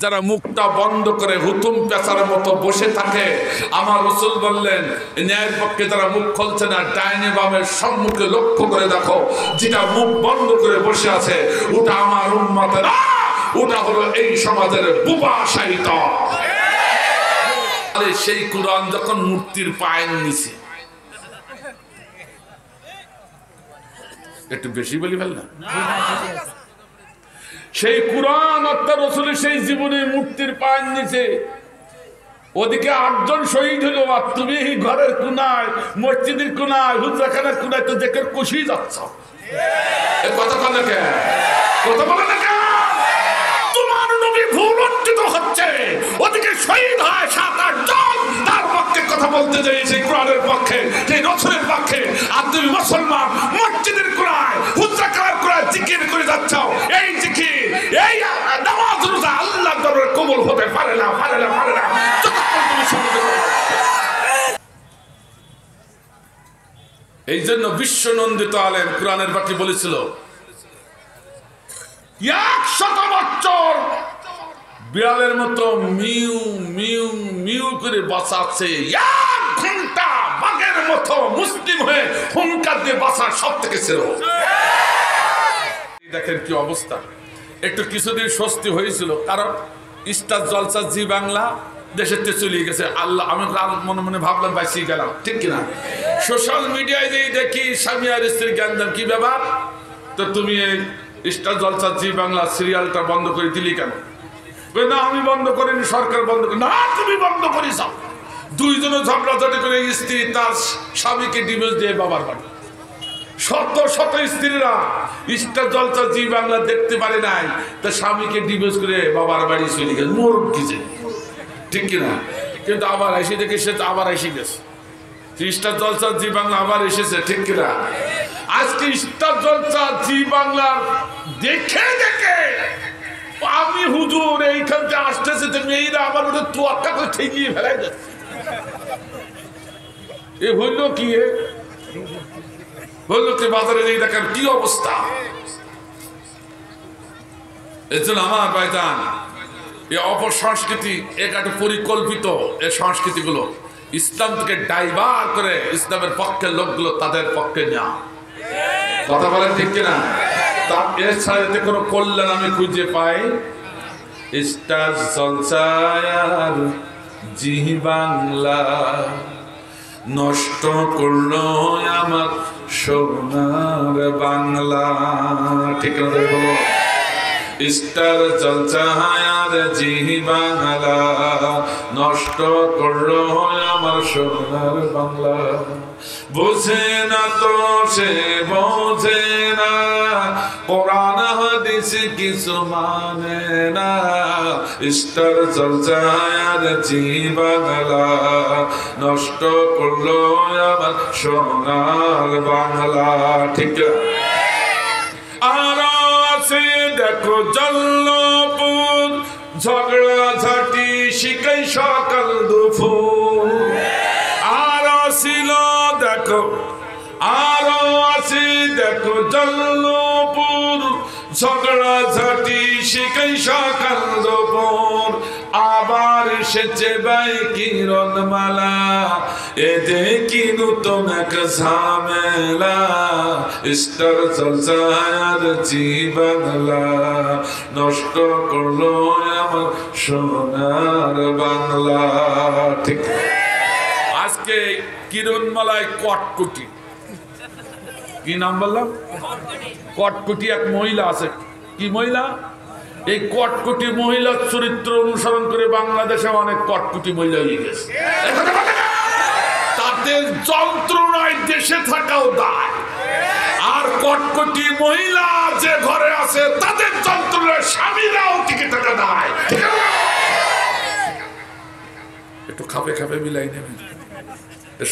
যারা মুখটা বন্ধ করে হুতুম পেঁচার মতো বসে থাকে, আমার রাসূল বললেন ন্যায়ের পক্ষে যারা মুখ খুলছে না, ডাইনে বামের সম্মুখে লক্ষ্য করে দেখো, যেটা মুখ বন্ধ করে বসে আছে ওটা আমার উম্মতের না, ওটা হলো এই সমাজের বুবা শয়তান। আরে সেই কুরআন যখন মূর্তির পায়ের নিচে, একটু বেশি বলি ফেললাম, সেই কুরআন অর্থাৎ রাসূলের সেই জীবনে মূর্তির পায়ের নিচে, ওদিকে 8 জন শহীদ হলো, আর তুমি এই ঘরের কোনায়, মসজিদের কোনায়, হুজরাখানার কোনায় তো দেখে খুশি যাচ্ছ। এই কথা বলে কে? কথা বলে না কে? তোমার নবী ভুলঞ্চিত হচ্ছে, ওদিকে শহীদ হয় 7-8 জন, তার পক্ষে কথা বলতে যাই সেই কোরআনের পক্ষে, সেই রাসূলের পক্ষে, আর তুমি মুসলমান মসজিদের কোনায়, হুজরাখানার কোনায় জিকির করে যাচ্ছ। এই জিকির, এই নামাজ রোজা আল্লাহর দরবারে কবুল হতে পারে না, পারে না, পারে না। এই জন্য বিশ্বনন্দিত আলেম কোরআনের পাখি বলেছিল 100 বছর বিড়ালের মতো মিউ মিউ মিউ করে বাঁচাচ্ছে, 1 ঘন্টা বাঘের মতো মুসলিম হয়ে হুঙ্কার দিয়ে বাঁচার সব থেকে ছিল। দেখেন কি অবস্থা। একটু কিছুদিন স্বস্তি হয়েছিল, কারণ স্টার জলসা জি বাংলা দেশের থেকে চলে গেছে। আল্লাহ, আমি মনে মনে ভাবলাম বাঁচিয়ে গেলাম, ঠিক কিনা? সোশ্যাল মিডিয়ায় যেই দেখি স্বামী আর স্ত্রীর জ্ঞান কি ব্যাপার, তো তুমি এই স্টার জলসা জি বাংলা সিরিয়ালটা বন্ধ করে দিলি কেন? না আমি বন্ধ করিনি, সরকার বন্ধ করে। না তুমি বন্ধ করিস। দুইজনে ঝগড়াঝাটি করে স্ত্রী তার স্বামীকে ডিভোর্স দিয়ে বাবার বাড়ি। শত শত স্ত্রীরা স্টার জলসা জি বাংলা দেখতে পারে নাই, তার স্বামীকে ডিভোর্স করে বাবার বাড়ি চলে গেছে, মোরগ গেছে, ঠিক কিনা? কিন্তু আবার এসে দেখে সে আবার এসে গেছে, স্টার জলসা জি বাংলা আবার এসেছে, ঠিক কিনা? আজকে স্টার জলসা জি বাংলা দেখে দেখে আমি হুজুর এইখান থেকে আসতেছে, মেয়েরা আমার মধ্যে তোয়াক্কা করে ঠেকিয়ে ফেলাই যাচ্ছে। এ হইল কি? বললো কি বাজারে এই দেখেন কি অবস্থা। এর জন্য আমার ভাইজান, এই অপসংস্কৃতি একটা পরিকল্পিত এই সংস্কৃতিগুলো ইসলাম থেকে ডাইভার করে ইসলামের পক্ষের লোকগুলো তাদের পক্ষে নেওয়া। কথা বলেন ঠিক কিনা? তার এর ছাড়াতে কোনো কল্যাণ আমি খুঁজে পাই স্টার জলসার জি বাংলা নষ্ট করলো আমার সোনার বাংলা, ঠিক আছে? বলো স্টার জলসার জি বাংলা নষ্ট করলো আমার সোনার বাংলা। বুঝে না তো সে বোঝে না, কোরআন হাদিস কিছু মানে না, স্টার জলসার জি বাংলা নষ্ট করলো আমার সোনার বাংলা, ঠিক? আর আছে দেখো জল্লপুর ঝগড়া ঝাঁটি শিখাই সকাল দুপুর, আরো ছিল দেখো, আরো আছে দেখো জল্লপুর ঝগড়া ঝাঁটি শিখাই সকাল দুপুর, আবার এসেছে ভাই কিরণ মালা, এ দেখি নতুন এক ঝামেলা, স্টার জলসার জি বাংলা নষ্ট করলো আমার সোনার বাংলা, ঠিক? আজকে কিরণমালায় কটকুটি, কি নাম বললাম? কটকুটি এক মহিলা আছে। কি মহিলা? এই কটকুটি মহিলার চরিত্র অনুসরণ করে বাংলাদেশে অনেক কটকুটি মহিলা হয়ে গেছে। তাদের যন্ত্রণায় দেশে থাকাও দায়, আর কটকুটি মহিলা যে ঘরে আছে তাদের যন্ত্রণায় স্বামীরাও টিকে থাকা দায়। একটু খাপে খাপে মিলাই নেবেন,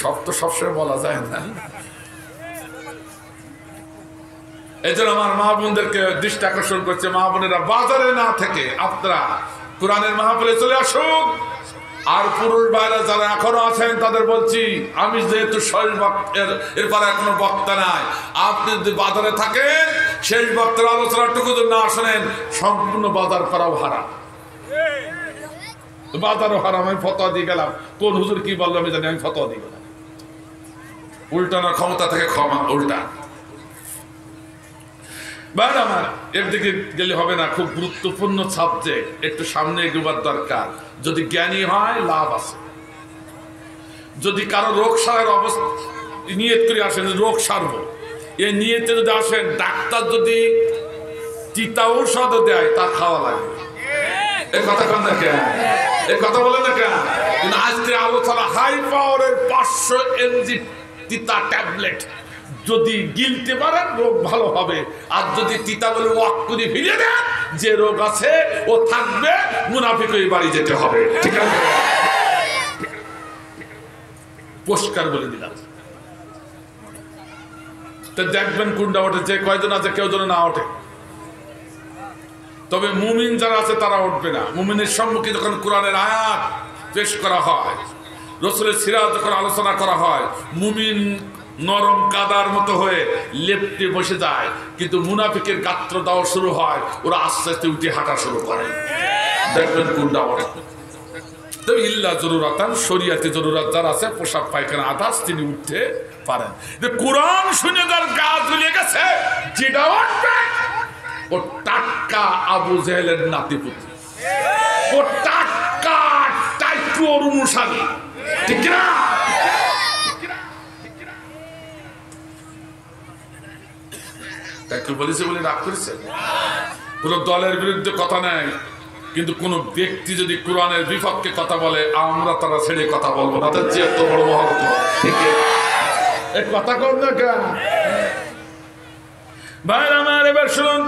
সব তো সবসময় বলা যায় না। এই জন্য আমার মা বোনদেরকে দৃষ্টি আকর্ষণ করছে, মা বোনেরা বাজারে না থেকে আপনারা কোরআনের মাহফিলে চলে আসুন। আর পুরুষ ভাইরা যারা এখনো আছেন তাদের বলছি, আমি যেহেতু শেষ বক্তার এরপর এখনো বক্তা নাই, আপনি যদি বাজারে থাকেন শেষ বক্তার আলোচনাটুকু যদি না শোনেন সম্পূর্ণ বাজার করা ভাড়া। বাজারও হারাম, আমি ফতোয়া দিয়ে গেলাম, কোন হুজুর কি বললো আমি জানি, আমি ফতোয়া দিয়ে গেলাম। উল্টানোর ক্ষমতা থেকে ক্ষমা উল্টা। বাইরে আমার একদিকে গেলে হবে না, খুব গুরুত্বপূর্ণ সাবজেক্ট, একটু সামনে এগোবার দরকার। যদি জ্ঞানী হয় লাভ আছে। যদি কারো রোগ সারার অবস্থা নিয়ত করে আসেন রোগ সারবো, এই নিয়তে যদি আসেন, ডাক্তার যদি চিতা ঔষধ দেয় তা খাওয়া লাগবে। এই কথা কেন না কেন, এই কথা বলে না কেন? কিন্তু আজকে আলোচনা হাই পাওয়ারের 500 mg তিতা ট্যাবলেট যদি গিলতে পারেন রোগ ভালো হবে, আর যদি তিতা বলে ওয়াক করে ফিরে দেন যে রোগ আছে ও থাকবে, মুনাফিক হয়ে বাড়ি যেতে হবে। ঠিক আছে, পরিষ্কার বলে দিলাম। তো দেখবেন কোনটা ওঠে, যে কয়জন আছে কেউ যেন না ওঠে। তবে মুমিন যারা আছে তারা উঠবে না। মুমিনের সম্মুখে যখন কোরআনের আয়াত পেশ করা হয়, রাসূলের সিরাত যখন আলোচনা করা হয়, মুমিন নরম কাদার মতো হয়ে লেপ্টে বসে যায়, কিন্তু মুনাফিকের গাত্র দেওয়া শুরু হয়, ওরা আস্তে আস্তে উঠে হাঁটা শুরু করে। দেখবেন কোনটা ওঠে। তবে ইল্লা জরুরাতান, শরীয়তে জরুরত যার আছে, পোশাক পায়খানা আদার্স, তিনি উঠতে পারেন। কোরআন শুনে যার গা জ্বলে গেছে, যেটা উঠবে ও টাটকা আবু জেহেলের নাতিপুতি, ও টাটকা টাইকুর অনুসারী। ঠিক না? টাইকুর বলেছে বলে রাগ করেছে? কোন দলের বিরুদ্ধে কথা নেই, কিন্তু কোন ব্যক্তি যদি কোরআনের বিপক্ষে কথা বলে, আমরা তারা ছেড়ে কথা বলবো না। তার যে এত বড় মহত্ব, ঠিক এই কথা কর না কেন ভাই আমার? এবার শুনুন,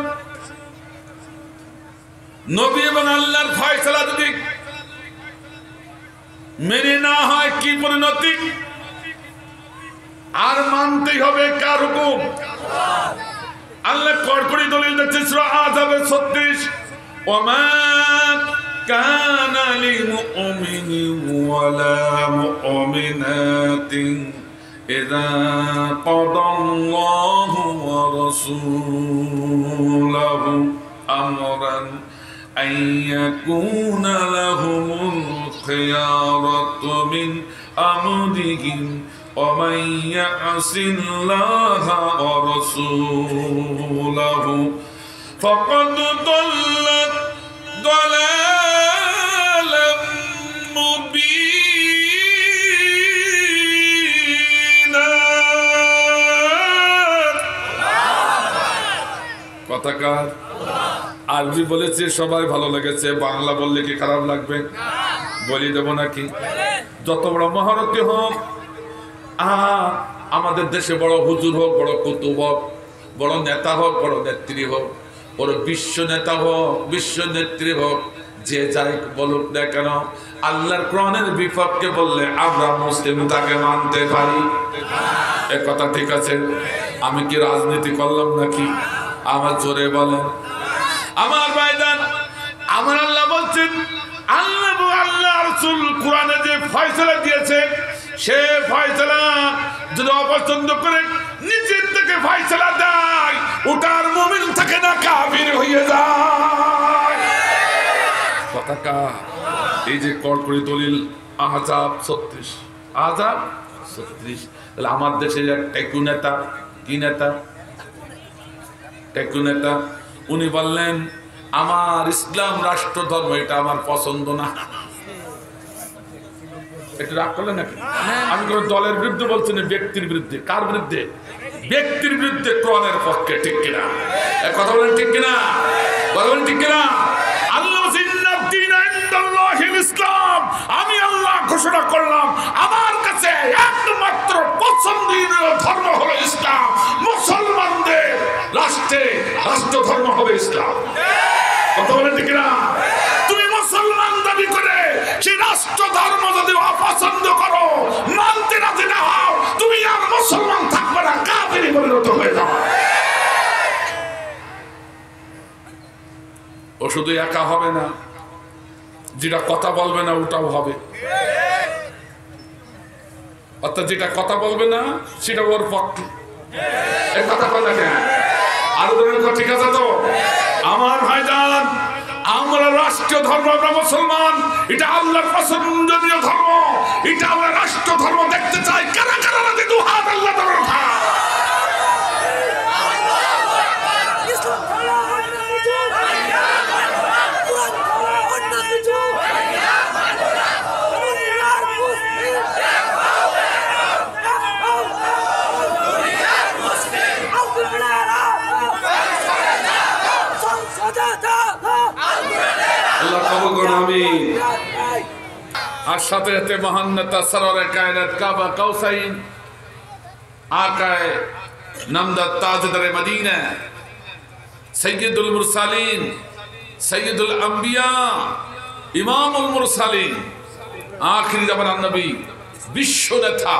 নবী এবং আল্লাহর ফয়সালা যদি মেনে না হয় কি পরিণতি? আর মানতেই হবে কার হুকুম? আল্লাহ কড়কড়ি দলিল দিচ্ছে সূরা আযাবের 36, ওমা কানা লিমুমিনিন ওয়ালা মুমিনাতিন ইযা কাদাল্লাহু ওয়া রাসূলুহু আমরান أن يكون لهم الخيارة من أمرهم ومن يعص الله ورسوله فقد ضل ضلالا مبينا. কথাকার আরবি বলেছে সবাই ভালো লেগেছে, বাংলা বললে কি খারাপ লাগবে? বলি দেব নাকি? যত বড় মহারথী হোক, আমাদের দেশে বড় হুজুর হোক, বড় কুতুব হোক, বড় নেতা হোক, বড় নেত্রী হোক, বড় বিশ্ব নেতা হোক, বিশ্ব নেত্রী হোক, যে যাই বলুক না কেন, আল্লাহর কোরআনের বিপক্ষে বললে আমরা মুসলিম তাকে মানতে পারি। এ কথা ঠিক আছে? আমি কি রাজনীতি করলাম নাকি? আমার জোরে বলেন। আমার ভাইজান, আমার আল্লাহ বলছেন, আল্লাহ রাসূল কোরআনে যে ফয়সালা দিয়েছে, সে ফয়সালা যদি অপছন্দ করে নিজের থেকে ফয়সালা দেয়, ওটার মুমিন থাকে না, কাফির হয়ে যায়। কথাটা এই যে কড়কড়ি দলিল আযাব 36, আযাব 36। তাহলে আমার দেশে এক টেকু নেতা, কি নেতা? টেকু নেতা, উনি বললেন আমার ইসলাম রাষ্ট্র ধর্ম, এটা আমার পছন্দ না। একটু রাগ করলেন নাকি? আমি কোন দলের বিরুদ্ধে বলছি না, ব্যক্তির বিরুদ্ধে। কার বিরুদ্ধে? ব্যক্তির বিরুদ্ধে, কোরআনের পক্ষে। ঠিক কিনা? কথা বলেন ঠিক কিনা? কথা বলেন ঠিক কিনা? আল্লাহ ইসলাম, আমি আল্লাহ ঘোষণা করলাম আমার কাছে একমাত্র পছন্দনীয় ধর্ম হলো ইসলাম। মুসলমানদের রাষ্ট্রে রাষ্ট্র ধর্ম হবে ইসলাম। কথা বলেন ঠিক না? তুমি মুসলমান দাবি করে সেই রাষ্ট্র ধর্ম যদি অপছন্দ করো, মানতে রাজি না হও, তুমি আর মুসলমান থাকবে না, কাফিরে পরিণত হয়ে যাও। ও শুধু একা হবে না, যেটা কথা বলবে না ওটাও হবে। অর্থাৎ যেটা কথা বলবে না সেটা ওর পক্ষে। এই কথা বলে না আর ঠিক আছে তো? আমার ভাইজান, আমরা রাষ্ট্রীয় ধর্ম, আমরা মুসলমান, এটা আল্লাহর পছন্দনীয় ধর্ম, এটা আমরা রাষ্ট্র ধর্ম দেখতে চাই। কারা কারা রাজি দু হাত আল্লাহ তাআলার কথা। আল্লাহ কবুল করুন, আমিন। আর সাথে সাথে মহান নেতা সরওয়ারে কায়নাত কাবা কাউসাইন আকায়ে নামদার তাজদারে মদিনা সৈয়দুল মুরসালিন সৈয়দুল আম্বিয়া ইমামুল মুরসালিন আখিরি জামানার নবী বিশ্ব নেতা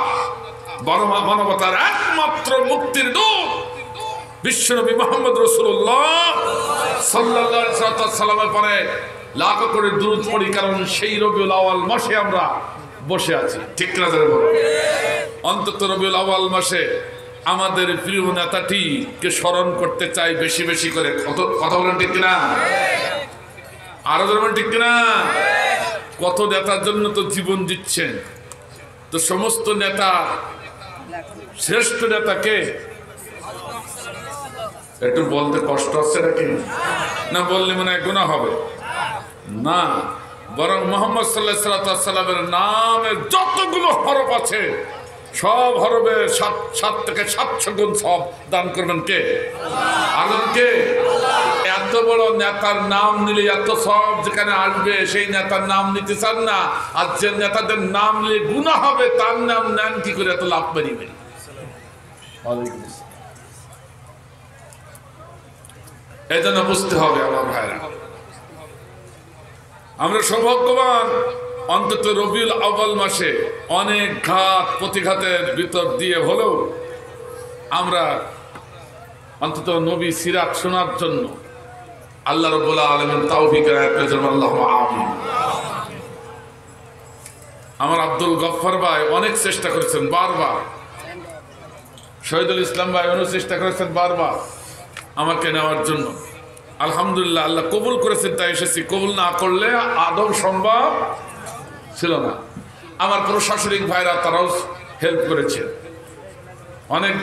মানবতার একমাত্র মুক্তির দূত বিশ্বনবী মুহাম্মদ রাসূলুল্লাহ সাল্লাল্লাহু আলাইহি ওয়াসাল্লামের পরে লাখ করে দুরূদ পড়ি, কারণ সেই রবিউল আউয়াল মাসে আমরা বসে আছি। ঠিক না যারা বলো, অন্তত রবিউল আউয়াল মাসে আমাদের প্রিয় নেতাটিকে স্মরণ করতে চাই বেশি বেশি করে। কথা বলেন ঠিক কিনা? আরো বলেন ঠিক কিনা? কত নেতার জন্য তো জীবন দিচ্ছেন, তো সমস্ত নেতা শ্রেষ্ঠ নেতাকে একটু বলতে কষ্ট হচ্ছে নাকি? না বললে মনে হয় গুনাহ হবে না, বরং মুহাম্মদ সাল্লাল্লাহু আলাইহি সাল্লামের নামের যতগুলো হরফ আছে সব হরফের 7 থেকে 700 গুণ সব দান করবেন কে? আল্লাহ। কে? এত বড় নেতার নাম নিলে এত সব যেখানে আসবে, সেই নেতার নাম নিতে চান না, আর যে নেতাদের নাম নিলে গুনাহ হবে তার নাম নেন কি করে? এত লাভ পারিবে। এই জন্য বুঝতে হবে আমার ভাইরা, আমরা সৌভাগ্যবান অন্তত রবিউল আউয়াল মাসে অনেক ঘাত প্রতিঘাতের ভিতর দিয়ে হলেও আমরা অন্তত নবী সিরাত শোনার জন্য আল্লাহ রাব্বুল আলামিন তৌফিক রাখেন। আল্লাহুম্মা আমিন। আমার আব্দুল গফফার ভাই অনেক চেষ্টা করেছেন বারবার, শহীদুল ইসলাম ভাই অনেক চেষ্টা করেছেন বারবার আমাকে নেওয়ার জন্য। আলহামদুলিল্লাহ আল্লাহ কবুল করেছেন, তাই এসেছি। কবুল না করলে আদৌ সম্ভব ছিল না। আমার প্রশাসনিক ভাইরা তারাও হেল্প করেছে, অনেক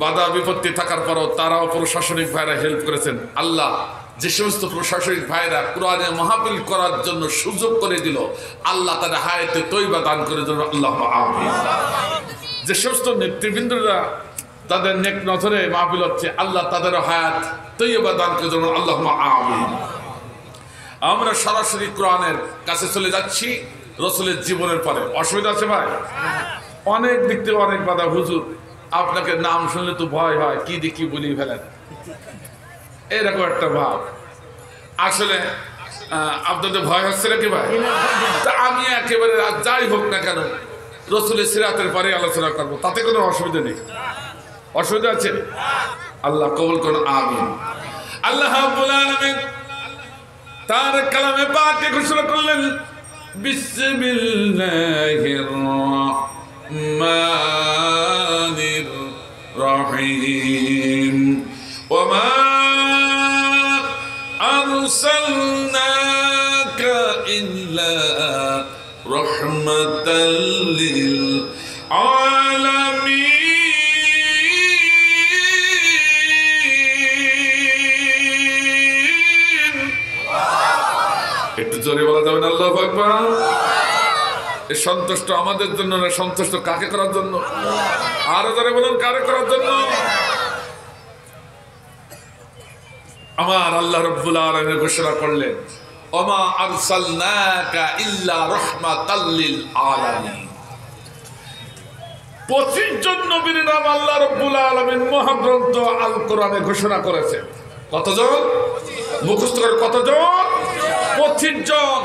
বাধা বিপত্তি থাকার পরও তারাও প্রশাসনিক ভাইরা হেল্প করেছেন। আল্লাহ যে সমস্ত প্রশাসনিক ভাইরা কোরআনে মাহফিল করার জন্য সুযোগ করে দিল, আল্লাহ তাদের হায়াতে তৈবা দান করে দিল। আল্লাহ আমিন। যে সমস্ত নেতৃবৃন্দরা তাদের নেক নজরে মাহফিল হচ্ছে, আল্লাহ তাদের হায়াত তৈবা দান করে দিল। আল্লাহ আমিন। আমরা সরাসরি কোরআনের কাছে চলে যাচ্ছি রাসূলের জীবনের পরে। অসুবিধা আছে ভাই? অনেক দিক থেকে অনেক বাধা। হুজুর আপনাকে নাম শুনলে তো ভয় হয়, কি দেখি বলি ফেলেন, এরকম একটা ভাব। আসলে আপনাদের ভয় হচ্ছে নাকি ভাই? তা আমি একেবারে যাই হোক না কেন রাসূলের সিরাতের পরে আলোচনা করবো, তাতে কোনো অসুবিধা নেই। অসুবিধা আছে? আল্লাহ কবুল করুন, আমিন। আল্লাহ রাব্বুল আলামিন তার কালামে পাকে ঘোষণা করলেন, বিসমিল্লাহির রহমানির রহিম, ওয়া মা আরসালনাকা ইল্লা রাহমাতাল লিল আলামিন। একটু জোরে বলা যাবে না আল্লাহু আকবার? এই সন্তুষ্ট আমাদের জন্য না, সন্তুষ্ট কাকে করার জন্য? আরো জোরে বলুন, কারে করার জন্য? আমার আল্লাহ রাব্বুল আলামিন ঘোষণা করলেন, ওমা আরসালনাকা ইল্লা রাহমাতাল লিল আলামিন। 25 জন নবীর নাম আল্লাহ রাব্বুল আলামিন মহাগ্রন্থ আল কোরআনে ঘোষণা করেছেন। কতজন? মুখস্থ করে কতজন? 25 জন।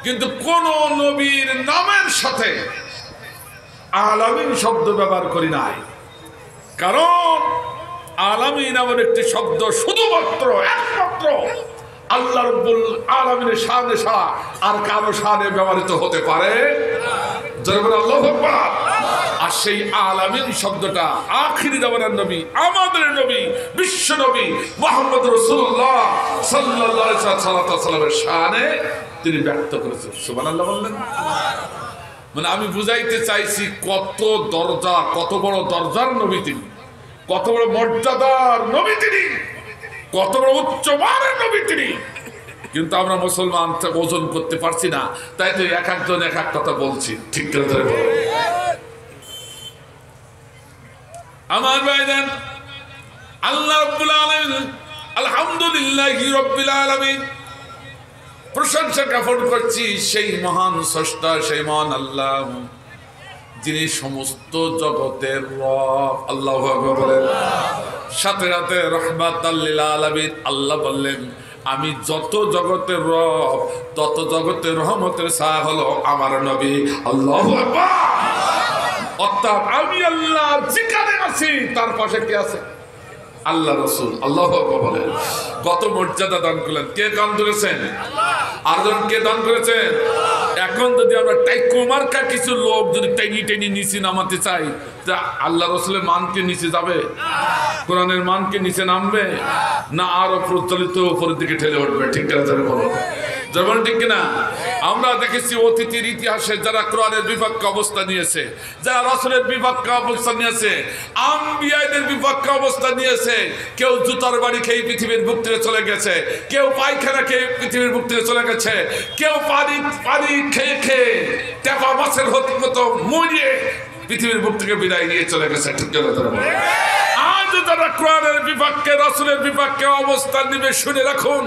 কিন্তু কোন নবীর নামের সাথে আলামিন শব্দ ব্যবহার করি নাই, কারণ আলামিন এমন একটি শব্দ শুধুমাত্র একমাত্র আল্লাহ রাব্বুল আলামিনের শানে ছাড়া আর কারো শানে ব্যবহৃত হতে পারে না। আল্লাহু আকবার। আর সেই আলামিন শব্দটা আখিরি জামানার নবী, আমাদের নবী, বিশ্ব নবী মুহাম্মদ রাসূলুল্লাহ সাল্লাল্লাহু আলাইহি ওয়াসাল্লামের শানে তিনি ব্যক্ত করেছেন। সুবহানাল্লাহ বললেন। মানে আমি বুঝাইতে চাইছি কত দরজা, কত বড় দরজার নবী তিনি, কত বড় মর্যাদার নবী তিনি, কত বড় উচ্চ মানের নবী তিনি। কিন্তু আমরা মুসলমান ওজন করতে পারছি না, তাই তো এক একজন এক এক কথা বলছি। ঠিক করে ধরে বলো আমার ভাইজান, আল্লাহ রাব্বুল আলামিন, আলহামদুলিল্লাহি রাব্বিল আলামিন, প্রশংসা জ্ঞাপন করছি সেই মহান স্রষ্টা, সেই মহান আল্লাহ যিনি সমস্ত জগতের রব। আল্লাহু আকবার বলেন। সাথে সাথে রাহমাতাল লিল আলামিন, আল্লাহ বললেন আমি যত জগতের রব তত জগতের রহমতের ছায়া হলো আমার নবী। আল্লাহু আকবার। অর্থাৎ আমি আল্লাহ যেখানে আছি তার পাশে কে আছে? আল্লাহ রাসূল। আল্লাহু আকবার বলেন। কত মর্যাদা দান করলেন। কে দান করেছেন? আরজন কে দান করেছেন? এখন যদি আমরা টাইকুমার্কা কিছু লোক যদি টেনি টেনি নিচে নামাতে চাই, তা আল্লাহ রাসূলের মানকে নিচে যাবে? কোরআনের মানকে নিচে নামবে না আরো প্রচলিত উপরের দিকে ঠেলে উঠবে? ঠিক আছে বলো যেমন ঠিক কিনা? আমরা দেখেছি অতীতের ইতিহাসে যারা কোরআনের বিপক্ষে অবস্থা নিয়েছে, যারা রাসূলের বিপক্ষে অবস্থা নিয়েছে, আম্বিয়াদের বিপক্ষে অবস্থা নিয়েছে, কেউ জুতার বাড়ি খেয়ে পৃথিবীর বুক থেকে চলে গেছে, কেউ পায়খানা খেয়ে পৃথিবীর বুক থেকে চলে গেছে, কেউ পানি খেয়ে খেয়ে টেপা মাছের মতো মরিয়ে পৃথিবীর বুক থেকে বিদায় নিয়ে চলে গেছে। ঠিক আছে? আজ যারা কোরআনের বিপক্ষে, রাসূলের বিপক্ষে অবস্থান নিবে, শুনে রাখুন,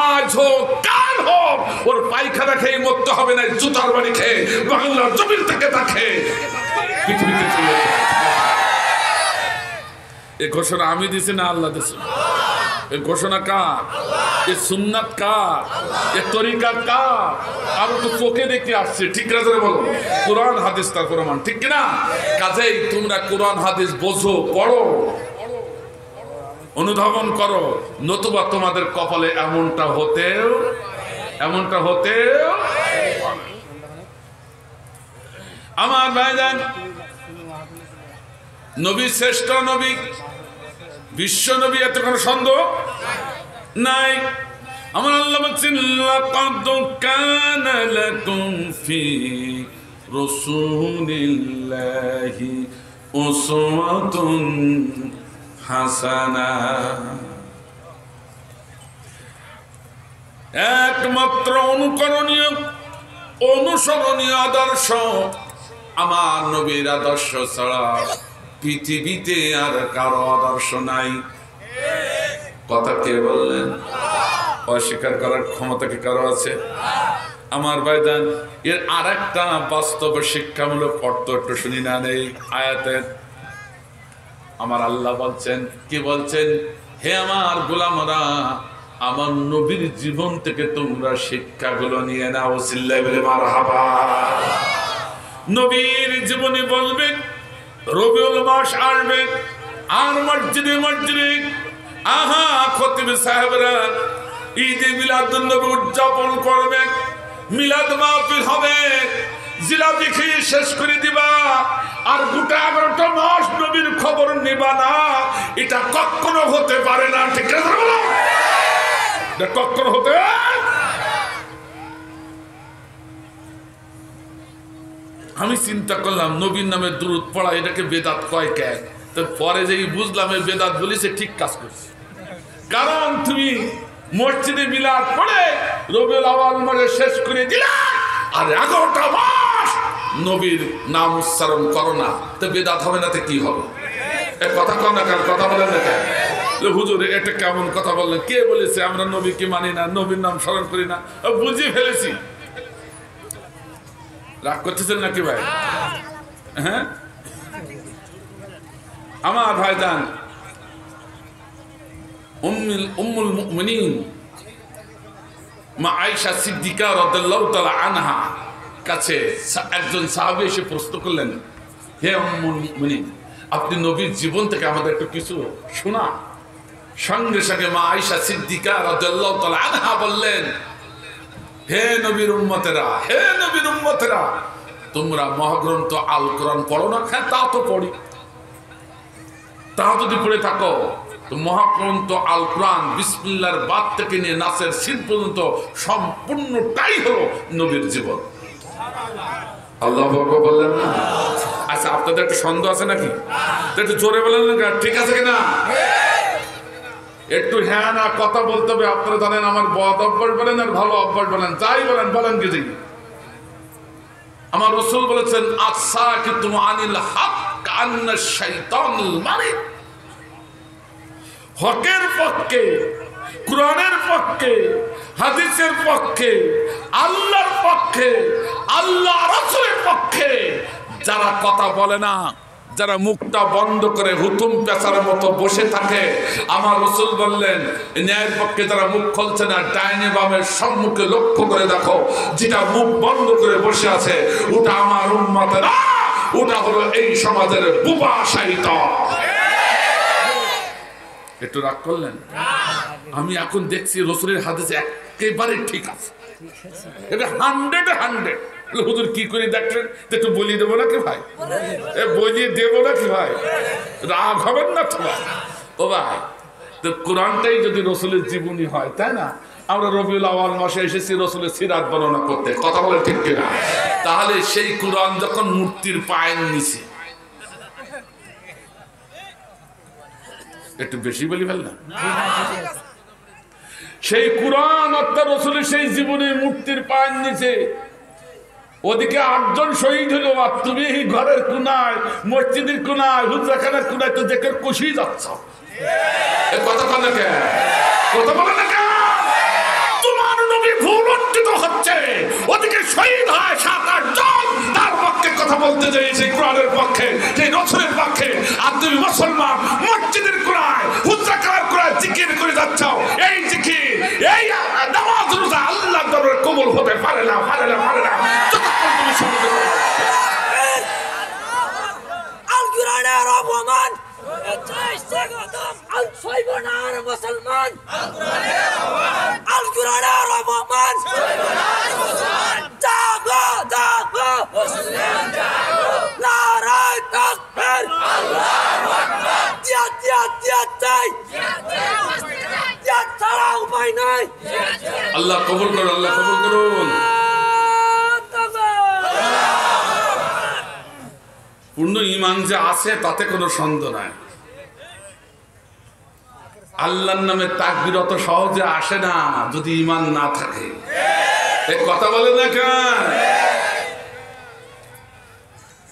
আজ হোক কাল হোক ওর পায়খানা খেয়ে মরতে হবে না, জুতার বাড়ি খেয়ে বাংলার জমিন থেকে তাকে পৃথিবীতে চলে যাবে। এই ঘোষণা আমি দিছি না আল্লাহ দিছে? এই ঘোষণা কার? এই সুন্নাত কার? এই তরিকা কার? আমি তো চোখে দেখে আসছি। ঠিক আছে বলো, কোরআন হাদিস তার প্রমাণ। ঠিক কিনা? কাজেই তোমরা কোরআন হাদিস বোঝো, পড়ো, অনুধাবন করো, নতুবা তোমাদের কপালে এমনটা হতেও আমার ভাইজান, নবী শ্রেষ্ঠ নবী, বিশ্ব নবী, এত কোনো সন্দেহ নাই। আমার আল্লাহ বলছেন লাকাদ কানা লাকুম ফি রাসূলিল্লাহি উসওয়াতুন হাসানা। একমাত্র অনুকরণীয়, অনুসরণীয় আদর্শ আমার নবীর আদর্শ ছাড়া পৃথিবীতে আর কারো আদর্শ নাই। কথা কে বললেন? অস্বীকার করার ক্ষমতা কি কারো আছে? আমার ভাইজান, এর আর একটা বাস্তব শিক্ষামূলক অর্থ একটু শুনি না নেই আয়াতের। আমার আল্লাহ বলছেন, কি বলছেন? হে আমার গোলামরা, আমার নবীর জীবন থেকে তোমরা শিক্ষাগুলো নিয়ে নাও। চিল্লায় বলে মারহাবা। নবীর জীবনে বলবেন রবিউল মাস আসবে, আর মসজিদে মসজিদে আহা খতিব সাহেবরা ঈদে মিলাদুন নবী উদযাপন করবে, মিলাদ মাহফিল হবে, জিলাপি খেয়ে শেষ করে দিবা, আর গোটা 11টা মাস নবীর খবর নিবা না। এটা কখনো হতে পারে না। ঠিক আছে বলো, এটা কখনো হতে। আমি চিন্তা করলাম নবীর নামে দুরূদ পড়া এটাকে বেদাত কয় কেন? তো পরে যেই বুঝলাম এই বেদাত বলিছে ঠিক কাজ করছে। কারণ তুমি মসজিদে মিলাদ পড়ে রবিউল আউয়াল মাসে শেষ করে দিলা, আর 11টা মাস নবীর নাম উচ্চারণ করো না, তো বেদাত হবে না? তো কি হবে? এই কথা কম না, কেন কথা বলেন না কেন? হুজুর এটা কেমন কথা বললেন? কে বলেছে আমরা নবীকে মানি না, নবীর নাম স্মরণ করি না? বুঝিয়ে ফেলেছি। রাগ করতেছেন নাকি ভাই? হ্যাঁ আমার ভাইজান, উম্মুল মুমিনিন মা আয়েশা সিদ্দিকা রাদিয়াল্লাহু তাআলা আনহা কাছে একজন সাহাবী এসে প্রশ্ন করলেন, হে উম্মুল মুমিনিন, আপনি নবীর জীবন থেকে আমাদের একটু কিছু শোনা। সঙ্গে সঙ্গে মা আয়েশা সিদ্দিকা রাদিয়াল্লাহু তাআলা আনহা বললেন, হে নবীর উম্মতেরা, হে নবীর উম্মতেরা, তোমরা মহাগ্রন্থ আল কোরআন পড়ো না? হ্যাঁ তা তো পড়ি। তা যদি পড়ে থাকো তো মহাগ্রন্থ আল কোরআন বিসমিল্লাহর বাদ থেকে নিয়ে নাসের সিন পর্যন্ত সম্পূর্ণটাই হলো নবীর জীবন। আল্লাহু আকবার বললেন না? আচ্ছা, আপনাদের একটা সন্দেহ আছে নাকি? একটু জোরে বলেন না, ঠিক আছে কিনা? একটু হ্যাঁ না কথা বলতে হবে। আপনারা জানেন আমার বদ অভ্যাস বলেন আর ভালো অভ্যাস বলেন, যাই বলেন বলেন কিছু। আমার রাসূল বলেছেন আস-সাকিতু আনিল হক কান্না শাইতানুল মারিদ। হকের পক্ষে, কোরআনের পক্ষে, হাদিসের পক্ষে, আল্লাহর পক্ষে, আল্লাহ রাসূলের পক্ষে যারা কথা বলে না, যারা মুখটা বন্ধ করে হুতুম পেঁচার মতো বসে থাকে, আমার রাসূল বললেন ন্যায়ের পক্ষে যারা মুখ খুলছে না, ডাইনে বামের সম্মুখে লক্ষ্য করে দেখো, যেটা মুখ বন্ধ করে বসে আছে ওটা আমার উম্মতের না, ওটা হলো এই সমাজের বুবা শয়তান। একটু রাগ করলেন? আমি এখন দেখছি রাসূলের হাদিস একেবারে ঠিক আছে, এটা 100 হুজুর কি করে দেখলেন? একটু বলিয়ে দেবো নাকি ভাই? বলিয়ে দেবো নাকি ভাই? রাগ হবেন না তো ভাই? ও ভাই, তো কোরআনটাই যদি রাসূলের জীবনী হয়, তাই না? আমরা রবিউল আউয়াল মাসে এসেছি রাসূলের সিরাত বর্ণনা করতে, কথা বলে ঠিক কিনা? তাহলে সেই কোরআন যখন মূর্তির পায়ের নিচে, একটু বেশি বলি ফেললাম, সেই কোরআন অর্থাৎ রাসূলের সেই জীবনী মূর্তির পায়ের নিচে, ওদিকে 8 জন শহীদ হলো, আর তুমি ঘরের কোনায়, মসজিদের কোনায়, হুজরাখানার কোনায় তো দেখে খুশি যাচ্ছ। কথা বলে কে? কথা বলে না কে? তোমার নবী ভুলণ্ঠিত হচ্ছে, ওদিকে শহীদ হয় 7-8 জন, তার পক্ষে কথা বলতে যাই সেই কোরআনের পক্ষে, সেই রাসূলের পক্ষে, আর তুমি মুসলমান মসজিদের কোনায়, হুজরাখানার কোনায় জিকির করে যাচ্ছ। এই জিকির, এই নামাজ রোজা আল্লাহর দরবারে কবুল হতে পারে না, পারে না, পারে না। আল কোরআনের অপমান, আল সৈবনার মুসলমান, আল কোরআনের অপমান, জাগো জাগো মুসলিম জাগো, নারায়ে তাকবীর, আল্লাহু আকবার, জিয়াদ জিয়াদ জিয়াদ চাই, জিয়াদ ছাড়া উপায় নাই। আল্লাহ কবুল করুন, আল্লাহ কবুল করুন। পূর্ণ ঈমান যে আছে তাতে কোনো সন্দেহ নাই। আল্লাহর নামে তাকবীর অত সহজে আসে না যদি ঈমান না থাকে। এই কথা বলেন না কেন?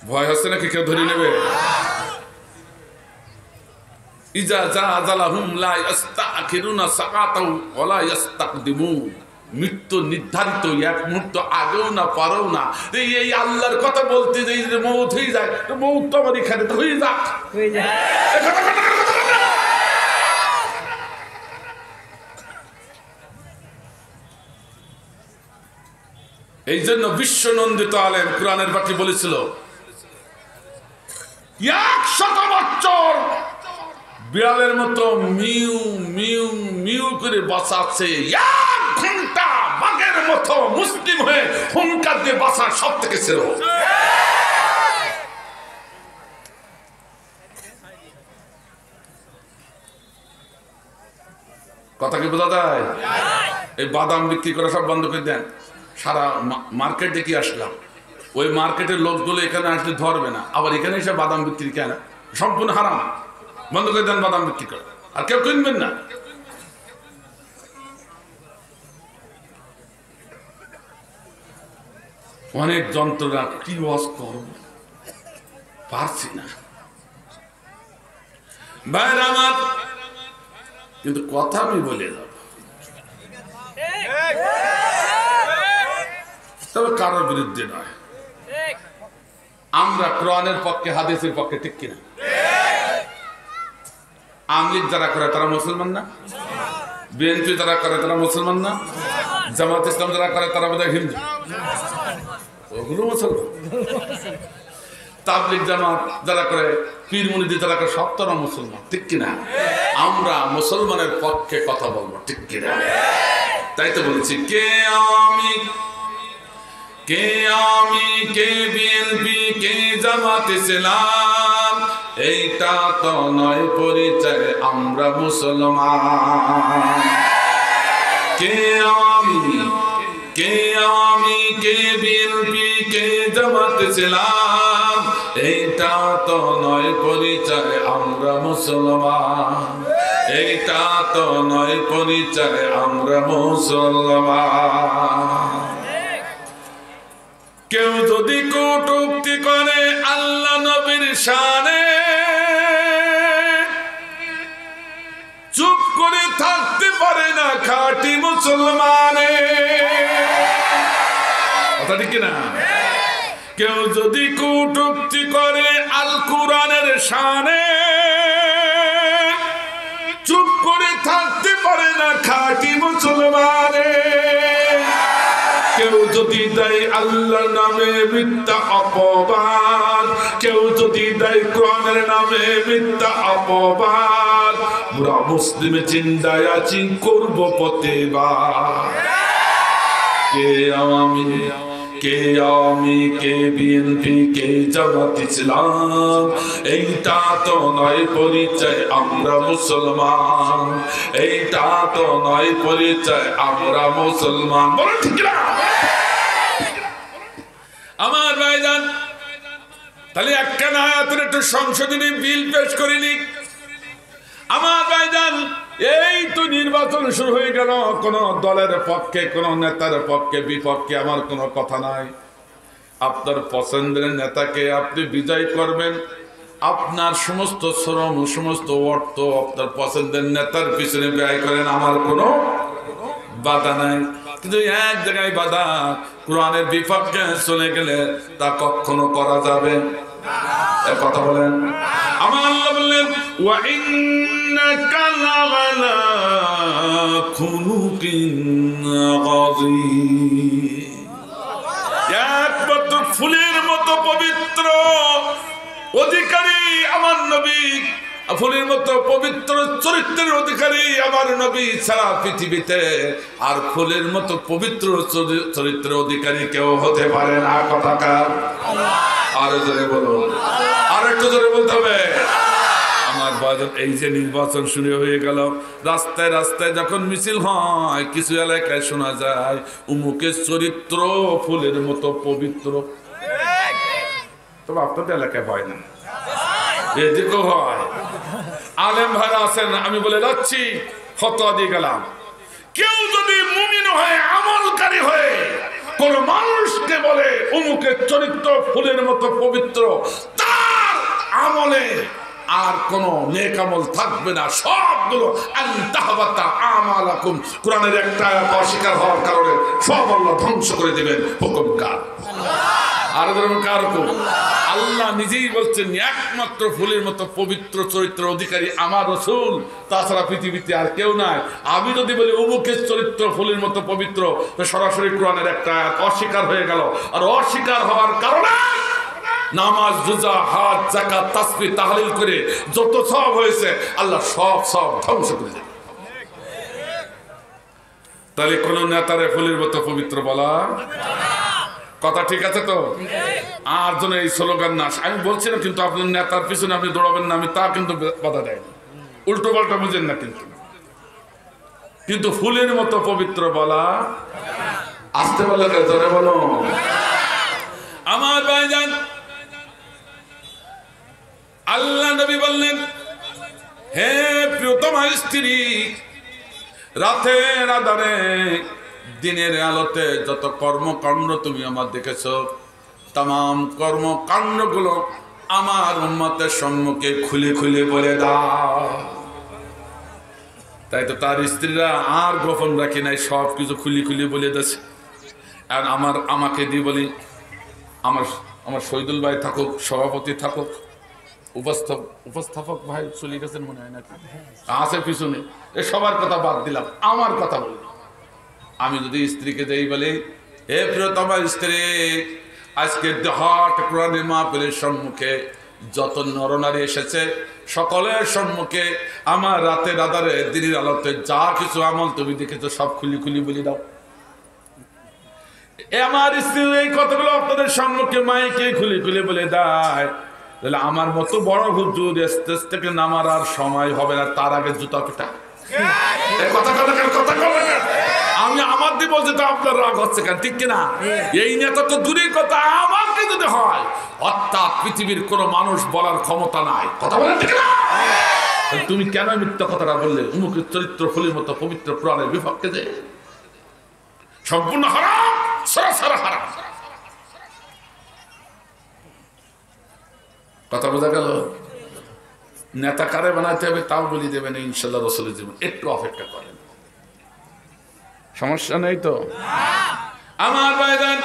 ভয় হচ্ছে নাকি কেউ ধরে নেবে? ইজা জালাহুম লা ইস্তাখিরুনা সাকাতাও ওয়ালা ইস্তাকদিমুন। মৃত্যু নির্ধারিত, এক মুহূর্ত আগেও না পরেও না। এই আল্লাহর কথা বলতে যে মৌত হয়ে যায়, মৌত তো আমার এখানে তো হয়ে যাক। এই জন্য বিশ্বনন্দিত আলেম কোরআনের পাখি বলেছিল 100 বছর বিড়ালের মতো মিউ মিউ মিউ করে বাঁচাচ্ছে, 1 ঘন্টা বাঘের মতো মুসলিম হয়ে হুঙ্কার দিয়ে বাঁচা সব থেকে ছিল। কথা কি বোঝা যায়? এই বাদাম বিক্রি করে সব বন্ধ করে দেন। সারা মার্কেট দেখি আসলাম, ওই মার্কেটের লোকগুলো এখানে আসলে ধরবে না, আবার এখানে এসে বাদাম বিক্রি কেন? সম্পূর্ণ হারাম, বন্ধ করে দেন বাদাম বিক্রি করে, আর কেউ কিনবেন না। অনেক যন্ত্রণা, কি ওয়াজ করব পারছি না ভাইরা আমার, কিন্তু কথা আমি বলে যাব, তবে কারোর বিরুদ্ধে নয়। আমরা কোরআনের পক্ষে, হাদিসের পক্ষে, ঠিক কিনা? আমলিগ যারা করে তারা মুসলমান না? বিএনপি যারা করে তারা মুসলমান না? জামাত ইসলাম যারা করে তারা বোধহয় হিন্দু, ওগুলো মুসলমান। তাবলিগ জামাত যারা করে, পীর মুরিদি যারা করে, সব তারা মুসলমান, ঠিক কিনা? আমরা মুসলমানের পক্ষে কথা বলবো, ঠিক কিনা? তাই তো বলছি, কে আমি, কে বিএনপি, কে জামাত ইসলাম, এইটা তো নয় পরিচয় আমরা মুসলমান। কে আওয়ামী, কে আওয়ামী, কে বিএনপি, কে জামাত ইসলাম, এইটা তো নয় পরিচয় আমরা মুসলমান। এইটা তো নয় পরিচয় আমরা মুসলমান। কেউ যদি কটূক্তি করে আল্লাহ নবীর শানে, চুপ করে থাকতে পারে না খাঁটি মুসলমানে। কথা ঠিক না? কেউ যদি কটূক্তি করে আল কোরআনের শানে, চুপ করে থাকতে পারে না খাঁটি মুসলমানে। কেউ যদি দেয় আল্লাহর নামে মিথ্যা অপবাদ, কেউ যদি দেয় কোরআনের নামে মিথ্যা অপবাদ, পুরা মুসলিমে চিন্তায় আছি করবো প্রতিবাদ। কে আওয়ামী, কে আওয়ামী, কে বিএনপি, কে জামাত ইসলাম, এইটা তো নয় পরিচয় আমরা মুসলমান। এইটা তো নয় পরিচয় আমরা মুসলমান। বলো ঠিক না? আমার ভাইজান, তাহলে একটা না আয়াতের একটু সংশোধনী বিল পেশ করিনি। আমার ভাইজান, এই তো নির্বাচন শুরু হয়ে গেল, কোন দলের পক্ষে, কোন নেতার পক্ষে বিপক্ষে আমার কোনো কথা নাই। আপনার পছন্দের নেতাকে আপনি বিজয় করবেন, আপনার সমস্ত শ্রম, সমস্ত অর্থ আপনার পছন্দের নেতার পিছনে ব্যয় করেন, আমার কোনো বাধা নাই। কিন্তু এক জায়গায় বাধা, কোরআনের বিপক্ষে চলে গেলে তা কখনো করা যাবে কথা বলেন। আমার আল্লাহ বললেন, ওয়া ইন্নাকা লাআলা খুলুকিন আযীম। একমাত্র ফুলের মতো পবিত্র অধিকারী আমার নবী, ফুলের মতো পবিত্র চরিত্রের অধিকারী আমার নবী ছাড়া পৃথিবীতে আর ফুলের মতো পবিত্র চরিত্রের অধিকারী কেউ হতে পারে না। কথাকার আরো জোরে বলুন, আর একটু জোরে বলতে হবে। আমার বাজার, এই যে নির্বাচন শুরু হয়ে গেল, রাস্তায় রাস্তায় যখন মিছিল হয়, কিছু এলাকায় শোনা যায় উমুকের চরিত্র ফুলের মতো পবিত্র। তবে আপনাদের এলাকায় হয় না, এদিকেও হয়। আলেম ভাইরা আছেন, আমি বলে যাচ্ছি, ফতোয়া দিয়ে গেলাম, কেউ যদি মুমিন হয়ে আমলকারী হয়ে কোন মানুষকে বলে অমুকের চরিত্র ফুলের মতো পবিত্র, তার আমলে আর কোন নেক আমল থাকবে না, সবগুলো আনতাহবাতা আমালাকুম। কোরআনের একটা অস্বীকার হওয়ার কারণে সব আল্লাহ ধ্বংস করে দিবেন। হুকুম কার? আর কার হুকুম? আল্লাহ নিজেই বলছেন, একমাত্র ফুলের মতো পবিত্র চরিত্র অধিকারী আমার রাসূল, তাছাড়া পৃথিবীতে আর কেউ নাই। আমি যদি বলি অমুকের চরিত্র ফুলের মতো পবিত্র, তো সরাসরি কোরআনের একটা অস্বীকার হয়ে গেল। আর অস্বীকার হওয়ার কারণে নামাজ, রোজা, হজ, যাকাত, তাসবিহ, তাহলিল করে যত সব হয়েছে আল্লাহ সব ধ্বংস করে দেবে। তাহলে কোন নেতারে ফুলের মতো পবিত্র বলা কথা ঠিক আছে তো? আর জন্য এই স্লোগান না, আমি বলছি না কিন্তু আপনার নেতার পিছনে আপনি দৌড়াবেন না, আমি তা কিন্তু বাধা দেয় না, উল্টো পাল্টা বুঝেন না। কিন্তু ফুলের মতো পবিত্র বলা, আসতে বলে জোরে বলো। আমার ভাইজান, আল্লাহ নবী বললেন, হে প্রিয়তমা স্ত্রী, রাতের আধারে দিনের আলোতে যত কর্মকাণ্ড তুমি আমার দেখেছো, তাম কর্মকাণ্ডগুলো আমার উম্মতের সম্মুখে খুলে খুলে বলে দাও। তাই তো তার স্ত্রীরা আর গোপন রাখি নাই, সব কিছু খুলি খুলি বলে দিয়েছে। আর আমাকে দিয়ে বলি, আমার শহীদুল ভাই থাকুক, সভাপতি থাকুক, উপস্থাপক ভাই চলে গেছেন মনে হয়, নাকি আছে পিছনে, এ সবার কথা বাদ দিলাম, আমার কথা বলি। আমি যদি স্ত্রীকে যাই বলি, হে প্রিয়তমা স্ত্রী, আজকে হট কোরআনের মাহফিলের সম্মুখে যত নরনারী এসেছে, সকলের সম্মুখে আমার রাতের আধারে দিনের আলোতে যা কিছু আমল তুমি দেখেছো সব খুলি খুলি বলি দাও। আমার স্ত্রী এই কথাগুলো আপনাদের সম্মুখে মাইকে খুলি খুলি বলে দেয়। তাহলে আমার মতো বড় হুজুর স্টেজ থেকে নামার আর সময় হবে না, তার আগে জুতা পিটা। আমি আমার দিয়ে বলছি তো আপনার রাগ হচ্ছে কেন, ঠিক কিনা? এই নেতা তো দূরের কথা, আমাকে যদি হয় অর্থাৎ পৃথিবীর কোন মানুষ বলার ক্ষমতা নাই, কথা বলেন ঠিক না? তুমি কেন মিথ্যা কথাটা বললে? উমুকের চরিত্র ফলের মতো পবিত্র পুরাণের বিপক্ষে যে সম্পূর্ণ হারাম, সরাসরি হারাম। কথা বোঝা গেল? নেতা কারে বানাইতে হবে তাও বলি দেবেন ইনশাল্লাহ রসুলের জীবন, একটু অপেক্ষা করেন, সমস্যা নেই তো। আমার ভাইজান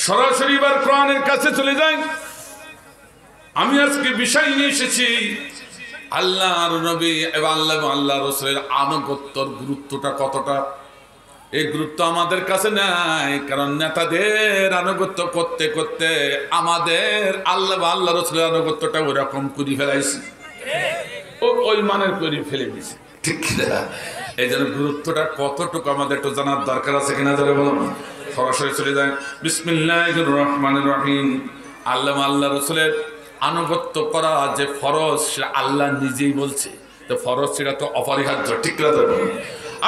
সরাসরি এবার কোরআনের কাছে চলে যাই। আমি আজকে বিষয় নিয়ে এসেছি আল্লাহর নবী এবং আল্লাহ রসুলের আনুগত্যর গুরুত্বটা কতটা। এই গুরুত্ব আমাদের কাছে নাই, কারণ নেতাদের আনুগত্য করতে করতে আমাদের আল্লাহ রসুলের আনুগত্যটা ওরকম করে ফেলাইছি, ওই মানের করে ফেলে দিয়েছি, ঠিক না? এই জন্য গুরুত্বটা কতটুকু আমাদের একটু জানার দরকার আছে কিনা ধরে বলো। সরাসরি চলে যায় বিসমিল্লাহির রহমানির রহিম। আল্লাহ রসুলের আনুগত্য করা যে ফরজ সেটা আল্লাহ নিজেই বলছে, তো ফরজ সেটা তো অপরিহার্য, ঠিক না?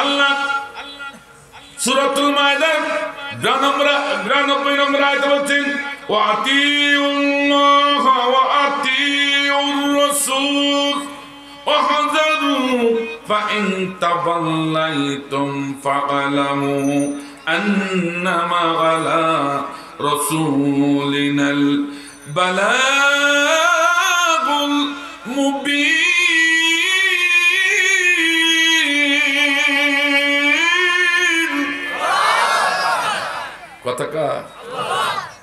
আল্লাহ সূরাতুল মাইদা 92 নম্বর আয়াতে বলছেন ওয়া আতিউল্লাহ ওয়া আতিউর রাসূল ওয়াহযারু ফাইন তাওয়াল্লাইতুম ফা'লামু আন্নামা আলা রাসূলিনাল বালাগুল মুবিন। কথাটা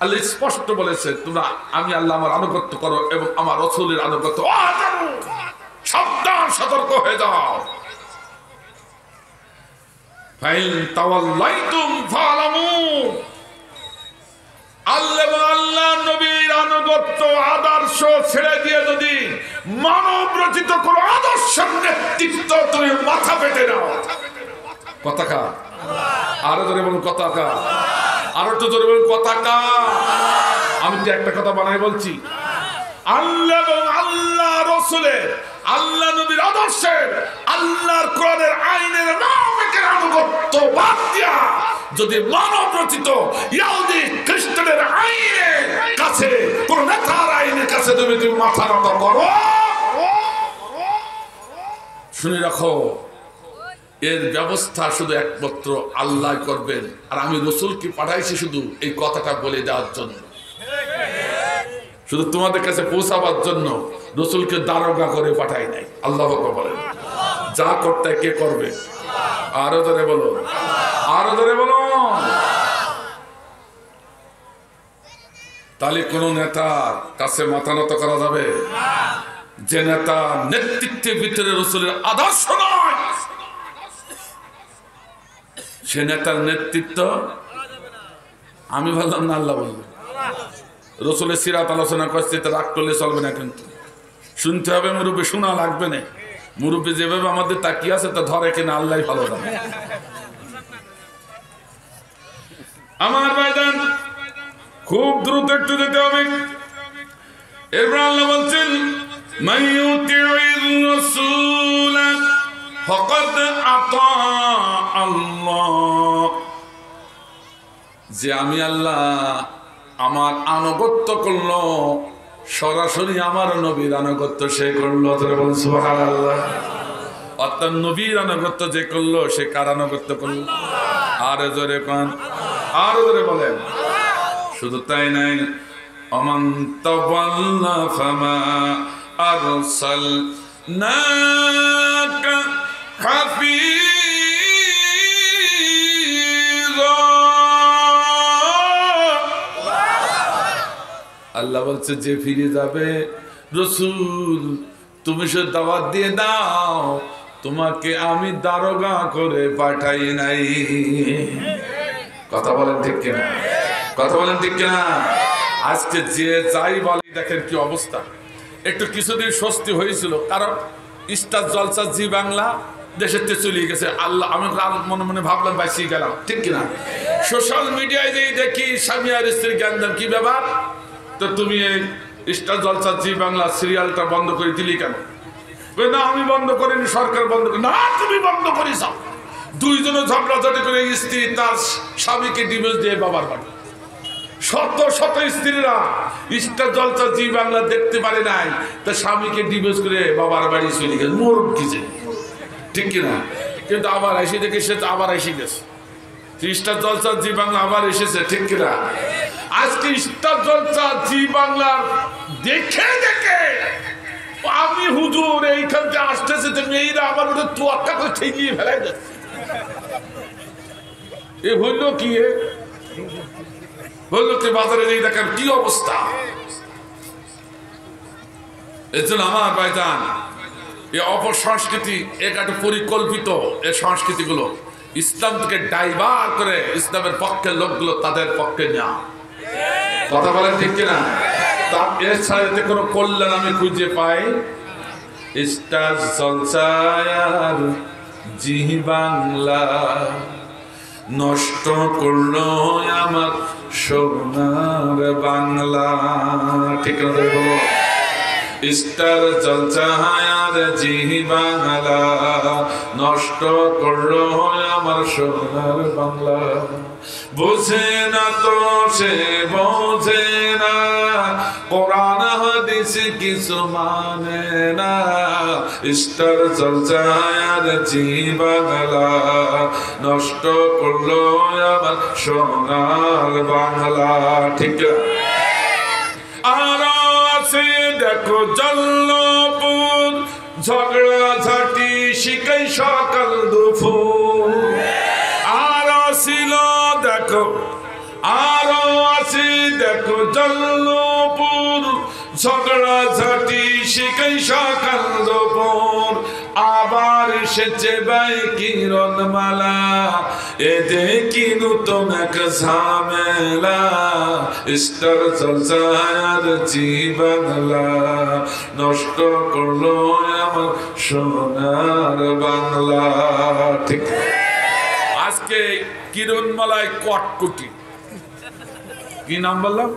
আল্লাহ স্পষ্ট বলেছে, তোমরা আমি আল্লাহ আমার আনুগত্য করো এবং আমার রাসূলের আনুগত্য, সাবধান সতর্ক হয়ে যাও। ফাইন তাওয়াল্লাইতুম ফা'লামু, আল্লাহ নবীর আনুগত্য আদর্শ ছেড়ে দিয়ে যদি মানব রচিত কোন আদর্শের নেতৃত্ব তুমি মাথা পেতে নাও, কথাটা আরো ধরে বলুন, কথাটা আরো একটু জোরে বলুন, কথাটা। আমি তো একটা কথা বানাই বলছি, আল্লাহ এবং আল্লাহ রসুলের, আল্লাহ নবীর আদর্শের, আল্লাহর কোরআনের আইনের নামের আনুগত্য বাদ দিয়া যদি মানব রচিত ইহুদি খ্রিস্টানের আইনের কাছে, কোন নেতার আইনের কাছে তুমি মাথা নত করো, শুনে রাখো এর ব্যবস্থা শুধু একমাত্র আল্লাহ করবেন। আর আমি রসুলকে পাঠাইছি শুধু এই কথাটা বলে দেওয়ার জন্য, শুধু তোমাদের কাছে পৌঁছাবার জন্য। রসুলকে দারোগা করে পাঠাই নাই। আল্লাহ বলেন যা করতে কে করবে? আরো ধরে বলো, আরো ধরে বলো। তাহলে কোন নেতার কাছে মাথা নত করা যাবে যে নেতা নেতৃত্বের ভিতরে রসুলের আদর্শ নয়, সে নেতার নেতৃত্ব আমি বললাম না, আল্লাহ বলবে। রসুলের সিরাত আলোচনা করছে, তা রাগ করলে চলবে না, কিন্তু শুনতে হবে। মুরব্বী শোনা লাগবে না, মুরব্বী যেভাবে আমাদের তাকিয়ে আছে তা ধরে কিনা আল্লাহ ভালো জানে। আমার ভাইজান খুব দ্রুত একটু যেতে হবে। এরপর আল্লাহ বলছেন মাইয়ুতিউর রাসূল ফাকাদ আতা আল্লাহ, যে আমি আল্লাহ আমার আনুগত্য করলো, সরাসরি আমার নবীর আনুগত্য সে করলো। সুবহানাল্লাহ। অর্থাৎ নবীর আনুগত্য যে করলো সে কার আনুগত্য করলো? আর জোরে কান, আর জোরে বলেন। শুধু তাই নাই, আমান তাওয়াল্লা ফামা আরসালনাকা হাফিজা। আল্লাহ বলছে যে ফিরে যাবে, রসুল তুমি সে দাওয়াত দিয়ে দাও, তোমাকে আমি দারোগা করে পাঠাই নাই। কথা বলেন ঠিক কিনা? কথা বলেন ঠিক কিনা? আজকে যে যাই বলে দেখেন কি অবস্থা। একটু কিছুদিন স্বস্তি হয়েছিল, কারণ স্টার জলসা জি বাংলা দেশের থেকে চলে গেছে আল্লাহ আমি মনে মনে ভাবলাম বাইসি গেলাম ঠিক কিনা সোশ্যাল মিডিয়ায় যেই দেখি স্বামী আর স্ত্রীর জ্ঞান কি ব্যাপার তো তুমি এই স্টার জলসা জি বাংলা সিরিয়ালটা বন্ধ করে দিলি কেন না আমি বন্ধ করিনি সরকার বন্ধ করি না তুমি বন্ধ করিস দুইজনে ঝগড়াঝাটি করে স্ত্রী তার স্বামীকে ডিভোর্স দিয়ে বাবার বাড়ি শত শত স্ত্রীরা স্টার জলসা জি বাংলা দেখতে পারে নাই তার স্বামীকে ডিভোর্স করে বাবার বাড়ি চলে গেছে মোর কিছে ঠিক কিনা কিন্তু আবার এসে দেখে সে আবার এসে গেছে স্টার জলসা জি বাংলা আবার এসেছে ঠিক কিনা আজকে স্টার জলসা জি বাংলার দেখে দেখে আমি হুজুর এইখান থেকে আসতেছে তো মেয়েরা আমার ওটা তোয়াক্কা করে ঠেকিয়ে ফেলাই যাচ্ছে এ হইল কি বললো কি বাজারে এই দেখার কি অবস্থা এর জন্য আমার ভাইজান এই অপসংস্কৃতি একটা পরিকল্পিত এই সংস্কৃতিগুলো ইসলাম থেকে ডাইভার করে ইসলামের পক্ষের লোকগুলো তাদের পক্ষে নেওয়া কথা বলেন ঠিক কিনা তার এর ছাড়া এতে কোনো কল্যাণ আমি খুঁজে পাই স্টার জলসা জি বাংলা নষ্ট করলো আমার সোনার বাংলা ঠিক আছে স্টার জলসা জি বাংলা নষ্ট করলো আমার সোনার বাংলা বুঝে না তো সে বোঝে না কোরআন হাদিস কিছু মানে না স্টার জলসা জি বাংলা নষ্ট করলো আমার সোনার বাংলা ঠিক আর আছে দেখো জল্লপুর ঝগড়া ঝাঁটি শিখাই সকাল দুপুর আর ছিল দেখো আরো আছে দেখো জল্লপুর ঝগড়া ঝাঁটি শিখাই সকাল দুপুর আবার এসেছে ভাই কিরণমালা এ দেখি নতুন এক ঝামেলা স্টার জলসা জি বাংলা নষ্ট করলো আমার সোনার বাংলা ঠিক আজকে কিরণমালায় কটকুটি কি নাম বললাম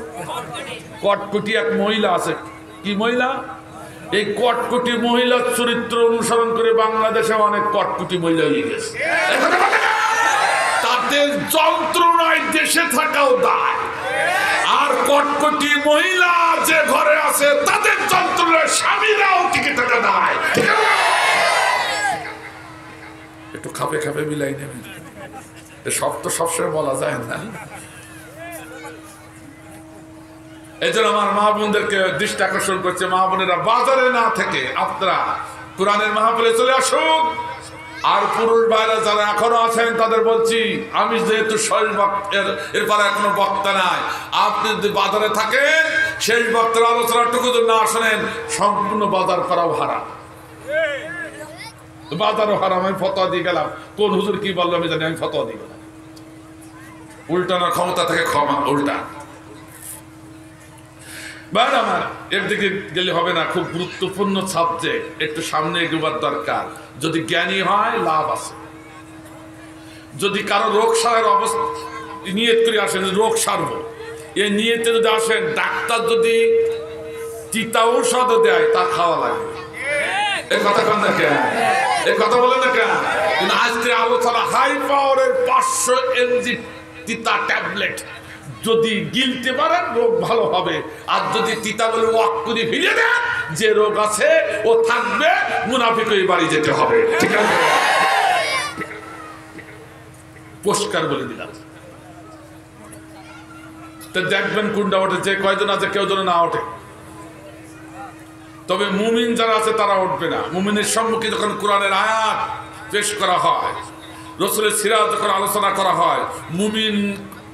কটকুটি এক মহিলা আছে কি মহিলা এই কটকুটি মহিলার চরিত্র অনুসরণ করে বাংলাদেশে অনেক কটকুটি মহিলা হয়ে গেছে তাদের যন্ত্রণায় দেশে থাকাও দায় আর কটকুটি মহিলা যে ঘরে আছে তাদের যন্ত্রণায় স্বামীরাও টিকে থাকা দায় একটু খাপে খাপে মিলাই নেবেন সব তো সবসময় বলা যায় না এই জন্য আমার মা বোনদেরকে দৃষ্টি আকর্ষণ করছে মা বোনেরা বাজারে না থেকে আপনারা কোরআনের মাহফিলে চলে আসুন আর পুরুষ ভাইরা যারা এখনো আছেন তাদের বলছি আমি যেহেতু এরপরে এখনো বক্তা নাই আপনি যদি বাজারে থাকেন শেষ বক্তার আলোচনাটুকু যদি না শোনেন সম্পূর্ণ বাজার করাও হারাম বাজারও হারাম আমি ফতোয়া দিয়ে গেলাম কোন হুজুর কি বললো আমি জানি আমি ফতোয়া দিয়ে গেলাম উল্টানোর ক্ষমতা থেকে ক্ষমা উল্টা ভাই আমার এর দিকে গেলে হবে না খুব গুরুত্বপূর্ণ সাবজেক্ট একটু সামনে এগোবার দরকার যদি জ্ঞানী হয় লাভ আছে যদি কারো রোগ সারার অবস্থা নিয়ত করে আসেন রোগ সারবো এই নিয়তে যদি আসেন ডাক্তার যদি চিতা ঔষধ দেয় তা খাওয়া লাগবে এই কথা কেন না কেন এই কথা বলে না কেন কিন্তু আজকে আলোচনা হাই পাওয়ারের 500 mg চিতা ট্যাবলেট যদি গিলতে পারেন রোগ ভালো হবে আর যদি তিতা বলে ওয়াক করে ফিরে দেন যে রোগ আছে ও থাকবে মুনাফিক হয়ে বাড়ি যেতে হবে ঠিক আছে পরিষ্কার বলে দিলাম তো দেখবেন কোনটা ওঠে যে কয়জন আছে কেউ যেন না ওঠে তবে মুমিন যারা আছে তারা উঠবে না মুমিনের সম্মুখে যখন কোরআনের আয়াত পেশ করা হয় রাসূলের সিরাত যখন আলোচনা করা হয় মুমিন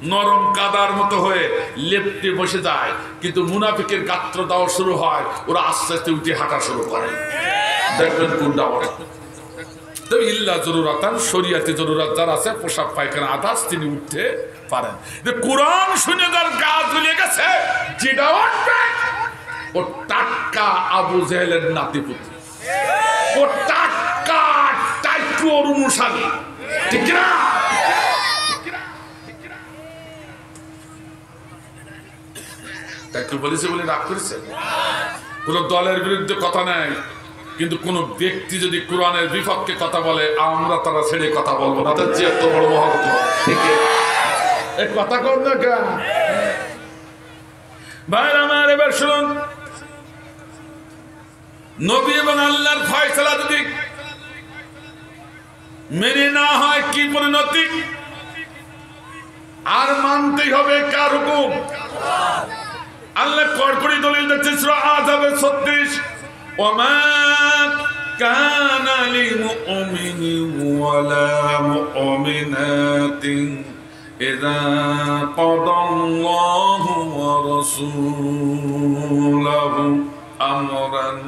নরম কাদার মতো হয়ে লেপ্টে বসে যায় কিন্তু মুনাফিকের গাত্র দেওয়া শুরু হয় ওরা আস্তে আস্তে উঠে হাঁটা শুরু করে দেখবেন কোনটা ওঠে তবে ইল্লা জরুরাতান শরিয়াতে জরুরাত যার আছে পোশাক পায়খানা আদাস তিনি উঠতে পারেন কোরআন শুনে তার গা জ্বলে গেছে যেটা উঠবে ও টাটকা আবু জেহেলের নাতিপুতি ও টাটকা টাইকু ওর অনুসারী, ঠিক না? একটু বলেছে বলে রাগ করেছে। কোন দলের বিরুদ্ধে কথা নেই, কিন্তু কোন ব্যক্তি যদি কোরআনের বিপক্ষে কথা বলে আমরা তারা ছেড়ে কথা বলবো না। তার চেয়ে এত বড় মহত্ব, ঠিক এই কথা কর না কেন ভাই আমার? এবার শুনুন, নবী এবং আল্লাহর ফয়সালা যদি মেনে না হয় কি পরিণতি? আর মানতেই হবে কার হুকুম? আল্লাহ কড়কড়ি দলিল দিচ্ছে সূরা আযাবে 36, ওমা কানা লিমুমিনিন ওয়ালা মুমিনাতিন ইযা কাদাল্লাহু ওয়া রাসূলুহু আমরান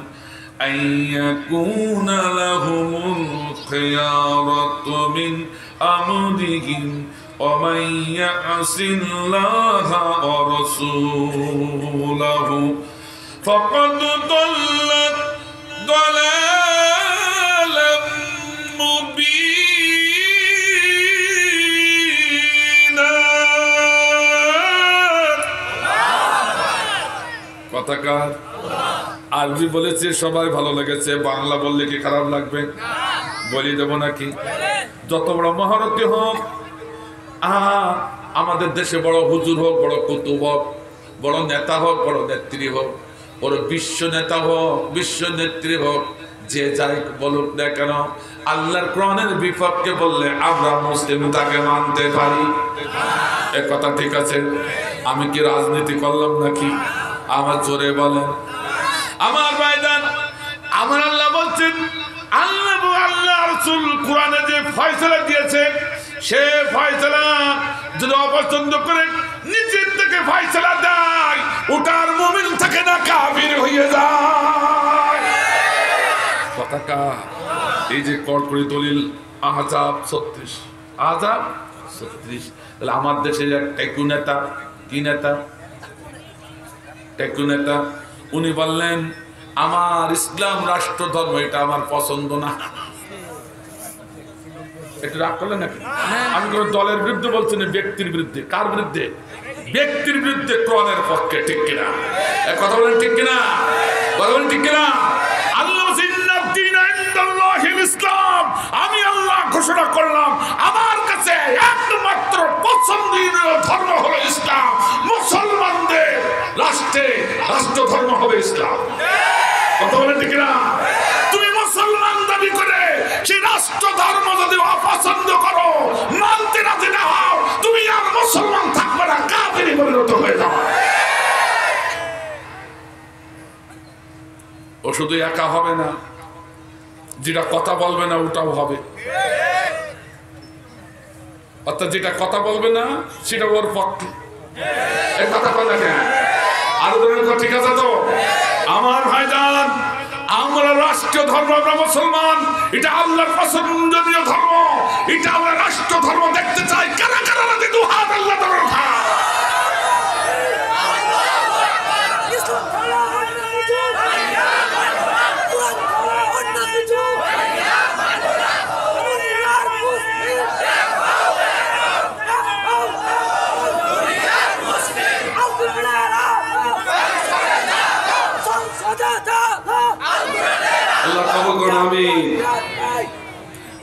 আন ইয়াকুনা লাহুমুল খিয়ারাতু মিন আমরিহিম ومن يعص الله ورسوله فقد ضل ضلالا مبينا। কথাকার আরবি বলেছে সবাই ভালো লেগেছে, বাংলা বললে কি খারাপ লাগবে? বলি দেব নাকি? যত বড় মহারথী হোক, আমাদের দেশে বড় হুজুর হোক, বড় কুতুব হোক, বড় নেতা হোক, বড় নেত্রী হোক, বড় বিশ্ব নেতা হোক, বিশ্ব নেত্রী হোক, যে যাই বলুক না কেন, আল্লাহর কোরআনের বিপক্ষে বললে আমরা মুসলিম তাকে মানতে পারি। এ কথা ঠিক আছে? আমি কি রাজনীতি করলাম নাকি? আমার জোরে বলেন। আমার ভাইজান, আমার আল্লাহ বলছেন, আল্লাহ রাসূল কোরআনে যে ফয়সালা দিয়েছে, সে ফয়সালা যদি অপছন্দ করে নিজের থেকে ফয়সালা দেয়, ওটার মুমিন থাকে না, কাফির হয়ে যায়। কথাটা এই যে কড়কড়ি দলিল আযাব 36, আযাব 36। তাহলে আমার দেশে এক টেকু নেতা, কি নেতা? টেকু নেতা, উনি বললেন আমার ইসলাম রাষ্ট্র ধর্ম, এটা আমার পছন্দ না। একটু রাগ করলেন নাকি? আমি কোন দলের বিরুদ্ধে বলছি না, ব্যক্তির বিরুদ্ধে। কার বিরুদ্ধে? ব্যক্তির বিরুদ্ধে, কোরআনের পক্ষে, ঠিক কিনা? কথা বলেন ঠিক কিনা? কথা বলেন ঠিক কিনা? আল্লাহ ইসলাম, আমি আল্লাহ ঘোষণা করলাম আমার কাছে একমাত্র পছন্দনীয় ধর্ম হলো ইসলাম। মুসলমানদের রাষ্ট্রে রাষ্ট্র ধর্ম হবে ইসলাম। কথা বলেন ঠিক কিনা? তুমি মুসলমান দাবি করে সেই রাষ্ট্র ধর্ম যদি অপছন্দ করো, মানতে রাজি না হও, তুমি আর মুসলমান থাকবে না, কাফিরে পরিণত হয়ে যাবে। ও শুধু একা হবে না, যেটা কথা বলবে না ওটাও হবে। অর্থাৎ যেটা কথা বলবে না সেটা ওর পক্ষে। এই কথা বলে কেন? আর ঠিক আছে তো? আমার ভাইজান, আমরা রাষ্ট্রীয় ধর্ম, আমরা মুসলমান, এটা আল্লাহর পছন্দনীয় ধর্ম, এটা আমরা রাষ্ট্র ধর্ম দেখতে চাই। কারা কারা রাজি? দু হাত আল্লাহ তাআলার উঠা।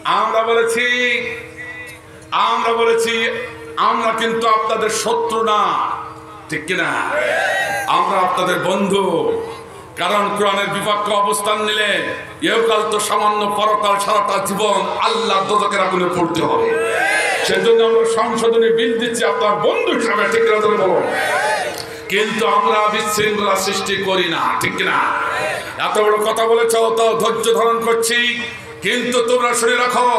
আমরা বলেছি আমরা কিন্তু আপনাদের শত্রু না, ঠিক কিনা? আমরা আপনাদের বন্ধু। কারণ কোরআনের বিপক্ষে অবস্থান নিলে ইহকাল তো সামান্য, পরকাল সারাটা জীবন আল্লাহর দোজখের আগুনে পড়তে হবে। সেজন্য আমরা সংশোধনী বিল দিচ্ছি আপনার বন্ধু হিসাবে, ঠিক কিনা? বলো। কিন্তু আমরা বিশৃঙ্খলা সৃষ্টি করি না, ঠিক না? এত বড় কথা বলেছ, তাও ধৈর্য ধারণ করছি। কিন্তু তোমরা শুনে রাখো,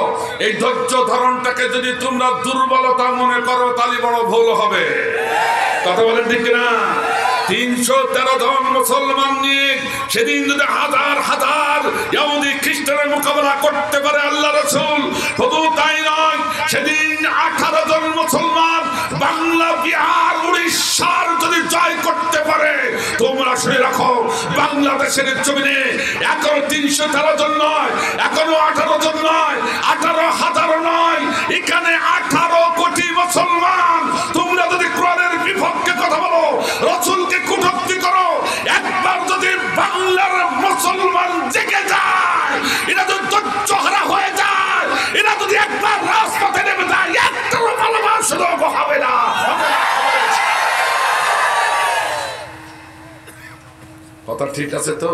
এই ধৈর্য ধারণটাকে যদি তোমরা দুর্বলতা মনে করো তাহলে বড় ভুল হবে। কথা বলেন ঠিক না? 313 জন মুসলমান নিয়ে সেদিন যদি হাজার হাজার ইহুদি খ্রিস্টানের মোকাবেলা করতে পারে আল্লাহ রাসূল, শুধু তাই নয়, সেদিন 18 জন মুসলমান বাংলা, বিহার, উড়িষ্যার যদি জয় করতে পারে, তোমরা শুনে রাখো বাংলাদেশ বাংলাদেশের জমিনে এখনো 313 জন নয়, এখনো 18 জন নয়, 18,000 নয়, এখানে 18 কোটি মুসলমান। তোমরা যদি কোরআনের বিপক্ষে কথা বলো, রাসূলকে কটূক্তি করো, একবার যদি বাংলার মুসলমান জেগে যায়, এরা যদি ধৈর্যহারা হয়ে যায়, এরা যদি একবার রাজপথে নেমে যায়, একটা ভালোবাসা হবে না। কথা ঠিক আছে তো?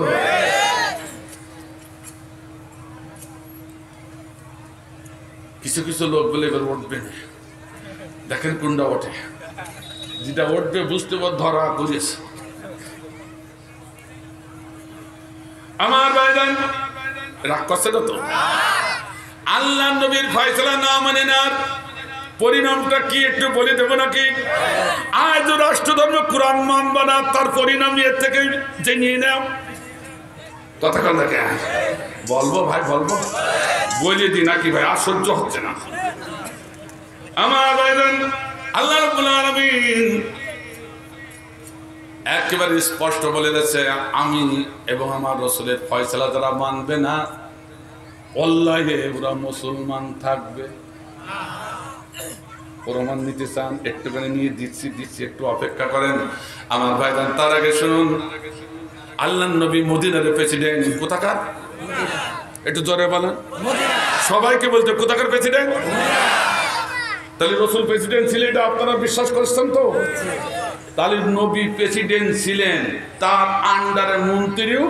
কিছু কিছু লোক বলে এবার উঠবে না, দেখেন কোনটা ওঠে, যেটা উঠবে বুঝতে পার ধরা করেছে। আমার ভাইজান রাগ করছে না তো? আল্লাহ নবীর ফয়সালা না মানে না, পরিণামটা কি একটু বলে দেবো নাকি? আজ রাষ্ট্রধর্ম কোরআন মানবা না, তার পরিণাম এর থেকে জেনে নাও। ততক্ষণ থেকে বলবো ভাই, বলবো বলে দি নাকি ভাই, আর সহ্য হচ্ছে না। আমার ভাইজান আল্লাহ রাব্বুল আলামিন একেবারে স্পষ্ট বলে দিয়েছে, আমি এবং আমার রাসূলের ফয়সালা যারা মানবে না, আল্লাহে ওরা মুসলমান থাকবে। প্রমাণ নিতে চান? একটুখানি নিয়ে দিচ্ছি, একটু অপেক্ষা করেন আমার ভাইজান। তার আগে শুনুন, আল্লাহর নবী মদিনার প্রেসিডেন্ট। কোথাকার? একটু জোরে বলেন, সবাইকে বলতে কোথাকার প্রেসিডেন্ট? তাহলে রাসূল প্রেসিডেন্ট ছিলেন, এটা আপনারা বিশ্বাস করছেন তো? তাহলে নবী প্রেসিডেন্ট ছিলেন, তার আন্ডারে মন্ত্রীও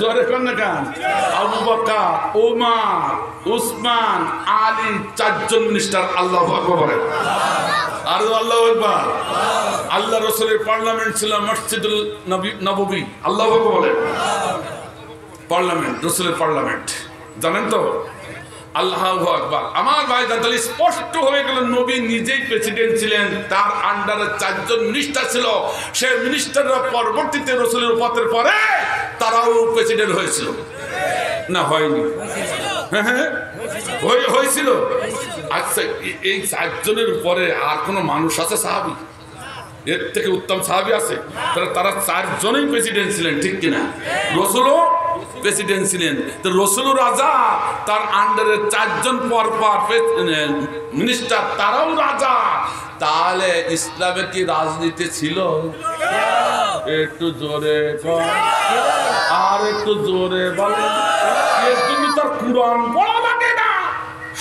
জোরে কোন না কেন? আবু বকর, ওমর, উসমান, আলী, 4 জন মিনিস্টার। আল্লাহু আকবার বলেন, আর আল্লাহু আকবার। আল্লাহ রাসূলের পার্লামেন্ট ছিল মসজিদুল নববী। আল্লাহু আকবার বলেন, পার্লামেন্ট, রাসূলের পার্লামেন্ট, জানেন তো? আল্লাহু আকবার। আমার ভাই তাহলে স্পষ্ট হয়ে গেল, নবী নিজেই প্রেসিডেন্ট ছিলেন, তার আন্ডারে 4 জন মিনিস্টার ছিল। সে মিনিস্টাররা পরবর্তীতে রাসূলের ওফাতের পরে তারাও প্রেসিডেন্ট হয়েছিল না? হয়নি? হ্যাঁ হয়েছিল। আচ্ছা, এই 4 জনের উপরে আর কোন মানুষ আছে সাহাবী? এর থেকে উত্তম সাহাবী আছে? তারা 4 জনই প্রেসিডেন্ট ছিলেন, ঠিক কিনা? রাসূলও প্রেসিডেন্ট ছিলেন, তো রাসূলও রাজা, তার আন্ডারে 4 জন পরপর মিনিস্টার, তারাও রাজা। তাহলে ইসলামের কি রাজনীতি ছিল? একটু জোরে আর একটু জোরে বলেন। তুমি তার কুরআন পড়া লাগে না,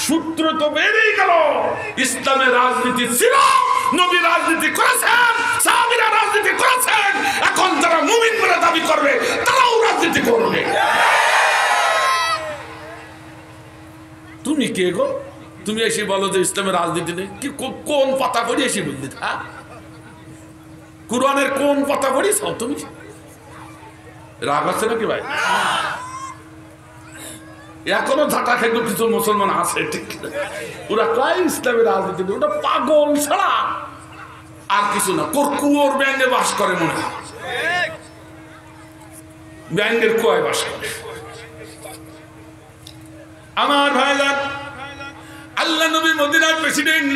সূত্র তো বেরিয়ে গেল। ইসলামের রাজনীতি ছিল, নবী রাজনীতি করেছেন, সাহাবীরা রাজনীতি করেছেন। এখন যারা মুমিন বলে দাবি করবে, তারাও রাজনীতি করবে। তুমি কে গো? তুমি এসে বলো যে ইসলামের রাজনীতি নেই? কি কোন পাতা পড়ি এসে বললি? কুরআনের কোন পাতা পড়িস তুমি? রাগ আছে নাকি ভাই? এখনো ঝাঁটা খেয়ে কিছু মুসলমান আছে, ঠিক ওরা কয় ইসলামের রাজনীতি নেই, ওটা পাগল ছাড়া আর কিছু না। কুয়োর ব্যাঙ্গে বাস করে মনে হয়, ব্যাঙ্গের কুয়ায় বাস করে। আমার ভাইজান, আল্লাহ নবী মদিনার প্রেসিডেন্ট।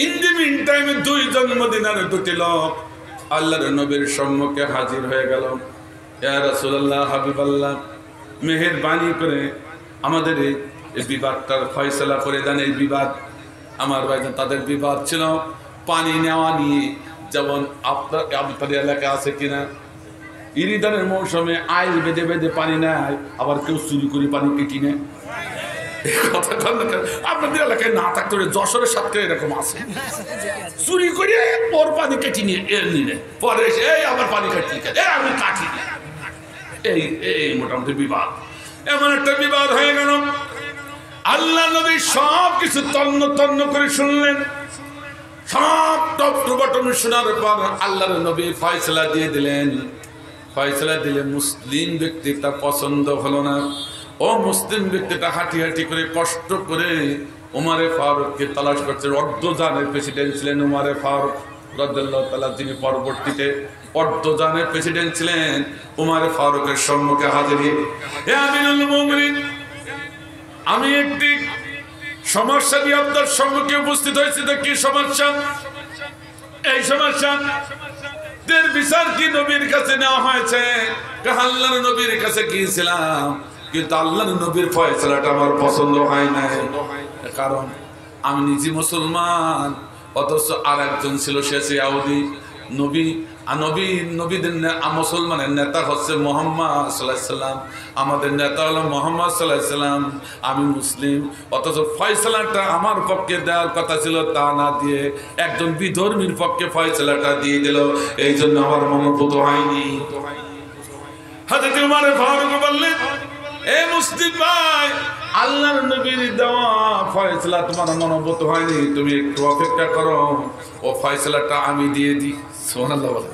ইন দি মিন টাইমে 2 জন মদিনার 2টি লোক আল্লাহর নবীর সম্মুখে হাজির হয়ে গেল। ইয়া রাসূলুল্লাহ, হাবিবাল্লাহ, মেহেরবানি করে আমাদের এই বিবাদটার ফয়সালা করে দেন। এই বিবাদ, আমার ভাইজান, তাদের বিবাদ ছিল পানি নেওয়া নিয়ে। যেমন আপনাদের এলাকা আছে কিনা, ইরিদানের মৌসুমে আইল বেঁধে বেঁধে পানি নেয়, আবার কেউ চুরি করে পানি কেটে নেয়। আপনাদের এলাকায় না থাকতে যশোরের সাথে এরকম আছে, চুরি করে ওর পানি কেটে নিয়ে নিলে পরে এসে আবার পানি কাটি, আমি কাটি। এই মোটামুটি বিবাদ, এমন একটা বিবাদ হয়ে গেল। আল্লাহ নবী সব কিছু তন্ন তন্ন করে শুনলেন। সব টপ টু বটম শোনার পর আল্লাহর নবী ফয়সালা দিয়ে দিলেন। ফয়সালা দিলে মুসলিম ব্যক্তিটা পছন্দ হলো না। ও মুসলিম ব্যক্তিটা হাঁটি হাঁটি করে কষ্ট করে উমারে ফারুককে তালাশ করছে। অর্ধজানের প্রেসিডেন্ট ছিলেন উমারে ফারুক রাদিয়াল্লাহু তাআলা, যিনি পরবর্তীতে অর্ধজানের প্রেসিডেন্ট ছিলেন। উমারে ফারুকের সম্মুখে হাজির। হে আমিরুল মুমিনিন, আমি একটি সমস্যা নিয়ে আপনার সম্মুখে উপস্থিত হয়েছি। তো কি সমস্যা? এই সমস্যা, তের বিচার কি নবীর কাছে নেওয়া হয়েছে? আল্লাহর নবীর কাছে গিয়েছিলাম, কিন্তু আল্লাহর নবীর ফয়সালাটা আমার পছন্দ হয় না, কারণ আমি নিজে মুসলমান, অথচ আর একজন ছিল সে ইয়াহুদি। নবীদের মুসলমানের নেতা হচ্ছে মুহাম্মদ সাল্লাল্লাহু আলাইহি সাল্লাম, আমাদের নেতা হলো মুহাম্মদ সাল্লাল্লাহু আলাইহি সাল্লাম, আমি মুসলিম, অথচ ফয়সালাটা আমার পক্ষে দেওয়ার কথা ছিল, তা না দিয়ে একজন বিধর্মীর পক্ষে ফয়সালাটা দিয়ে দিল। এই জন্য আমার মনোভূত হয়নি। হযরত উমর ফারুক বললেন, এ মুসলিম ভাই, আল্লাহর নবীর দেওয়া ফয়সালা তোমার মনোভূত হয়নি, তুমি একটু অপেক্ষা করো, ও ফয়সালাটা আমি দিয়ে দিই। সুবহানাল্লাহ বলে।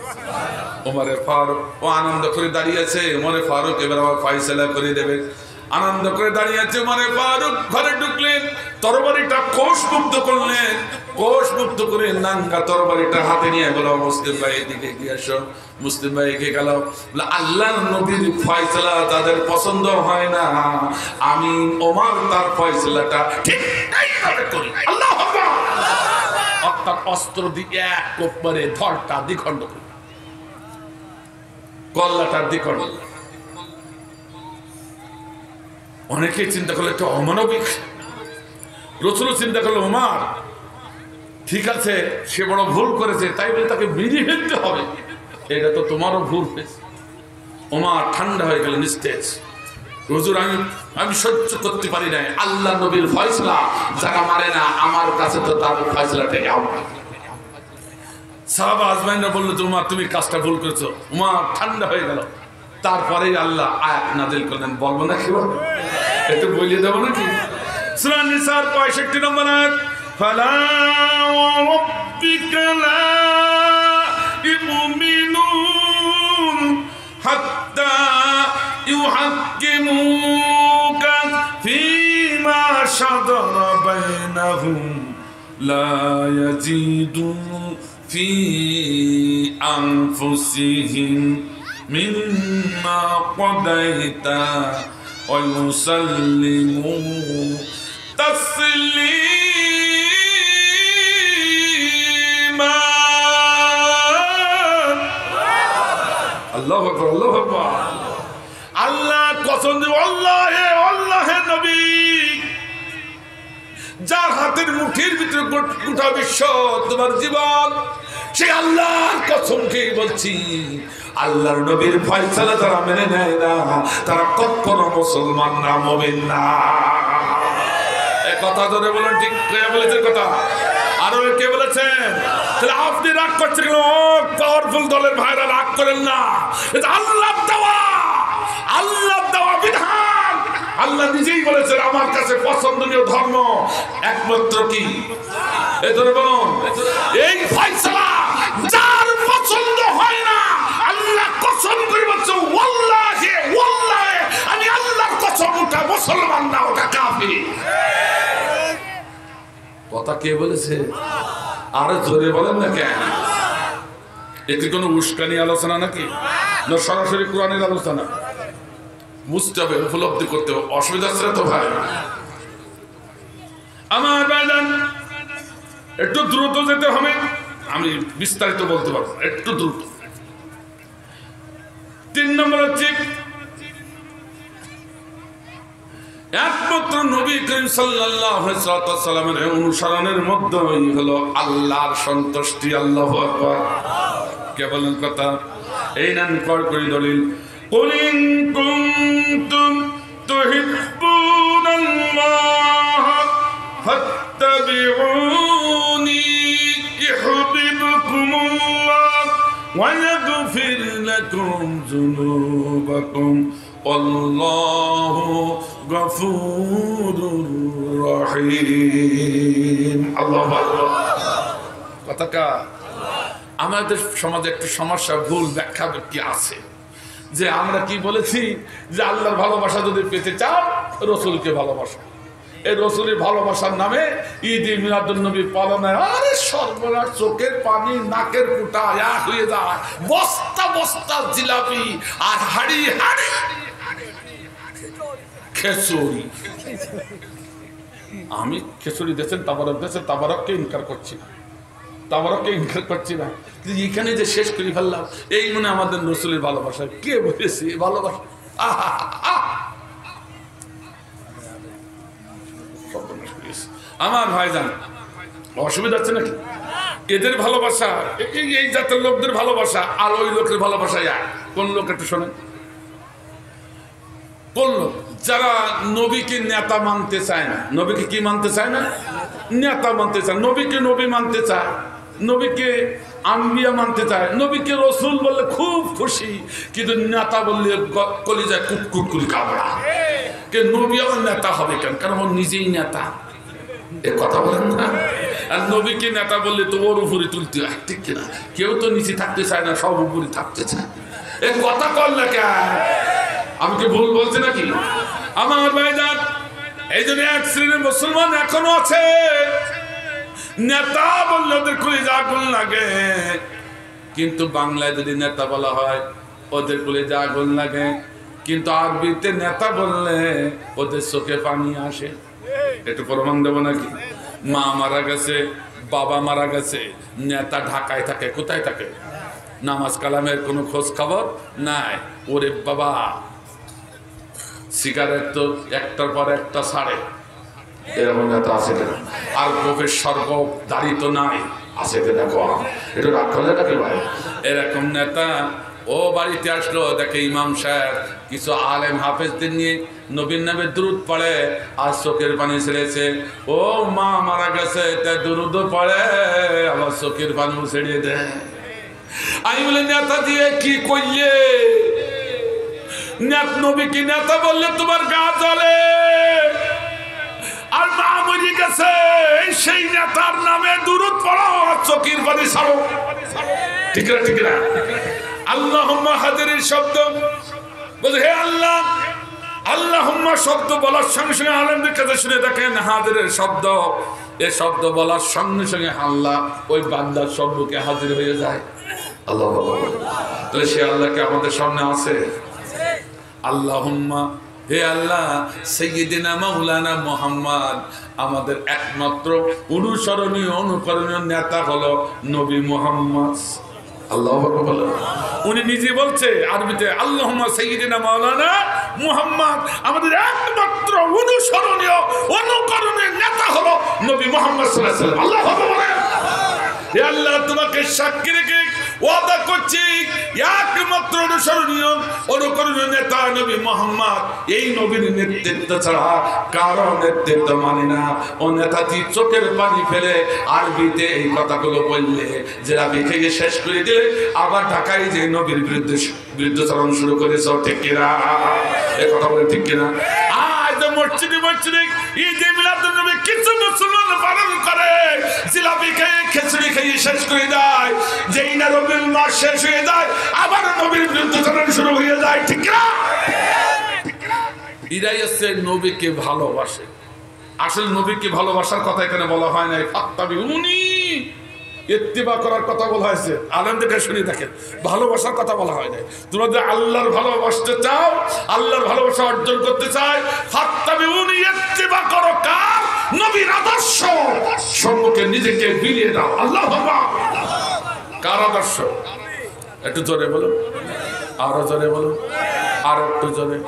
ওমরে ফারুক ও আনন্দ করে দাঁড়িয়ে আছে, ওমরে ফারুক এবার আমার ফয়সালা করে দেবে, আনন্দ করে দাঁড়িয়ে আছে। ওমরে ফারুক ঘরে ঢুকলেন, তরবারিটা কোষমুক্ত করলেন, কোষমুক্ত করে নাঙ্গা তরবারিটা হাতে নিয়ে বলো, মুসলিম ভাই এদিকে এগিয়ে আসো। মুসলিম ভাই এগিয়ে গেল, আল্লাহর নবীর ফয়সালা তাদের পছন্দ হয় না, আমি ওমর তার ফয়সালাটা ঠিক এইভাবে করি। আল্লাহু আকবার। অর্থাৎ অস্ত্র দিয়ে এক কোপরে ধরটা দ্বিখণ্ড করি, কল্লাটার দ্বিখণ্ড। অনেকে চিন্তা করলে একটা অমানবিক, রাসূল চিন্তা করলো ওমর ঠিক আছে, সে বড় ভুল করেছে, তাই বলে তাকে মেরে ফেলতে হবে, এটা তো তোমারও ভুল হয়েছে। ওমর ঠান্ডা হয়ে গেল, নিস্তেজ। হুজুর আমি সহ্য করতে পারি না, আল্লাহ নবীর ফয়সালা যারা মারে না, আমার কাছে তো তার ফয়সালাটাই আমার। সাহাবা আজমাইনরা বললো, ওমর তুমি কাজটা ভুল করেছো। ওমর ঠান্ডা হয়ে গেল। তারপরেই আল্লাহ আয়াত নাযিল করলেন, বলবো না কি বলবো, একটু বলিয়ে দেবো নাকি? সূরা নিসার 65 নম্বর আয়াত, ফালা ওয়া রাব্বিকা লা ইউমিনুন হাত্তা ইউহাক্কিমুকা ফীমা শাজারা বাইনাহুম লা ইয়াজিদু ফি আনফুসিহিম মিম্মা কাদাইতা ওয়া ইউসাল্লিমু তাসলিমা। আল্লাহু আকবার, আল্লাহু আকবার। আল্লাহ কসম দিয়ে, আল্লাহে আল্লাহে নবী, যার হাতের মুঠির ভিতরে গোটা বিশ্ব তোমার জীবন, সেই আল্লাহর কসম খেয়ে বলছি, আল্লাহর নবীর ফয়সালা যারা মেনে নেয় না, তারা কখনো মুসলমান না, মুমিন না। এই কথা ধরে বলেন, ঠিক কে বলেছেন কথা? আরো কে বলেছেন? তাহলে আপনি রাগ করছেন কেন? পাওয়ারফুল দলের ভাইরা রাগ করেন না, এটা আল্লাহর দেওয়া, আল্লাহর দেওয়া বিধান। আল্লাহ নিজেই বলেছেন, আমার কাছে পছন্দনীয় ধর্ম একমাত্র কি? এই ধরে বলুন, এই ফয়সালা যার পছন্দ হয় না, আল্লাহ কসম করে বলছে, ওয়াল্লাহি ওয়াল্লাহি, আমি আল্লাহর কসম, ওটা মুসলমান না, ওটা কাফির। কথা কে বলেছে? আরে জোরে বলেন না কেন? এটি কোনো উস্কানি আলোচনা নাকি, না সরাসরি কোরআনের আলোচনা? বুঝতে হবে, উপলব্ধি করতে হবে, অসুবিধা আছে তো ভাই? আমার ভাইজান, একটু দ্রুত যেতে হবে, আমি বিস্তারিত বলতে পারবো, একটু দ্রুত। 3 নম্বর হচ্ছে, একমাত্র নবী করিম সাল্লাল্লাহু আলাইহি ওয়াসাল্লামের অনুসরণের মধ্যেই হলো আল্লাহর সন্তুষ্টি। আল্লাহু আকবার। কে বলেন কথা? এই নাম কর করি দলিল, কুল ইন কুনতুম তুহিব্বুনাল্লাহ ফাত্তাবিউনি ইউহিব্বুকুমুল্লাহ ওয়া ইয়াগফির লাকুম যুনুবাকুম আল্লাহু গফুরুর রহিম। আল্লাহু আকবার। কথাটা আমাদের সমাজে একটা সমস্যা, ভুল ব্যাখ্যা কি আছে, যে আমরা কি বলেছি যে আল্লাহর ভালোবাসা যদি পেতে চাও রসুলকে ভালোবাসা। এই রসুলের ভালোবাসার নামে ঈদ মিলাদুন্নবী পালনে আরে সর্বনাশ, চোখের পানি নাকের ফুটা এক হয়ে যায়, বস্তা বস্তা জিলাপি আর হাড়ি হাড়ি খেচুড়ি। আমি খেচুড়ি দেশেন তাবারককে ইনকার করছি না, তাবারকে ইনকার করছি না, কিন্তু এখানে যে শেষ করে ফেললাম, এই মনে আমাদের রসুলের ভালোবাসা। কে বলেছে ভালোবাসা? আমার ভাইজান, অসুবিধা হচ্ছে নাকি? এদের ভালোবাসা, এই জাতের লোকদের ভালোবাসা আর ওই লোকের ভালোবাসা এক। কোন লোক একটু শোনেন? কোন লোক? যারা নবীকে নেতা মানতে চায় না। নবীকে কি মানতে চায় না? নেতা মানতে চায়। নবীকে নবী মানতে চায়, নবীকে আম্বিয়া মানতে চায়, নবীকে রসুল বললে খুব খুশি, কিন্তু নেতা বললে কলিজায় কুটকুট করে কামড়া। কে নবী আমার নেতা হবে কেন? কারণ ও নিজেই নেতা। এ কথা বলেন না? আর নবীকে নেতা বললে তো ওর উপরে তুলতে হয়, ঠিক কিনা? কেউ তো নিচে থাকতে চায় না, সব উপরে থাকতে চায়। এ কথা কর না কেন? আমি কি ভুল বলছি নাকি? আমার ভাইজান, এই জন্য এক শ্রেণীর মুসলমান এখনো আছে, নেতা বললে ওদের কলিজা আগুন লাগে, কিন্তু বাংলায় যদি নেতা বলা হয় ওদের কলিজা আগুন লাগে, কিন্তু আরবিতে নেতা বললে ওদের চোখে পানি আসে। একটু প্রমাণ দেবো নাকি? মা মারা গেছে, বাবা মারা গেছে, নেতা ঢাকায় থাকে। কোথায় থাকে? নামাজ কালামের কোনো খোঁজ খবর নাই। ওরে বাবা, সিগারেট তো একটার পর একটা ছাড়ে, এরকম নেতা আছে কিনা? আর গোপের স্বর্গ দাড়ি তো নাই, আছে কিনা? একটু রাগ করলে নাকি ভাই? এরকম নেতা ও বাড়িতে আসলো, দেখে ইমাম সাহেব কিছু আলেম হাফেজদের নিয়ে নবীর নামে দুরুদ পড়ে, আর চোখের পানি ছেড়েছে। ও মা মারা গেছে, তাই দুরুদ পড়ে, আবার চোখের পানি ছেড়ে দেয়। আমি বলে নেতা দিয়ে কি করলে? নবীকে নেতা বললে তোমার গা জ্বলে, আর মা মরে গেছে, সেই নেতার নামে দুরুদ পড়ো আর চোখের পানি ছাড়ো। ঠিক না? ঠিক না? আল্লাহুম্মা হাজিরের শব্দ বলে, হে আল্লাহ, আল্লাহুম্মা শব্দ বলার সঙ্গে সঙ্গে আলেমদের কাছে শুনে দেখেন, হাজিরের শব্দ, এ শব্দ বলার সঙ্গে সঙ্গে আল্লাহ ওই বান্দার সম্মুখে হাজির হয়ে যায়। আল্লাহ, তাহলে সে আল্লাহকে আমাদের সামনে আছে। আল্লাহুম্মা, হে আল্লাহ, সাইয়্যিদিনা মাওলানা মুহাম্মদ, আমাদের একমাত্র অনুসরণীয় অনুকরণীয় নেতা হলো নবী মুহাম্মদ। আল্লাহু আকবার। উনি নিজে বলছে আরবিতে, আল্লাহুম্মা সাইয়্যিদিনা মাওলানা মুহাম্মদ, আমাদের একমাত্র অনুসরণীয় অনুকরণীয় নেতা হলো নবী মুহাম্মদ সাল্লাল্লাহু আলাইহি ওয়াসাল্লাম। আল্লাহু আকবার। হে আল্লাহ, তোমাকে সাক্ষী রেখে ওয়াদা করছি, একমাত্র অনুসরণীয় অনুকরণীয় নেতা নবী মুহাম্মদ। এই নবীর নেতৃত্ব ছাড়া কারো নেতৃত্ব মানে না। ও নেতাটি চোখের পানি ফেলে আরবিতে এই কথাগুলো বললে, যারা লিখে শেষ করে দিলে আবার ঢাকায় যে নবীর বিরুদ্ধাচরণ শুরু করেছ। ঠিক কিনা? এ কথা বলে ঠিক কিনা? আজ মসজিদে মসজিদে ঈদে মিলাদুন নবী কিছু মুসলমান পালন করে, জিলাপি খেয়ে খিচুড়ি খেয়ে শেষ করে দেয়। যেই না রবিউল মাস শেষ হয়ে যায়, আবার নবীর বিরুদ্ধাচরণ শুরু হয়ে যায়। ঠিক না? এরাই হচ্ছে নবীকে ভালোবাসে। আসলে নবীকে ভালোবাসার কথা এখানে বলা হয় না, ফাত্তাবিউনি, ইত্তিবা করার কথা বলা হয়েছে। আলেমদেরকে শুনে দেখেন, ভালোবাসার কথা বলা হয় না। তোমরা যে আল্লাহর ভালোবাসতে চাও, আল্লাহর ভালোবাসা অর্জন করতে চাই, ফাত্তাবিউনি, ইত্তিবা করো কার? নবীর আদর্শ সম্মুখে নিজেকে বিলিয়ে দাও। আল্লাহু আকবার। কার আদর্শ? একটু জোরে বলুন, আরো জোরে বলুন, আর একটু জোরে।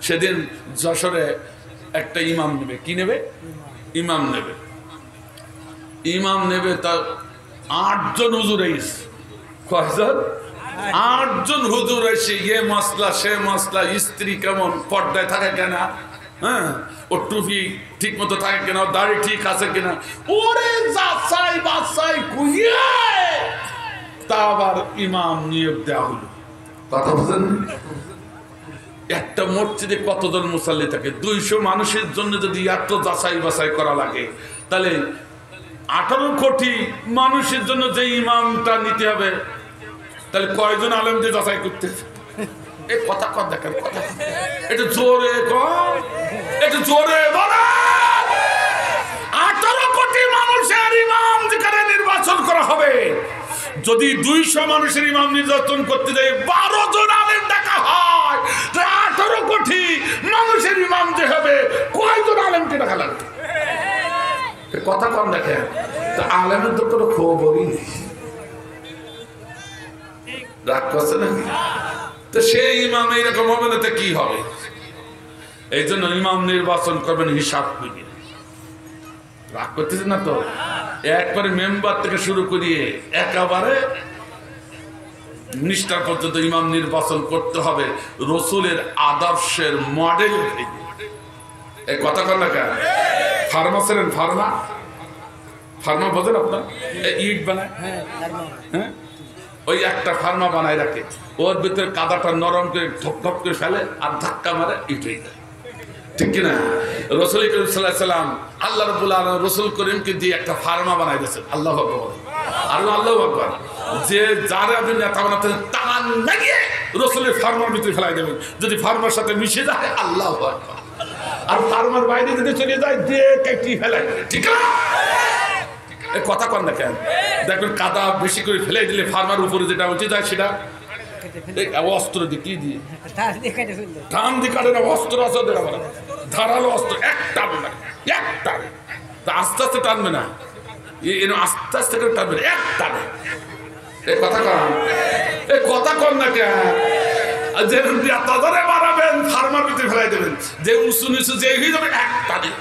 সেদিন যশোরে একটা ইমাম নেবে। কি নেবে? ইমাম নেবে। ইমাম নেবে, তার 8 জন হুজুর এসে। কয়জন? 8 জন হুজুর এসে এ মশলা সে মশলা, স্ত্রী কেমন, পর্দায় থাকে কেনা, হ্যাঁ, ও টুপি ঠিক মতো থাকে কিনা, দাড়ি ঠিক আছে কিনা, ওরে যাচাই বাছাই করিয়ে তা আবার ইমাম নিয়োগ দেওয়া হলো। কথা বুঝেন? একটা মসজিদে কতজন মুসাল্লি থাকে? 200 মানুষের জন্য যদি এত যাচাই বাছাই করা লাগে, তাহলে 18 কোটি মানুষের জন্য যে ইমামটা নিতে হবে, তাহলে কয়জন আলেমদের যাচাই করতে? এই কথা কর দেখেন, কথা একটু জোরে কর, একটু জোরে বলা। 18 কোটি মানুষের ইমাম যেখানে নির্বাচন করা হবে, যদি 200 মানুষের ইমাম নির্বাচন করতে যায় 12 জন আলেম ডাকা হয়, 18 কোটি মানুষের ইমাম যে হবে, কয়জন আলেমকে ডাকা লাগবে? কথা কম দেখেন। তো আলেমের তো কোনো খবরই নেই, রাগ করছে নাকি? তো সেই ইমাম এইরকম হবে না তো কি হবে? এই জন্য ইমাম নির্বাচন করবেন হিসাব মিলিয়ে। রাগ করতেছে না তো? একবারে মেম্বার থেকে শুরু করিয়ে একেবারে মিনিস্টার পর্যন্ত ইমাম নির্বাচন করতে হবে রসুলের আদর্শের মডেল। এই কথা কর না কেন? ফার্মা ছিলেন, ফার্মা ফার্মা বোঝেন আপনার? ইট বানায়, হ্যাঁ, ওই একটা ফার্মা বানায় রাখে, ওর ভিতরে কাদাটা নরম করে ঠপ ঠপ করে ফেলে আর ধাক্কা মারে ইট হয়ে যায়, ঠিক কিনা? রসুল করিম সাল্লাল্লাহু আলাইহি ওয়াসাল্লাম আল্লাহ রাব্বুল আলামিন রসুল করিমকে দিয়ে একটা ফার্মা বানাই দিয়েছেন। আল্লাহু আকবার, আল্লাহু আকবার। যে যারা আপনি নেতা বানাতেন টান লাগিয়ে রসুলের ফার্মার ভিতরে ফেলাই দেবেন, যদি ফার্মার সাথে মিশে যায় আল্লাহু আকবার। আর ফার্মার বাইরে যদি চলে যায় দিয়ে কেটে ফেলাই, ঠিক না? এই কথা কন না কেন? দেখবেন কাদা বেশি করে ফেলাই দিলে ফার্মার উপরে যেটা উঠে যায় সেটা অস্ত্র দিয়ে কি দিয়ে টান দিয়ে কাটে না, অস্ত্র আছে ধারালো অস্ত্র, একটা আস্তে আস্তে টানবে না, আস্তে আস্তে করে টানবে, এক টানে। এই কথা কন, এই কথা কন না কেন? যে ধরে মারাবেন ফার্মার ভিতরে ফেলাই দেবেন, যে উঁচু নিচু যে হয়ে যাবে এক টানে,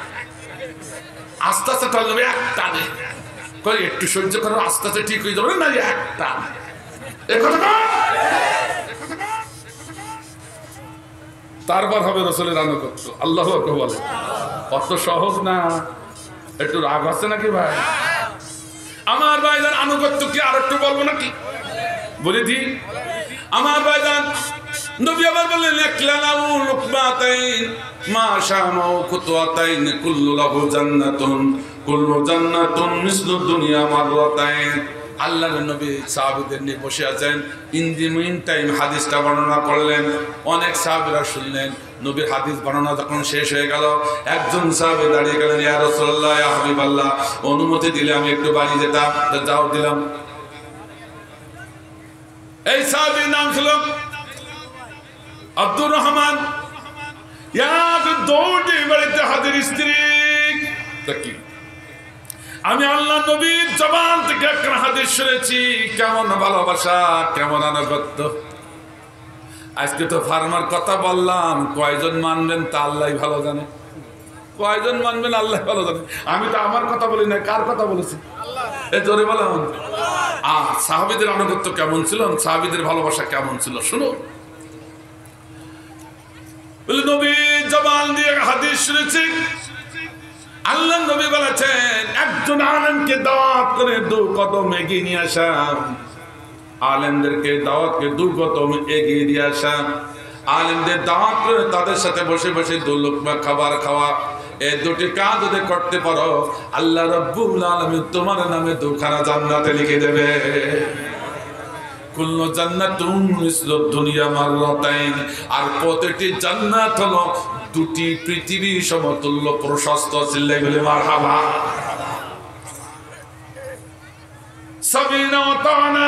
আস্তে আস্তে টান যাবে এক টানে। একটু সহ্য করো, আস্তে আস্তে ঠিক হয়ে যাবে না, এক টান। এই কথা কন। তারপর হবে রসুলের আনুগত্য। আল্লাহু আকবার বলে, অত সহজ না, একটু রাগ আছে নাকি ভাই? আমার ভাইজান আনুগত্য কি আর একটু বলবো নাকি? বলে দি আমার ভাইজান নবী আবার বললেন ইকলামু লুকমাতাইন মা শামাউ কুতওয়াতাইন কুল্লু লাহু জান্নাতুন কুল্লু জান্নাতুন মিসলু দুনিয়া মাররাতাইন। আল্লাহর নবী সাহাবীদের নিয়ে বসে আছেন, ইন দি মিন টাইম হাদিসটা বর্ণনা করলেন, অনেক সাহাবীরা শুনলেন। নবীর হাদিস বর্ণনা যখন শেষ হয়ে গেল, একজন সাহাবী দাঁড়িয়ে গেলেন, ইয়া রাসূলুল্লাহ, ইয়া হাবিবাল্লাহ, অনুমতি দিলে আমি একটু বাড়ি যেতাম। যাও, দিলাম। এই সাহাবীর নাম ছিল আব্দুর রহমান। দৌড়ে বাড়িতে হাজির স্ত্রী, আমি আল্লাহ নবীর জবান থেকে একটা হাদিস শুনেছি, কেমন ভালোবাসা, কেমন আনুগত্য। আজকে তো ফার্মার কথা বললাম, কয়জন মানবেন তা আল্লাহ ভালো জানে, কয়জন মানবেন আল্লাহ ভালো জানে। আমি তো আমার কথা বলি না, কার কথা বলেছি? এই জোরে বললাম। আর সাহাবীদের আনুগত্য কেমন ছিল, সাহাবীদের ভালোবাসা কেমন ছিল শুনো। নবীর জবান দিয়ে হাদিস শুনেছি, আল্লাহ নবী বলেছেন একজন আলেমকে দাওয়াত করে 2 কদম এগিয়ে নিয়ে আসা, আলেমদেরকে দাওয়াতকে 2 কদম এগিয়ে দিয়ে আসা, আলেমদের দাওয়াত করে তাদের সাথে বসে বসে 2 লোকমা খাবার খাওয়া, এই 2টি কাজ যদি করতে পারো আল্লাহ রাব্বুল আলামিন তোমার নামে 2 খানা জান্নাতে লিখে দেবে। কুল্লু জান্নাতুন মিসলু দুনিয়া মাররাতাইন, আর প্রতিটি জান্নাত হলো 2টি পৃথিবী সমতুল্য প্রশস্ত। চিল্লাই বলে মারহাবা। সাবিনা ওয়া তাআনা,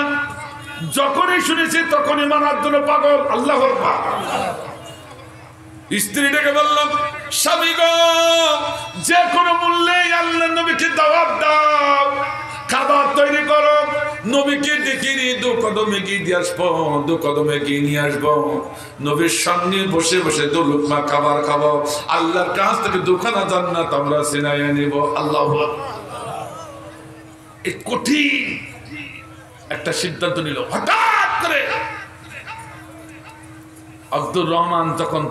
যখনই শুনেছি তখনই মানার জন্য পাগল। আল্লাহু আকবার। স্ত্রীটাকে বললাম, স্বামী গো, যে কোনো মূল্যে আল্লাহর নবীকে দাওয়াত দাও, খাবার তৈরি করো, নবীকে ডেকে নিয়ে 2 কদম এগিয়ে দিয়ে আসবো, 2 কদম এগিয়ে নিয়ে আসবো, নবীর সঙ্গে বসে বসে 2 লোকমা খাবার খাবো, আল্লাহর কাছ থেকে 2 খানা জান্নাত আমরা ছিনাইয়া নিব। আল্লাহু আকবার। এই কঠিন একটা সিদ্ধান্ত নিল। হঠাৎ করে আব্দুর রহমান যখন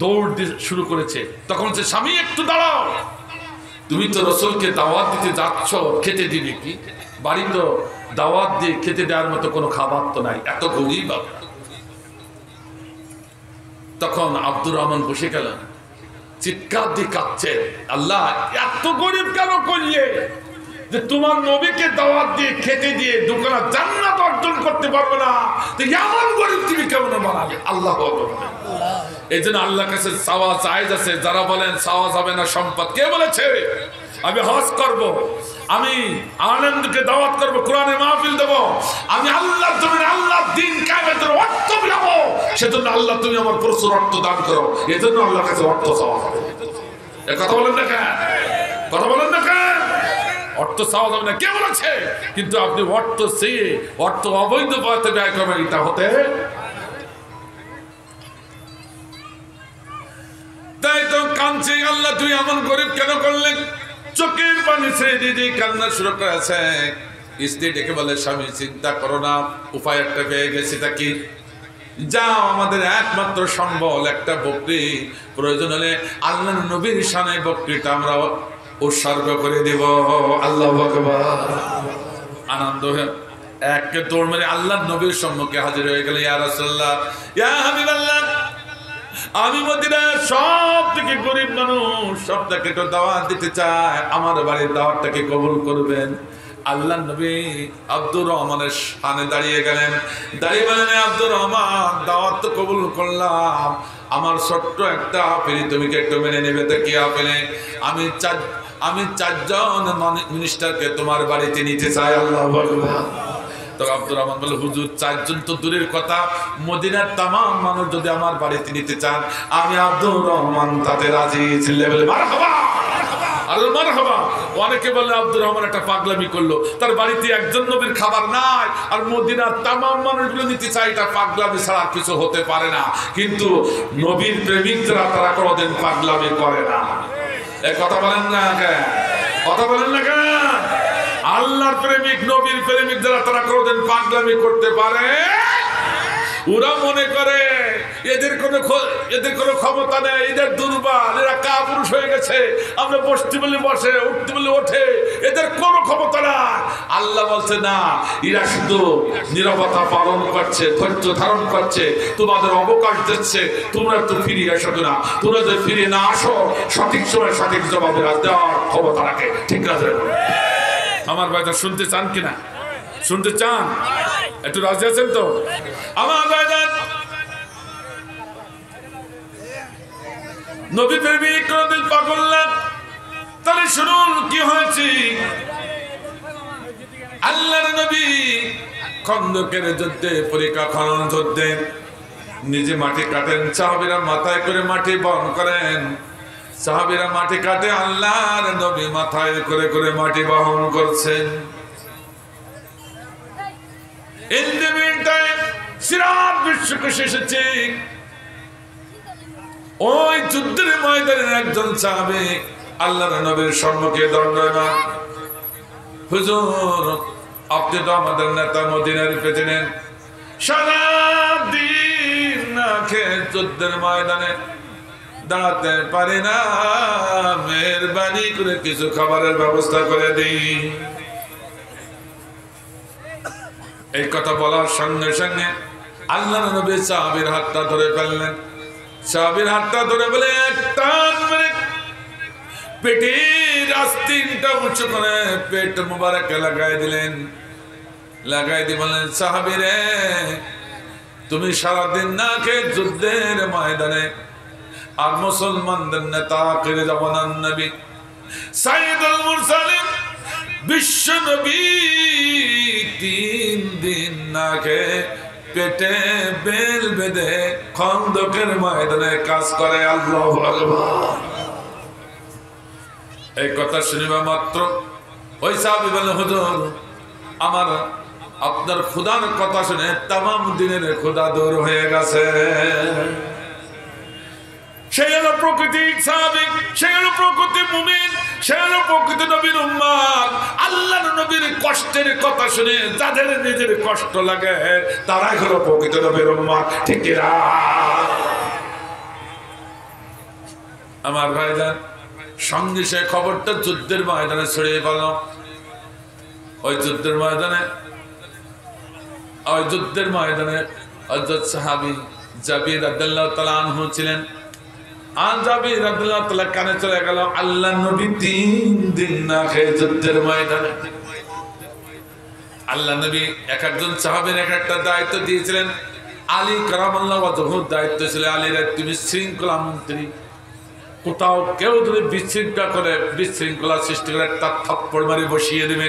দৌড় দিয়ে শুরু করেছে, তখন সে, স্বামী একটু দাঁড়াও, তুমি তো রসুলকে দাওয়াত দিতে যাচ্ছ, খেতে দিবে কি? বাড়ি তো দাওয়াত দিয়ে খেতে দেওয়ার মতো কোনো খাবার তো নাই, এত গরিব। তখন আব্দুর রহমান বসে গেলেন, চিৎকার দিয়ে কাঁদছে, আল্লাহ এত গরিব কেন করলে যে তোমার নবীকে দাওয়াত দিয়ে খেতে দিয়ে 2 খানা জান্নাত অর্জন করতে পারবে না? তো এমন গরিব তুমি কেমন বানালে? আল্লাহ এই জন্য আল্লাহর কাছে চাওয়া জায়েজ আছে। যারা বলেন চাওয়া যাবে না সম্পদ, কে বলেছে? আমি হজ করব, আমি আলেমদেরকে দাওয়াত করব, কোরআনে মাহফিল দেব, আমি আল্লাহর জমিনে আল্লাহর দ্বীন কায়েমের অর্থ বিলাবো, সেজন্য আল্লাহ তুমি আমার প্রচুর অর্থ দান করো। এজন্য আল্লাহর কাছে অর্থ চাওয়া হবে। এ কথা বলেন না কেন? কথা বলেন না কেন? অর্থ চাওয়া যাবে না, কে বলেছে? কিন্তু আপনি অর্থ চেয়ে অর্থ অবৈধ পথে ব্যয় করবেন, এটা হতে। তাই তো কাঁদছে, আল্লাহ তুই এমন গরিব কেন করলেন? চোখের পানি ছেড়ে দিয়ে কান্না শুরু করেছে। স্ত্রী ডেকে বলে, স্বামী চিন্তা করো না, উপায় একটা পেয়ে গেছি। তা কি? যাও, আমাদের একমাত্র সম্বল একটা বকরি, প্রয়োজন হলে আল্লাহ নবীর শানে বকরিটা আমরা উৎসর্গ করে দেব। আল্লাহু আকবার। আনন্দ হয়ে একে দৌড় মেরে আল্লাহ নবীর সম্মুখে হাজির হয়ে গেল। ইয়া রাসূলুল্লাহ, ইয়া হাবিবাল্লাহ, আমি মদিনার সব থেকে গরিব মানুষ, সবটাকে তো দাওয়াত দিতে চাই, আমার বাড়ির দাওয়াতটাকে কবুল করবেন? আল্লাহ নবী আব্দুর রহমানের সামনে দাঁড়িয়ে গেলেন, দাঁড়িয়ে বলেন, আব্দুর রহমান, দাওয়াত তো কবুল করলাম, আমার ছোট্ট একটা আপেল তুমি কি একটু মেনে নেবে? তো কি আপেলে? আমি চারজন মিনিস্টারকে তোমার বাড়িতে নিতে চাই। আল্লাহু আকবার। তো আব্দুর রহমান বলে, হুজুর, চারজন তো দূরের কথা, মদিনার তামাম মানুষ যদি আমার বাড়িতে নিতে চান, আমি আব্দুর রহমান তাতে রাজি। ছেলে বলে মারহাবা, আর মারহাবা। অনেকে বলে আব্দুর রহমান একটা পাগলামি করলো, তার বাড়িতে একজন নবীর খাবার নাই আর মদিনার তামাম মানুষগুলো নিতে চাই, এটা পাগলামি ছাড়া কিছু হতে পারে না। কিন্তু নবীর প্রেমিকরা তারা কোনোদিন পাগলামি করে না। এই কথা বলেন না কেন? কথা বলেন না কেন? আল্লাহর প্রেমিক, নবীর প্রেমিক যারা, তারা কোনোদিন পাগলামি করতে পারে? ওরা মনে করে এদের কোনো ক্ষমতা নেই, এদের দুর্বল, এরা কাপুরুষ হয়ে গেছে, আমরা বসতে বলে বসে, উঠতে বলে ওঠে, এদের কোনো ক্ষমতা নাই। আল্লাহ বলছে না, এরা শুধু নীরবতা পালন করছে, ধৈর্য ধারণ করছে, তোমাদের অবকাশ দিচ্ছে, তোমরা তো ফিরে আসো না। তোমরা যদি ফিরে না আসো, সঠিক সময় সঠিক জবাব দেওয়ার ক্ষমতা রাখে। ঠিক আছে? আমার ভাইটা শুনতে চান কিনা? শুনতে চান? একটু রাজি আছেন তো? আমার ভাইজান, নবী প্রেমিক কোনদিন পাগল না। তাহলে শুনুন কি হয়েছে। আল্লাহর নবী খন্দকের যুদ্ধে, পরিখা খনন যুদ্ধে নিজে মাটি কাটেন, সাহাবীরা মাথায় করে মাটি বহন করেন। সাহাবীরা মাটি কাটে, আল্লাহর নবী মাথায় করে করে মাটি বহন করছেন। In the meantime, সিরাত বিশ্বকোষ এসেছে। ওই যুদ্ধের ময়দানের একজন সাহাবী আল্লাহর নবীর সম্মুখে দণ্ডায়মান। হুজুর, আপনি তো আমাদের নেতা, মদিনার প্রেসিডেন্ট, সারাদিন না খেয়ে যুদ্ধের ময়দানে দাঁড়াতে পারি না, মেহেরবানি করে কিছু খাবারের ব্যবস্থা করে দিই। এই কথা বলার সঙ্গে সঙ্গে আল্লাহ নবী সাহাবীর হাতটা ধরে ফেললেন। সাহাবীর হাতটা ধরে বলে একটা পেটের আস্তিনটা উঁচু করে পেট মুবারকে লাগাই দিলেন। লাগাই দিয়ে বললেন, সাহাবী রে, তুমি সারাদিন না খেয়ে যুদ্ধের ময়দানে, আর মুসলমানদের নেতা আখির জামানার নবী সাইয়্যিদুল মুরসালিন বিশ্ব নবী 3 দিন না খেয়ে পেটে বেল বেঁধে খন্দকের ময়দানে কাজ করে। আল্লাহু আকবার। এই কথা শুনিবা মাত্র ওই সাহাবী বললেন, হুজুর, আমার আপনার খোদার কথা শুনে তামাম দিনের খোদা দূর হয়ে গেছে। সেই হলো প্রকৃতি সাহাবী, সেই হলো প্রকৃতি মুমিন, সেই হলো প্রকৃতি নবীর উম্মত। আল্লাহর নবীর কষ্টের কথা শুনে যাদের নিজের কষ্ট লাগে, তারাই হলো প্রকৃত নবীর উম্মত। ঠিক না? আমার ভাইজান, সঙ্গে সে খবরটা যুদ্ধের ময়দানে ছড়িয়ে পড়ল। ওই যুদ্ধের ময়দানে হযরত সাহাবী জাবির রাদিয়াল্লাহু তাআলা আনহু ছিলেন। জাবির রাদিয়াল্লাহু তাআলা কানে চলে গেল, আল্লাহর নবী 3 দিন না খেয়ে যুদ্ধের ময়দানে। আল্লাহ নবী এক একজন সাহাবীর এক একটা দায়িত্ব দিয়েছিলেন। আলী কারামাল্লাহু ওয়াজহুর দায়িত্ব ছিল, আলীর তুমি শৃঙ্খলা মন্ত্রী, কোথাও কেউ যদি বিশৃঙ্খলা সৃষ্টি করে তার থাপ্পড় মারি বসিয়ে দেবে।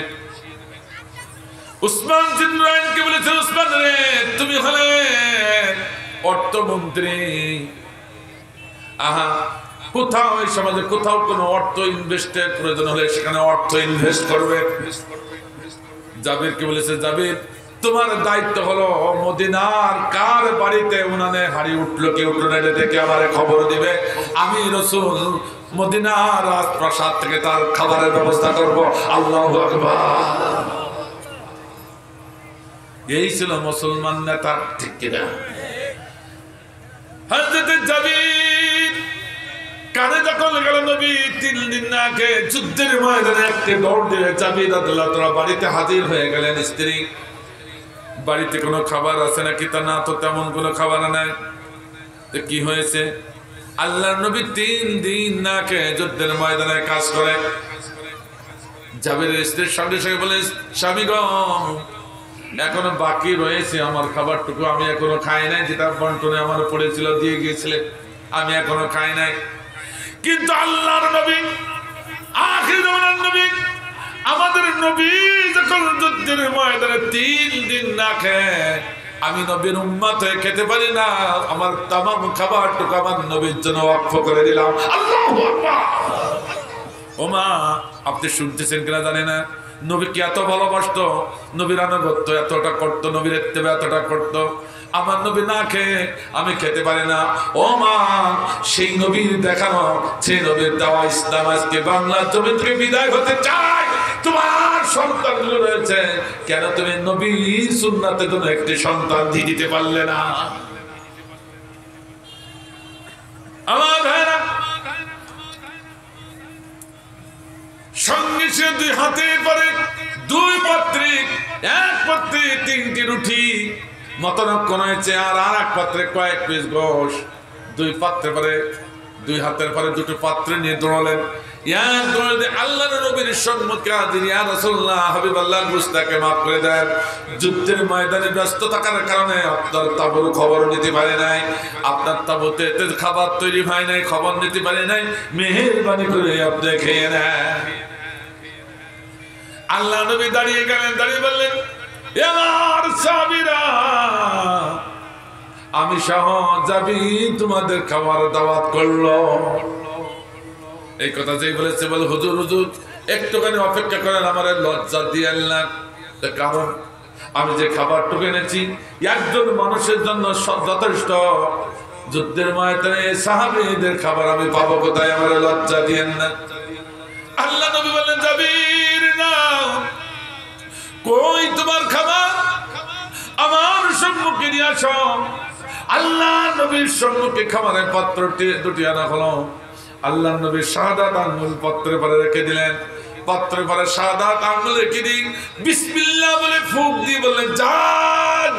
উসমান জিন্নাইনকে বলেছে, উসমান রে, তুমি হলে অর্থমন্ত্রী, কোথাও এই সমাজে কোথাও কোনো অর্থ ইনভেস্টের প্রয়োজন হলে সেখানে অর্থ ইনভেস্ট করবে। জাবিরকে বলেছে, জাবির তোমার দায়িত্ব হলো মদিনার কার বাড়িতে উনানে হাড়ি উঠলো কি উঠলো না এটা দেখে আমারে খবর দিবে। আমি রাসূল মদিনার রাজপ্রাসাদ থেকে তার খাবারের ব্যবস্থা করব। আল্লাহু আকবার। এই ছিল মুসলমান নেতা, ঠিক কিনা? হযরত জাবির কানে যখন গেল নবী 3 দিন আগে যুদ্ধের ময়দানে একটা দৌড় দিয়ে জাবির রাদিয়াল্লাহু তাআলা বাড়িতে হাজির হয়ে গেলেন। স্ত্রী বাড়িতে কোনো খাবার আছে নাকি, তা না তো তেমন কোনো খাবার নাই। তো কি হয়েছে? আল্লাহর নবী 3 দিন না খেয়ে যুদ্ধের ময়দানে কাজ করে। জাবিরের স্ত্রীর সঙ্গে সঙ্গে বলে, স্বামী গো এখনো বাকি রয়েছে আমার খাবারটুকু, আমি এখনো খাই নাই, যেটা বন্টনে আমার পড়েছিল দিয়ে গিয়েছিলেন, আমি এখনো খাই নাই। কিন্তু আল্লাহর নবী আখির জামানার নবী আমাদের নবী যখন যুদ্ধের ময়দানে 3 দিন না খেয়ে, আমি নবীর উম্মত হয়ে খেতে পারি না, আমার তামাম খাবারটুকু আমার নবীর জন্য ওয়াকফ করে দিলাম। আল্লাহু আকবার। ওমা আপনি শুনতেছেন কিনা জানি না, নবীকে এত ভালোবাসতো, নবীর আনুগত্য এতটা করতো, নবীর ইত্তেবা এতটা করতো, আমার নবী না খেয়ে আমি খেতে পারি না। ও মা, সেই নবীর দেখানো, সেই নবীর দেওয়া ইসলাম আজকে বাংলা জমি থেকে বিদায় হতে চায়। তোমার সন্তানগুলো রয়েছে, কেন তুমি নবীর সুন্নাতের জন্য একটি সন্তান দিয়ে দিতে পারলে না? আমার ভাইরা সঙ্গে সে 2 হাতে করে 2 পাত্রে, 1 পাত্রে 3টি রুটি মতনক্ক রয়েছে, আর এক পাত্রে কয়েক পিস গোশ। 2 পাত্রে পরে 2 হাতের পরে 2টি পাত্রে নিয়ে দৌড়ালেন। আল্লাহর নবীর সম্মুখে হাজির, ইয়া রাসূলুল্লাহ হাবিবাল্লাহ, গুস্তাকে মাফ করে দেন। যুদ্ধের ময়দানে ব্যস্ত থাকার কারণে আপনার তাঁবুর খবর নিতে পারে নাই, আপনার তাঁবুতে খাবার তৈরি হয় নাই, খবর নিতে পারে নাই, মেহেরবানি করে আপনি খেয়ে নেন। আল্লাহ নবী দাঁড়িয়ে গেলেন, দাঁড়িয়ে বললেন, আমার সাহাবীরা আমি সহ যাবি তোমাদের খাবার দাওয়াত করলো। এই কথা যেই বলেছে বলে, হুজুর হুজুর একটুখানি অপেক্ষা করেন, আমার লজ্জা দিয়েন না, কারণ আমি যে খাবারটুকু এনেছি একজন মানুষের জন্য যথেষ্ট। যুদ্ধের ময়দানে সাহাবীদের খাবার আমি পাবো কোথায়, আমার লজ্জা দিয়েন না। আল্লাহ নবী বললেন, জাবির নাও, কই তোমার খাবার, আমার সম্মুখে নিয়ে আসো। আল্লাহ নবীর সম্মুখে খাবারের পাত্রটি 2টি আনা হলো। আল্লাহ নবী শাহাদাত আঙ্গুল পাত্রে পরে রেখে দিলেন, পাত্রে পরে শাহাদাত আঙ্গুল রেখে দিন বিসমিল্লাহ বলে ফুঁক দিয়ে বললেন, যা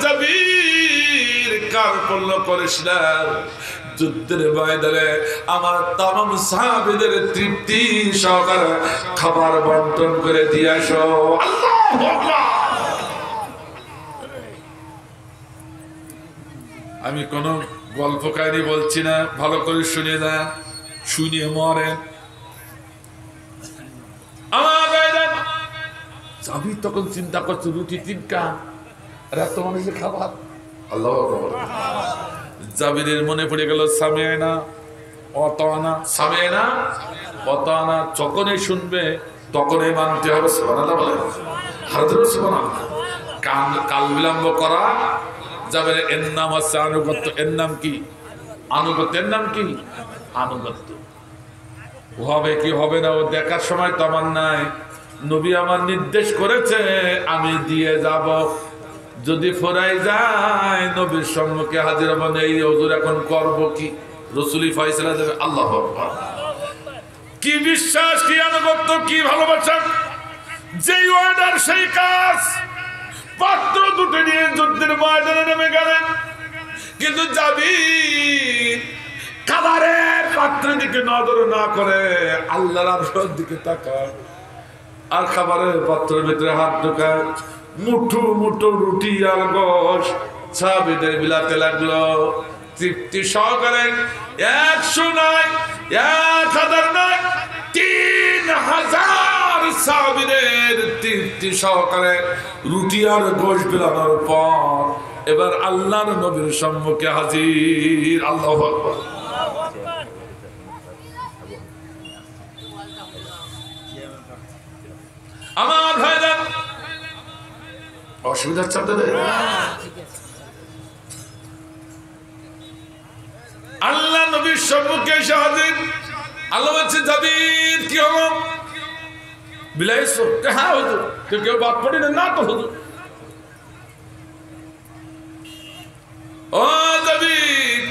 জাবির কার পল্ল করিস না, যুদ্ধের ময়দানে আমার তামাম সাহাবীদের তৃপ্তি সহকারে খাবার বন্টন করে দিয়ে আসো। আল্লাহু আকবার। আমি কোন গল্প কাহিনী বলছি না, ভালো করে শুনে না, শুনিয়ে মরেন। আমি তখন চিন্তা করছি, রুটি 3টা আর এত মানুষের খাবার। আল্লাহ, জাবিরের মনে পড়ে গেল সামিয়ানা ওয়াতানা, সামিয়ানা ওয়াতানা, যখনই শুনবে তখনই মানতে হবে। সুবহানাল্লাহ বলেন, হাজরত সুবহানাল্লাহ। কাল বিলম্ব করা যাবে। এর নাম হচ্ছে আনুগত্য। এর নাম কি? আনুগত্য। এর নাম কি? আনুগত্য। হবে কি হবে না ও দেখার সময় তো আমার নাই। নবী আমার নির্দেশ করেছে, আমি দিয়ে যাব। যদি ফোরাই যায় নবীর সম্মুখে হাজির হবেন, এই হুজুর এখন করবো কি? রাসূলই ফয়সালা দেবে। আল্লাহু আকবার। কি বিশ্বাস, কি আনুগত্য, কি ভালোবাসা, যেই অর্ডার সেই কাজ। পাত্র 2টি নিয়ে যুদ্ধের ময়দানে নেমে গেলেন, কিন্তু জাবির খাবারের পাত্রের দিকে নজর না করে আল্লাহর আরশের দিকে তাকায়, আর খাবারের পাত্রের ভিতরে হাত ঢোকায়। মুঠো মুঠো রুটি আর গোশ সাহাবীদের বিলাতে লাগলো তৃপ্তি সহকারে। 100 নয়, 1000 নয়, 3000 সাহাবীদের তৃপ্তি সহকারে রুটি আর গোশ বিলানোর পর এবার আল্লাহর নবীর সম্মুখে হাজির। আল্লাহু আকবার। আমার ভাইরা, অসুবিধা হচ্ছে আপনাদের? আল্লাহ নবীর সম্মুখে এসে হাজির। আল্লাহ বলছে জাবির কি হলো? বিলাইছো? হ্যাঁ হুজুর। কেউ বাদ পড়ি না তো হুজুর। ও জাবির,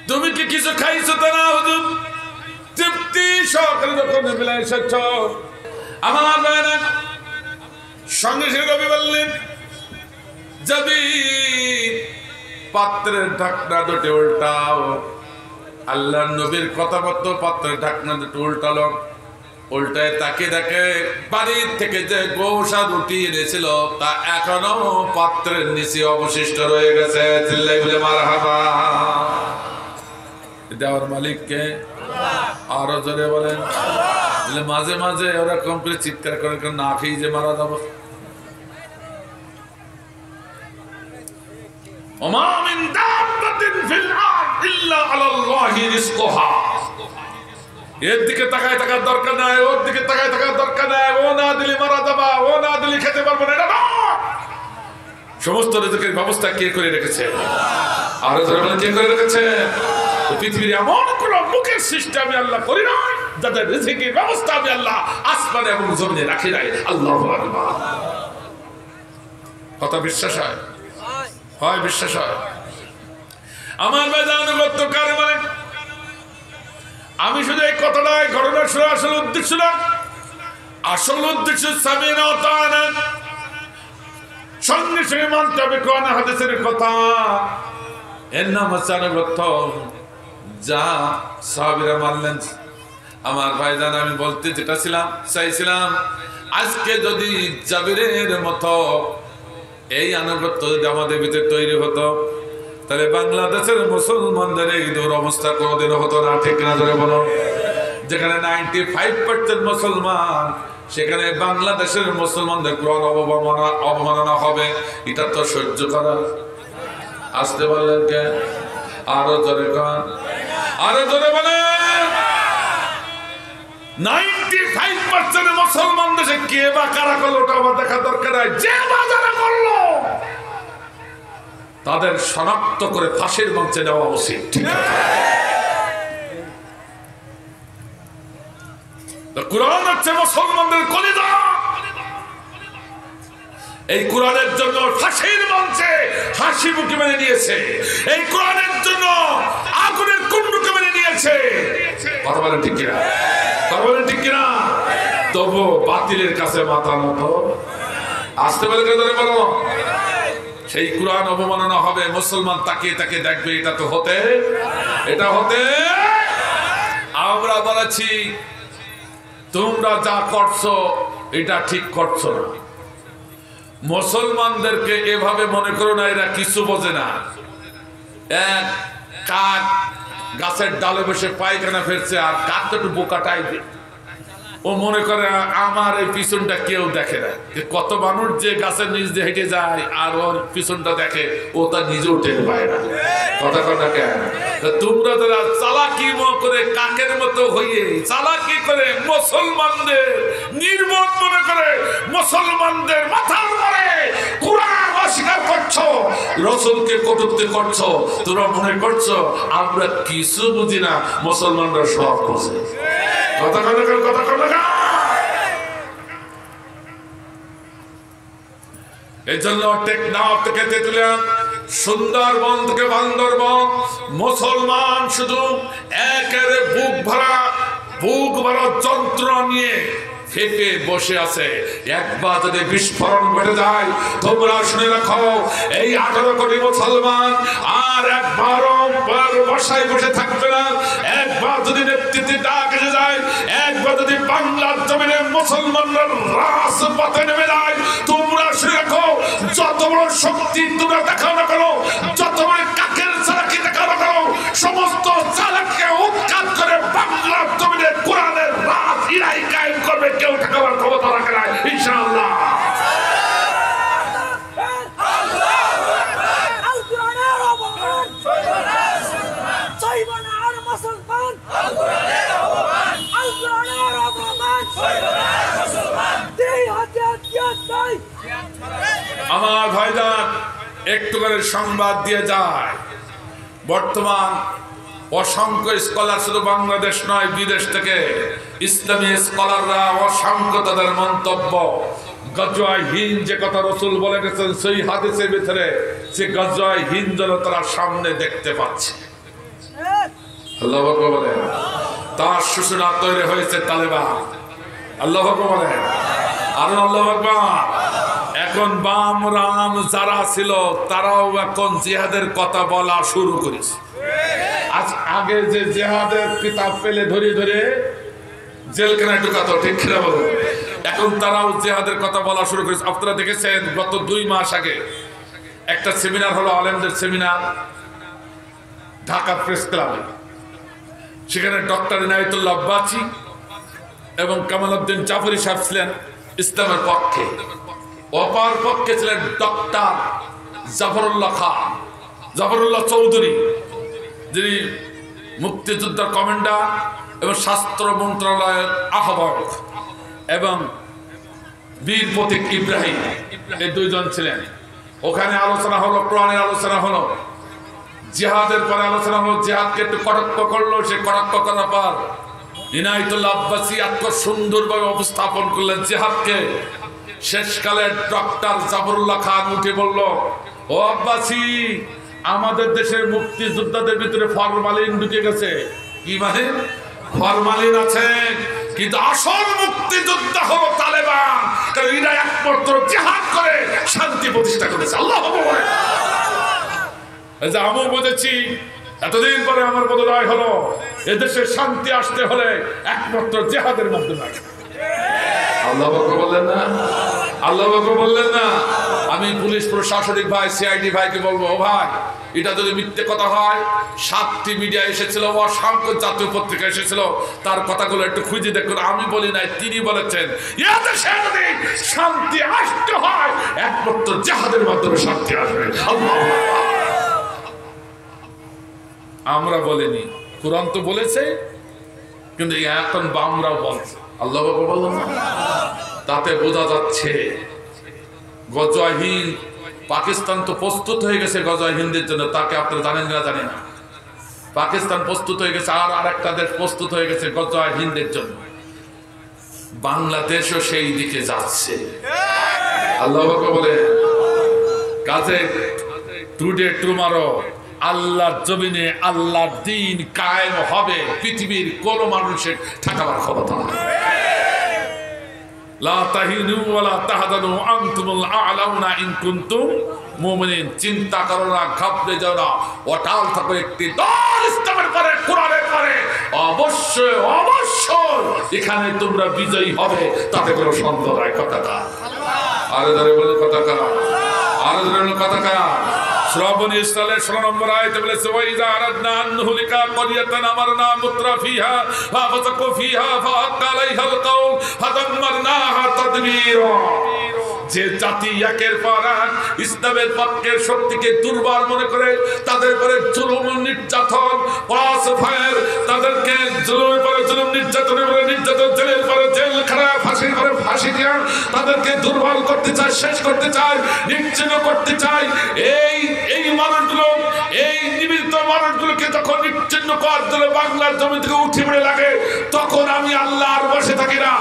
তুমি কি কিছু খাইছো তা না হুজুর? তৃপ্তি সহকারে যখন বিলাইছ আমার ভাইরা, সঙ্গে সঙ্গে নবী বললেন জাবির পাত্রের ঢাকনা দুটো উল্টাও। আল্লাহ নবীর কথা মতো পাত্রের ঢাকনা দুটো উল্টালো। উল্টায় তাকে দেখে বাড়ির থেকে যে গোশাদ উঠিয়ে এনেছিল তা এখনো পাত্রের নিচে অবশিষ্ট রয়ে গেছে। চিল্লাই বলে মারহাবা। দেওয়ার মালিককে আরো জোরে বলেন। মাঝে মাঝে ওরকম করে চিৎকার করে না খেয়ে যে মারা যাবো। وما من دابة في الأرض إلا على الله رزقها। এর দিকে তাকায় থাকার দরকার নাই, ওর দিকে তাকায় থাকার দরকার নাই। ও না দিলে মারা যাবা, ও না দিলে খেতে পারবো না, এটা না। সমস্ত রিজিকের ব্যবস্থা কে করে রেখেছে? আর কে করে রেখেছে? পৃথিবীর এমন কোন মুখের সৃষ্টি আমি আল্লাহ করি নাই যাদের রিজিকের ব্যবস্থা আমি আল্লাহ আসমানে এবং জমিনে রাখি নাই। আল্লাহু আকবার। কথা বিশ্বাস হয়? হয়, বিশ্বাস হয়। আমার বেদানুগত্য কার মানে? আমি শুধু এই কথাটাই ঘটনা শোনা আসল উদ্দেশ্য না। আসল উদ্দেশ্য সামিনা ওয়া তাআনা। সঙ্গে সঙ্গে মানতে হবে কোরআন হাদিসের কথা। এর নাম হচ্ছে আনুগত্য। যা সাহাবীরা মানলেন। আমার ভাইজান, আমি বলতে যেটা চাইছিলাম, আজকে যদি জাবিরের মতো এই আনুগত্য যদি আমাদের ভিতরে তৈরি হতো তাহলে বাংলাদেশের মুসলমানদের এই দুরবস্থা কোনোদিন হতো না। ঠিক না? ধরে বলো। যেখানে 95% মুসলমান, সেখানে বাংলাদেশের মুসলমানদের কোরআন অবমাননা হবে, এটা তো সহ্য করা। আসতে বললেন কে? আরো জোরে কর, আরো জোরে বলেন। 95% মুসলমান দেশে কে বা কারা করলো ওটা আমার দেখার দরকার নাই। যে বা যারা করলো তাদের শনাক্ত করে ফাঁসির মঞ্চে নেওয়া উচিত। ঠিক আছে? কোরআন হচ্ছে মুসলমানদের কলিজা। এই কোরআনের জন্য ফাঁসির মঞ্চে হাসি মুখে মেনে নিয়েছে। এই কোরআনের জন্য আগুনের কুণ্ডুকে মেনে নিয়েছে। কথা বলেন ঠিক কিনা? কথা বলেন ঠিক কিনা? তবু বাতিলের কাছে মাথা নত। আসতে বলে বলো। সেই কোরআন অবমাননা হবে, মুসলমান তাকিয়ে তাকিয়ে দেখবে। এটা তো হতে, এটা হতে। আমরা বলেছি তোমরা যা করছো এটা ঠিক করছো না। মুসলমানদেরকে এভাবে মনে করো না এরা কিছু বোঝে না। এক কাক গাছের ডালে বসে পায়খানা ফেলছে, আর কাক তো একটু বোকা টাইপের। ও মনে করে আমার এই পিছনটা কেউ দেখে না। কত মানুষ যে গাছের নিচ দিয়ে হেঁটে যায় আর ওর পিছনটা দেখে, ও তার নিজেও টের পায় না। কথা কথা কেন? তোমরা যারা চালাকি করে কাকের মতো হইয়ে চালাকি করে মুসলমানদের নির্মম মনে করে মুসলমানদের মাথার উপরে কুরআন অস্বীকার করছো, রাসূলকে কটূক্তি করছো, তোমরা মনে করছো আমরা কিছু বুঝি না, মুসলমানরা সব বোঝে। কথা কথা কথা কথা। এই জন্য টেকনাফ থেকে তেতুলিয়া, সুন্দরবন থেকে বান্দরবন মুসলমান শুধু একেবারে বুক ভরা যন্ত্রণা নিয়ে ফেটে বসে আছে। একবার যদি বিস্ফোরণ ঘটে যায়, তোমরা শুনে রাখো, এই 18 কোটি মুসলমান আর একবারও বসায় বসে থাকবে না। একবার যদি নেতৃত্বে ডাক এসে যায়, একবার যদি বাংলার জমিনে মুসলমানরা রাজপথে নেমে যায়, তোমরা শুনে রাখো, যত বড় শক্তি তোমরা দেখাও না কেন, যত বড় কাকের চালাকি দেখাও না কেন, সমস্ত চালাককে উৎখাত করে বাংলার জমিনে কোরআনের রাজ ইরাই কায়েম করবে। কেউ ঠেকাবার ক্ষমতা রাখে না ইনশাআল্লাহ। আমার ভাইজান একটু করে সংবাদ দিয়ে যায়, বর্তমান অসংখ্য স্কলার শুধু বাংলাদেশ নয় বিদেশ থেকে ইসলামী স্কলাররা অসংখ্য তাদের মন্তব্য গজওয়ায়ে হিন্দ যে কথা রাসূল বলে গেছেন সেই হাদিসের ভিতরে সে গজওয়ায়ে হিন্দ যেন তারা সামনে দেখতে পাচ্ছে। আল্লাহু আকবার বলেন। তার সূচনা তৈরি হয়েছে তালেবান। আল্লাহু আকবার বলেন। আর আল্লাহু আকবার। এখন বাম রাম যারা ছিল তারাও এখন জিহাদের কথা বলা শুরু করেছে। আজ আগে যে জিহাদের কিতাব পেলে ধরে ধরে জেলখানায় ঢুকাতো, ঠিক কিনা বলেন? এখন তারাও জিহাদের কথা বলা শুরু করেছে। আপনারা দেখেছেন গত 2 মাস আগে একটা সেমিনার হলো, আলেমদের সেমিনার ঢাকা প্রেস ক্লাবে। সেখানে ডক্টর ইনায়েতুল্লাহ আব্বাসী এবং কামাল উদ্দিন জাফরি সাহেব ছিলেন ইসলামের পক্ষে, অপর পক্ষে ছিলেন ডক্টর জাফরুল্লাহ খান, জাফরুল্লাহ চৌধুরী, যিনি মুক্তিযোদ্ধার কমান্ডার এবং স্বাস্থ্য মন্ত্রণালয়ের আহ্বায়ক, এবং বীর প্রতীক ইব্রাহিম, এই 2 জন ছিলেন। ওখানে আলোচনা হলো, কোরআনের আলোচনা হলো, জিহাদের পরে আলোচনা হলো। জিহাদকে একটু কটাক্ষ করলো, সে কটাক্ষ করার পর ইনায়েতুল্লাহ আব্বাসী এত সুন্দরভাবে উপস্থাপন করলেন জিহাদকে। শেষকালে ডক্টর জাফরুল্লাহ খান উঠে বলল, ও আব্বাসী, আমাদের দেশের মুক্তিযোদ্ধাদের ভিতরে ফরমালিন ঢুকে গেছে। কি মানে? ফরমালিন আছে, কিন্তু আসল মুক্তিযোদ্ধা হলো তালেবান, কারণ এরা একমাত্র জিহাদ করে শান্তি প্রতিষ্ঠা করেছে। আল্লাহু আকবার। এই যে আমি বুঝেছি, এতদিন পরে আমার বোধোদয় হলো, এদেশে শান্তি আসতে হলে একমাত্র জিহাদের মাধ্যমে। আল্লাহু আকবার বললেন না? আল্লাহু আকবার বললেন না? আমি পুলিশ প্রশাসনিক ভাই, সিআইডি ভাইকে বলবো, ও ভাই, এটা যদি মিথ্যে কথা হয়, 7টি মিডিয়া এসেছিল, অসংখ্য জাতীয় পত্রিকা এসেছিল, তার কথাগুলো একটু খুঁজে দেখুন। আমি বলি নাই, তিনি বলেছেন এদেশে যদি শান্তি আসতে হয় একমাত্র জিহাদের মাধ্যমে শান্তি আসবে। আল্লাহু আকবার। আমরা বলিনি, কুরআন তো বলেছে, কিন্তু এখন বামরাও বলছে। আল্লাহু আকবার বললেন না? তাতে বোঝা যাচ্ছে গজওয়ায়ে হিন্দ, পাকিস্তান তো প্রস্তুত হয়ে গেছে গজওয়ায়ে হিন্দের জন্য। তাকে আপনারা জানেন না জানেন না? পাকিস্তান প্রস্তুত হয়ে গেছে, আর আরেকটা দেশ প্রস্তুত হয়ে গেছে গজওয়ায়ে হিন্দের জন্য। বাংলাদেশও সেই দিকে যাচ্ছে। আল্লাহু আকবার বলে। কাজে টুডে টুমারো আল্লাহর জমিনে আল্লাহর দ্বীন কায়েম হবে, পৃথিবীর কোন মানুষের ঠেকাবার ক্ষমতা নাই। লা তাহিনু ওয়া লা তাহজানু আনতুমুল আ'লাউনা ইন কুনতুম মুমিনিন। চিন্তা করো না, ঘাবড়ে যাও না, অটল থাকো। একটি দল ইসলামের পরে, কোরআনের পরে, অবশ্যই অবশ্যই এখানে তোমরা বিজয়ী হবে, তাতে কোনো সন্দেহ নাই। কথাটা আরে ধরে বলে, কথাটা আরে ধরে কথাটা। শ্রাবণী ইসরায়েলের 16 নম্বর আয়াতে বলেছে, ওয়াইজা আরাদনা আন নুহলিকা ক্বরিয়াতান আমারনা মুত্রাফিহা ফাফাসাকু ফিহা ফাহাক্কা আলাইহাল কাউল ফাদাম্মারনাহা তাদবীরা। যে জাতি একের পর এক ইসলামের পক্ষের শক্তিকে দুর্বল মনে করে তাদের পরে জুলুম নির্যাতন, ফায়ার, তাদেরকে জুলুমের পরে জুলুম, নির্যাতনের পরে নির্যাতন, জেলের পরে জেল খাটা, ফাঁসির পরে ফাঁসি দিয়া তাদেরকে দুর্বল করতে চায়, শেষ করতে চায়, নিশ্চিহ্ন করতে চায়। এই মানুষগুলো, এই নিবৃত্ত মানুষগুলোকে যখন নিশ্চিহ্ন করার জন্য বাংলার জমি থেকে উঠে পড়ে লাগে, তখন আমি আল্লাহ আর বসে থাকি না।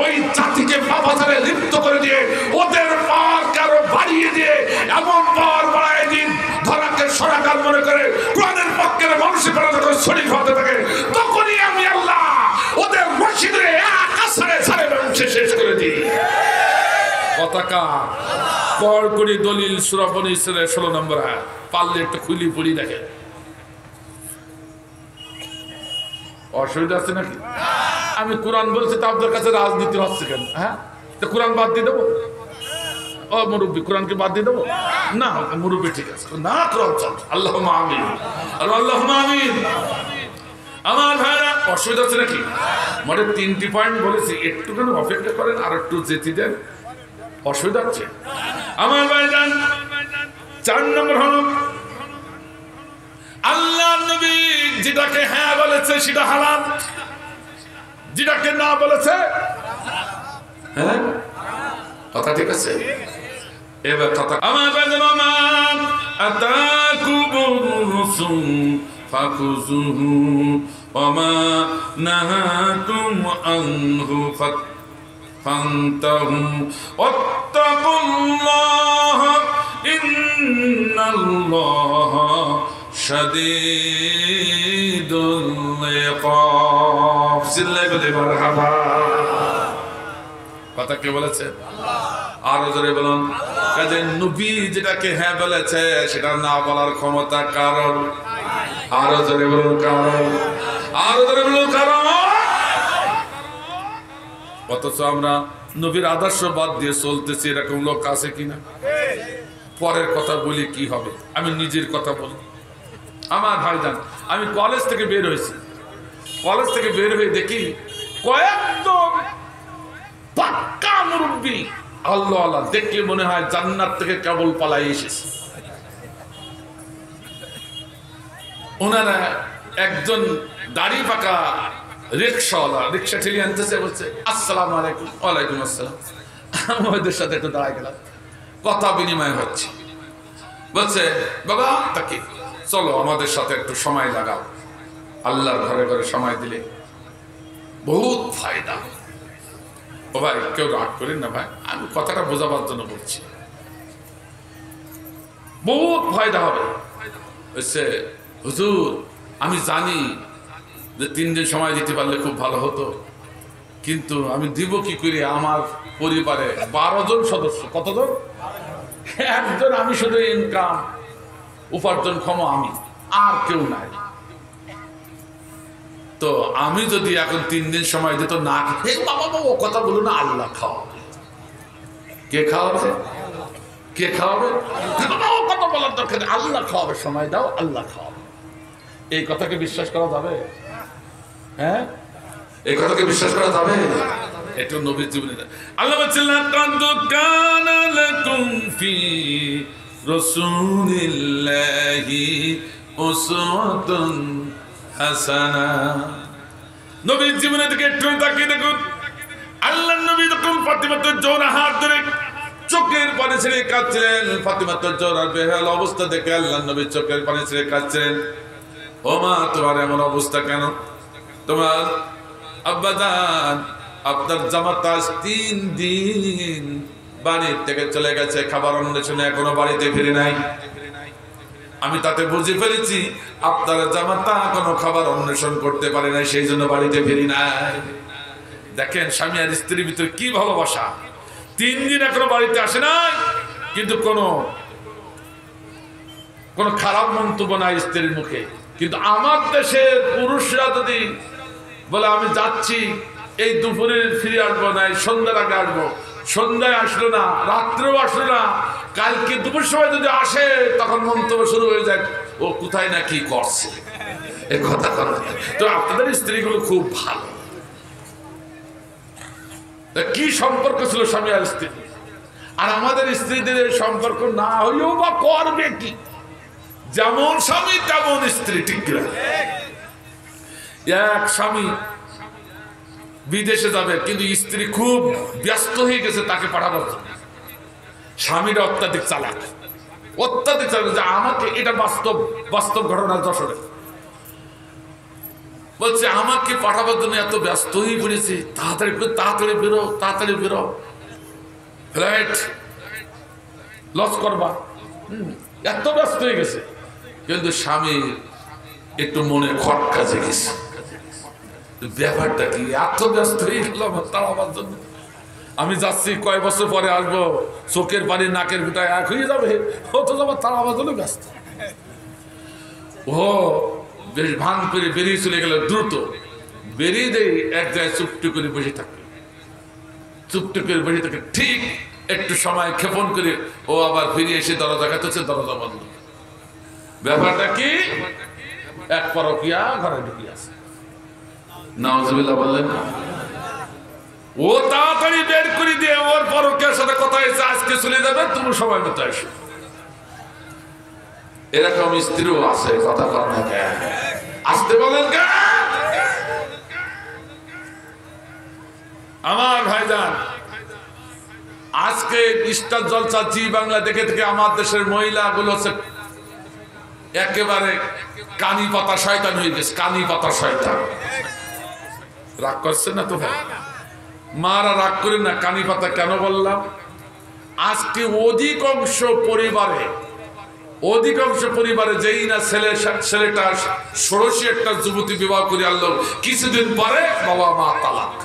ওই জাতিকে পাপাচারে লিপ্ত করে দিয়ে, ওদের পাওয়ার কারো বাড়িয়ে দিয়ে, এমন পাওয়ার বাড়ায় দিন ধরাকে সরাকার মনে করে কোরআনের পক্ষের মানুষের পরে যখন শরীফ হতে থাকে, তখনই আমি আল্লাহ ওদের মসজিদে আকাশে ছাড়ে মানুষে শেষ করে দিই। পতাকা কর করি দলিল শ্রাবণী ইসরায়েলের 16 নম্বর আয়াত। পারলে একটু খুলি পড়ি দেখে। অসুবিধা আছে নাকি? আমি কোরআন বলছি, তো আপনার কাছে রাজনীতি হচ্ছে কেন? হ্যাঁ, তো কোরআন বাদ দিয়ে দেবো? ও মুরব্বী, কোরআনকে বাদ দিয়ে দেবো না? মুরব্বী ঠিক আছে না, কোরআন চল। আল্লাহুম্মা আমিন, আল্লাহুম্মা আমিন। আমার ভাইরা, অসুবিধা আছে নাকি? মানে 3টি পয়েন্ট বলেছি, একটুখানি অপেক্ষা করেন, আর একটু যেতে দেন। অসুবিধা হচ্ছে? আমার ভাইজান, 4 নম্বর হল আল্লাহ নবী যেটাকে হ্যাঁ বলেছে সেটা হালাল, যেটাকে না বলেছে হ্যাঁ কথা ঠিক আছে? এবার কথা আমার বেদমান আতাকুবুর রুসুল ফাকুযুহু ওয়া মা নাহাকুম আনহু ফান্তাহু ওয়াত্তাকুল্লাহা ইন্নাল্লাহা শাদীদুল ইকাব। সিল্লাই বলে মারহাবা। কথা কে বলেছে? আরো জোরে বলুন। কাজে নবী যেটাকে হ্যাঁ বলেছে সেটা না বলার ক্ষমতা কারণ। আরো জোরে বলুন কারণ। আরো জোরে বলুন কারণ। অথচ আমরা নবীর আদর্শ বাদ দিয়ে চলতেছি, এরকম লোক আছে কিনা? পরের কথা বলি কি হবে, আমি নিজের কথা বলি। আমার ভাইজান, আমি কলেজ থেকে বের হয়েছি। কলেজ থেকে বের হয়ে দেখি কয়েকজন পাক্কা মুরব্বী আল্লাহ আল্লাহ, দেখলে মনে হয় জান্নাত থেকে কেবল পালাই এসেছে। ওনারা একজন দাড়ি পাকা রিক্সাওয়ালা রিক্সা ঠেলে আনতেছে, বলছে আসসালামু আলাইকুম। ওয়ালাইকুম আসসালাম। আমি ওদের সাথে একটু দাঁড়ায় গেলাম, কথা বিনিময় হচ্ছে। বলছে বাবা তাকে চলো আমাদের সাথে একটু সময় লাগাও। আল্লাহর ঘরে ঘরে সময় দিলে বহুত ফায়দা। ও ভাই কেউ রাগ করেন না ভাই, আমি কথাটা বোঝাবার জন্য বলছি। বহুত ফায়দা হবে। বলছে হুজুর আমি জানি যে 3 দিন সময় দিতে পারলে খুব ভালো হতো, কিন্তু আমি দিব কি করে? আমার পরিবারে 12 জন সদস্য। কতজন? একজন আমি, শুধু ইনকাম উপার্জন ক্ষম আমি, আর কেউ নাই। তো আমি যদি এখন 3 দিন সময় দিত না, বাবা বাবা ও কথা বলো না, আল্লাহ খাওয়াবে। কে খাওয়াবে? কে খাওয়াবে? কথা বলার দরকার নেই, আল্লাহ খাওয়াবে। সময় দাও, আল্লাহ খাওয়াবে। এই কথাকে বিশ্বাস করা যাবে? হ্যাঁ, এই কথাকে বিশ্বাস করা যাবে? একটু নবীর জীবনে আল্লাহ বলছেন লাকাদ কানা লাকুম ফি রাসূলিল্লাহি উসওয়াতুন হাসানা। নবীর জীবনের দিকে একটু তাকিয়ে দেখুন। আল্লাহর নবী যখন ফাতিমাতুজ জোহরা হাত ধরে চোখের পানি ছেড়ে কাঁদছিলেন, ফাতিমাতুজ জোহরার বেহাল অবস্থা দেখে আল্লাহর নবী চোখের পানি ছেড়ে কাঁদছিলেন। ও মা, তোমার এমন অবস্থা কেন? তোমার আব্বাজান আপনার জামাতা 3 দিন বাড়ির থেকে চলে গেছে, খাবার অন্বেষণে এখনো বাড়িতে ফিরে নাই। আমি তাতে বুঝে ফেলেছি আপনার জামাতা কোনো খাবার অন্বেষণ করতে পারে নাই, সেই জন্য বাড়িতে ফিরি নাই। দেখেন স্বামী আর স্ত্রীর ভিতরে কি ভালোবাসা। 3 দিন এখনো বাড়িতে আসে নাই, কিন্তু কোনো খারাপ মন্তব্য নাই স্ত্রীর মুখে। কিন্তু আমার দেশের পুরুষরা যদি বলে আমি যাচ্ছি, এই দুপুরে ফিরে আসবো না, এই সন্ধ্যার আগে আসবো, সন্ধ্যায় আসলো না, রাত্রেও আসলো না, কালকে দুপুর সময় যদি আসে তখন মন্তব্য শুরু হয়ে যায়, ও কোথায় না কি করছে। এ কথা কথা। তো আপনাদের স্ত্রীগুলো খুব ভালো। কি সম্পর্ক ছিল স্বামী আর স্ত্রী? আর আমাদের স্ত্রীদের সম্পর্ক না হইলেও বা করবে কি? যেমন স্বামী তেমন স্ত্রী, ঠিক না? এক স্বামী বিদেশে যাবে, কিন্তু স্ত্রী খুব ব্যস্ত হয়ে গেছে তাকে পাঠাবার জন্য। স্বামীরা অত্যাধিক চালাক, অত্যাধিক চালাক। যে আমাকে, এটা বাস্তব ঘটনা যশোরে, বলছে আমাকে পাঠাবার জন্য এত ব্যস্ত হয়ে পড়েছে, তাড়াতাড়ি বেরো, তাড়াতাড়ি বেরো, ফ্লাইট লস করবা। এত ব্যস্ত হয়ে গেছে, কিন্তু স্বামীর একটু মনে খটকা জেগেছে। ব্যাপারটা কি? এত ব্যস্ত হয়ে গেলাম তাড়াবার জন্য। আমি যাচ্ছি, কয় বছর পরে আসবো, চোখের পানি নাকের ভিতরে এক হয়ে যাবে, অথচ আমার তাড়াবার জন্য ব্যস্ত। ও বেশ ভান করে বেরিয়ে চলে গেল, দ্রুত বেরিয়ে দেয় এক জায়গায় চুপটি করে বসে থাকে। চুপটি করে বসে থাকে, ঠিক একটু সময় ক্ষেপণ করে ও আবার ফিরে এসে দরজা কাটছে, দরজা বন্ধ। ব্যাপারটা কি? এক পরকিয়া ঘরে ঢুকিয়ে আছে। নাউজুবিল্লাহ বললেন। ও তাড়াতাড়ি বের করে দিয়ে ওর পরকিয়ার সাথে কথা হয়েছে, আজকে চলে যাবে, তুমি সময় মতো এসো। এরকম স্ত্রীও আছে, কথা কর না কেন? আসতে বলেন কেন? আমার ভাইজান আজকে স্টার জলসা জি বাংলা দেখে থেকে আমার দেশের মহিলাগুলো হচ্ছে একেবারে কানি পাতা শয়তান হয়ে গেছে, কানি পাতা শয়তান। রাগ করছে না তো ভাই? মারা রাগ করে না। কানি পাতা কেন বললাম? আজকে অধিকাংশ পরিবারে যেই না ছেলেটা ষোড়শী একটা যুবতী বিবাহ করে আনলো, কিছুদিন পরে বাবা মা তালাক,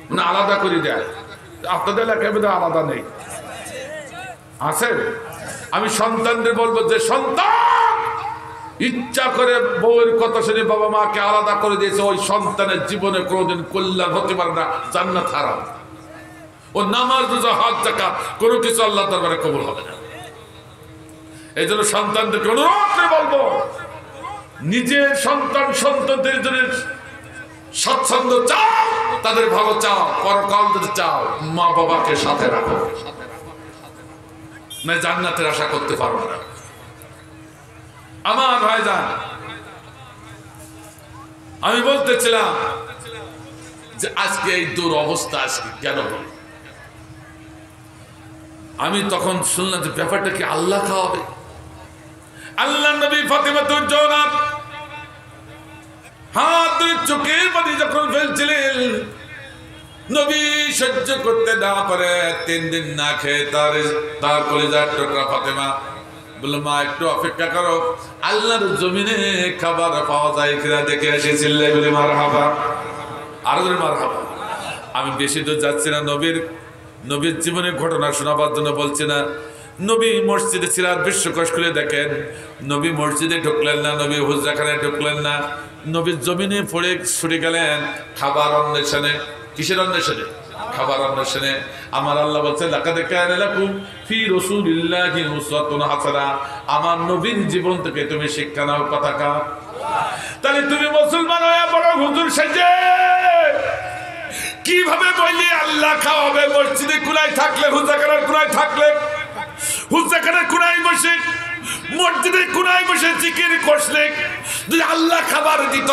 মানে আলাদা করে দেয়। আপনাদের এলাকায় বোধহয় আলাদা নেই, আছে? আমি সন্তানদের বলবো যে সন্তান ইচ্ছা করে বউয়ের কথা শুনে বাবা মাকে আলাদা করে দিয়েছে, ওই সন্তানের জীবনে কোনোদিন কল্যাণ হতে পারে না, জান্নাত হারাম। ও নামাজ রোজা হজ যাকাত কোনো কিছু আল্লাহ দরবারে কবুল হবে না। এই জন্য সন্তানদেরকে অনুরোধ করে বলবো, নিজের সন্তানদের জন্য স্বচ্ছন্দ চাও, তাদের ভালো চাও, পরকাল যদি চাও, মা বাবাকে সাথে রাখো, না জান্নাতের আশা করতে পারবো না। আমার ভাইজান, আমি বলতেছিলাম যে আজকে এই দুরবস্থা আজকে কেন হল? আমি তখন শুনলাম যে ব্যাপারটা কি আল্লাহ খাওয়াবে? আল্লাহ নবী ফাতিমাতুজ জোহরা হাত ধরে চোখের পানি যখন ফেলছিলেন, নবী সহ্য করতে না পারে 3 দিন না খেয়ে তার কলিজার টুকরা ফাতেমা বলল, মা একটু অপেক্ষা করো, আল্লাহর জমিনে খাবার পাওয়া যায় কিনা দেখে এসেছিলেন বলে মারহাবা, আরো মারহাবা। আমি বেশি দূর যাচ্ছি না, নবীর জীবনের ঘটনা শোনাবার জন্য বলছি না। নবী মসজিদে ছিলেন, বিশ্বকোষ খুলে দেখেন, নবী মসজিদে ঢুকলেন না, নবী হুজরাখানায় ঢুকলেন না, নবীর জমিনে পড়ে ছুটে গেলেন খাবার অন্বেষণে। কিসের অন্বেষণে? খাবার অন্বেষণে। আমার আল্লাহ বলছেন, লাকাদ কানা লাকুম ফি রাসূলিল্লাহি উসওয়াতুন হাসানাহ, আমার নবীর জীবন থেকে তুমি শিক্ষা নাও। কথা কা? তাহলে তুমি মুসলমান হয়ে বড় হুজুর সেজে কিভাবে বললি আল্লাহ খাওয়াবে? মসজিদে কোনায় থাকলে, হুজরাখানার কোনায় থাকলে, হুজরাখানার কোনায় বসে, মসজিদের কোনায় বসে জিকির করলে যদি আল্লাহ খাবার দিত,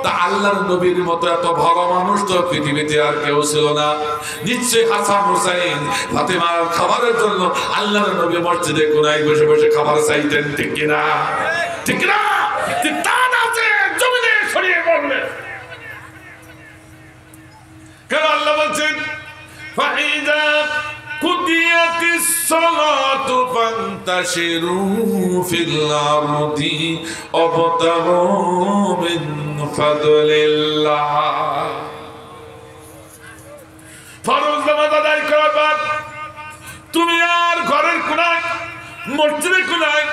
তা আল্লাহর নবীর মতো এত ভালো মানুষ তো পৃথিবীতে আর কেউ ছিল না। নিশ্চয়ই হাসান হুসাইন ফাতেমার খাবারের জন্য আল্লাহর নবী মসজিদের কোনায় বসে বসে খাবার চাইতেন, ঠিক কিনা? ঠিক কিনা? তা না যে জমিনে ছড়িয়ে পড়লেন। কেন আল্লাহ বলছেন, ফাইদা কুদিয়াতিস সালাতু ফান্তাশিরু ফিল আরদি ওয়াবতাগু মিন ফাদলিল্লাহ। ফরজ নামাজ আদায় করার পর তুমি আর ঘরের কোনায়, মসজিদের কোনায়,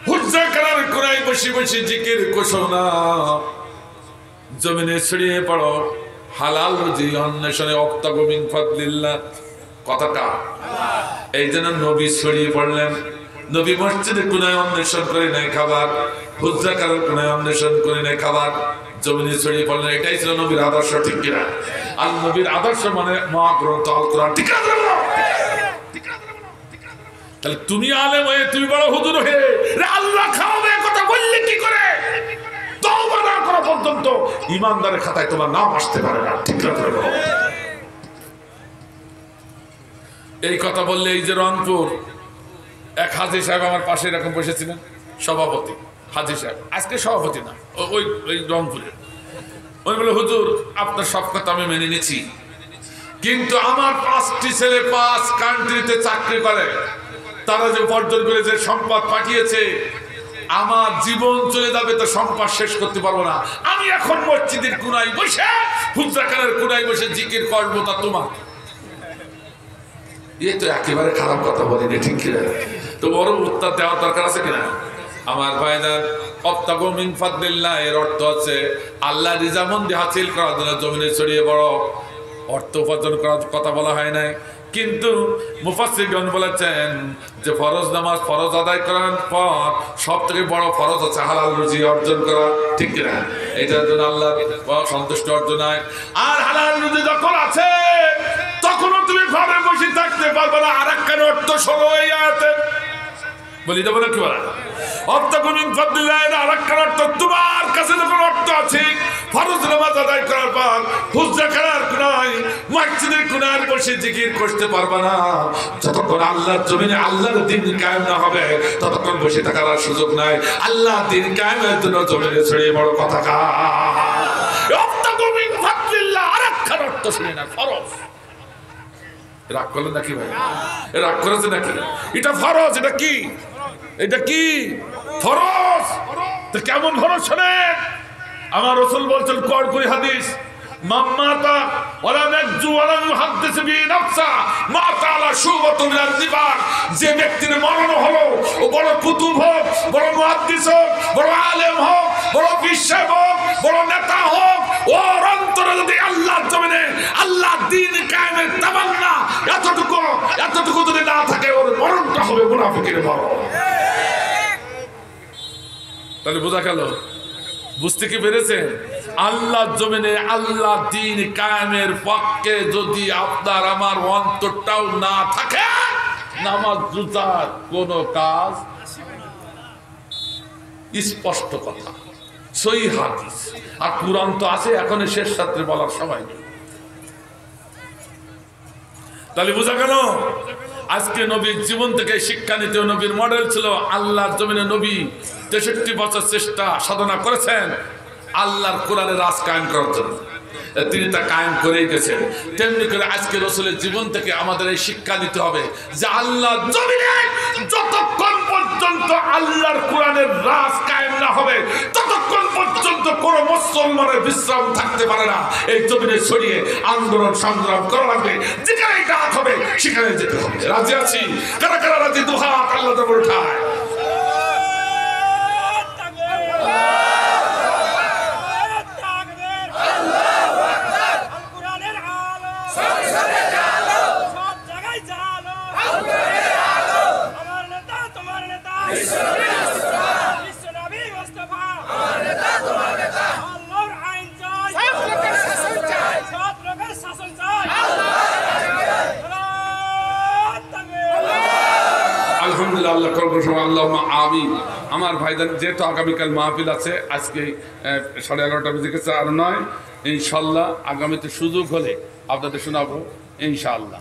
হুজরাখানার কোনায় বসে বসে জিকির করছো না, জমিনে ছড়িয়ে পড়ো হালাল রুজি অন্বেষণে, ওয়াবতাগু মিন ফাদলিল্লাহ। কথাটা এই জন্য নবী ছড়িয়ে পড়লেন। নবী মসজিদের কোনায় অন্বেষণ করে নেয় খাবার, হুজরাখানার কোনায় অন্বেষণ করে নেয় খাবার, জমিনে ছড়িয়ে পড়লেন। এটাই ছিল নবীর আদর্শ, ঠিক কিনা? আর নবীর আদর্শ মানে মহাগ্রন্থ আল কোরআন, ঠিক না? তাহলে তুমি আলেম হয়ে, তুমি বড় হুজুর হয়ে আল্লাহ খাওয়াবে কথা বললে কি করে? তওবা না করা পর্যন্ত ইমানদারের খাতায় তোমার নাম আসতে পারে না, ঠিক না? এই কথা বললে, এই যে রংপুর এক হাজী সাহেব আমার পাশে এরকম বসেছিলেন, সভাপতি হাজী সাহেব, আজকে সভাপতি না, ওই রংপুরের, ওই বলে, হুজুর আপনার সব কথা আমি মেনে নিচ্ছি, কিন্তু আমার 5টি ছেলে 5 কান্ট্রিতে চাকরি করে, তারা যে উপার্জন করে যে সম্পদ পাঠিয়েছে, আমার জীবন চলে যাবে তো সম্পদ শেষ করতে পারবো না। আমি এখন মসজিদের কোনায় বসে, হুজরাখানার কোনায় বসে জিকির করবো, তা তোমার এ তো একেবারে খারাপ কথা বলিনি, ঠিক কিনা? তো বড় উত্তর দেওয়ার দরকার আছে কিনা? আমার ভাইজান, ওয়াবতাগু মিন ফাদলিল্লাহ এর অর্থ হচ্ছে আল্লাহ রিজামন্দি হাসিল করার জন্য জমিনে ছড়িয়ে বড় অর্থ উপার্জন করার কথা বলা হয় নাই। কিন্তু মুফাসসিরগণ বলেছেন যে ফরজ নামাজ ফরজ আদায় করার পর সব থেকে বড় ফরজ হচ্ছে হালাল রুজি অর্জন করা, ঠিক কিনা? এটার জন্য আল্লাহ সন্তুষ্ট অর্জন হয়। আর হালাল রুজি যখন আছে তখনও তুমি ঘরে বসে থাকতে পারবে না। আর একখানে অর্থ শোনো এই আয়াতে, বলি দেবো না কি বলা অর্থগুমিন ফদলিল্লাহ আরেকটা অর্থ তোমার কাছে যখন অর্থ আছে ফরজ নামাজ আদায় করার পর হুজরা করার কোনায় মসজিদের কোনায় বসে জিকির করতে পারবা না যতক্ষণ আল্লাহর জমিনে আল্লাহর দ্বীন কায়েম না হবে ততক্ষণ বসে থাকার আর সুযোগ নাই আল্লাহ দ্বীন কায়েমের জন্য জমিনে ছড়িয়ে বড় কথা কা অর্থগুমিন ফদলিল্লাহ আরেকটা অর্থ শুনে না ফরজ রাগ করলে নাকি ভাই রাগ করেছে নাকি এটা ফরজ এটা কি এটা কি ফরজ তো কেমন ফরজ শোনেন আমার রাসূল বলছেন কড়কড়ি হাদিস মাম্মাতা ওয়ালা নাজু ওয়ালা মুহাদ্দিস বি নাফসা মা তাআলা শুবাতুন মিনাল নিফাক যে ব্যক্তির মরণ হলো ও বড় কুতুব হোক বড় মুহাদ্দিস হোক বড় আলেম হোক বড় বিশ্বক হোক বড় নেতা হোক ওর অন্তরে যদি আল্লাহর জমিনে আল্লাহ দ্বীন কায়েমের তামান্না এতটুকু যদি না থাকে ওর মরণটা হবে মুনাফিকের মরণ তাহলে বোঝা গেল বুঝতে কি পেরেছেন আল্লাহর জমিনে আল্লাহ দ্বীন কায়েমের পক্ষে যদি আপনার আমার অন্তরটাও না থাকে নামাজ রোজার কোনো কাজ স্পষ্ট কথা সহিহ হাদিস আর কুরআন তো আছে এখন শেষ রাত্রে বলার সময় নেই তাহলে বোঝা গেল আজকে নবীর জীবন থেকে শিক্ষা নিতে নবীর মডেল ছিল আল্লাহর জমিনে নবী 63 বছর চেষ্টা সাধনা করেছেন আল্লাহর কোরআনের রাজ কায়েম করার জন্য তিনি তা কায়েম করেই গেছেন তেমনি করে আজকে রাসূলের জীবন থেকে আমাদের এই শিক্ষা নিতে হবে যে আল্লাহর জমিনে যতক্ষণ পর্যন্ত আল্লাহর কোরআনের রাজ কায়েম না হবে ততক্ষণ পর্যন্ত কোন মুসলমানের বিশ্রাম থাকতে পারে না এই জমিনে ছড়িয়ে আন্দোলন সংগ্রাম করা লাগবে যেখানে কাজ হবে সেখানে যেতে হবে রাজি আছি কারা কারা রাজি দুহাত আল্লাহ তাআলা উঠায় আলহামদুলিল্লাহ আল্লাহ করবো সবাই আল্লাহুম্মা আমিন আমার ভাইজান যেহেতু আগামীকাল মাহফিল আছে আজকে 11:30 বেজে গেছে আর নয় ইনশাআল্লাহ আগামীতে সুযোগ হলে আপনাদের শোনাবো ইনশাআল্লাহ।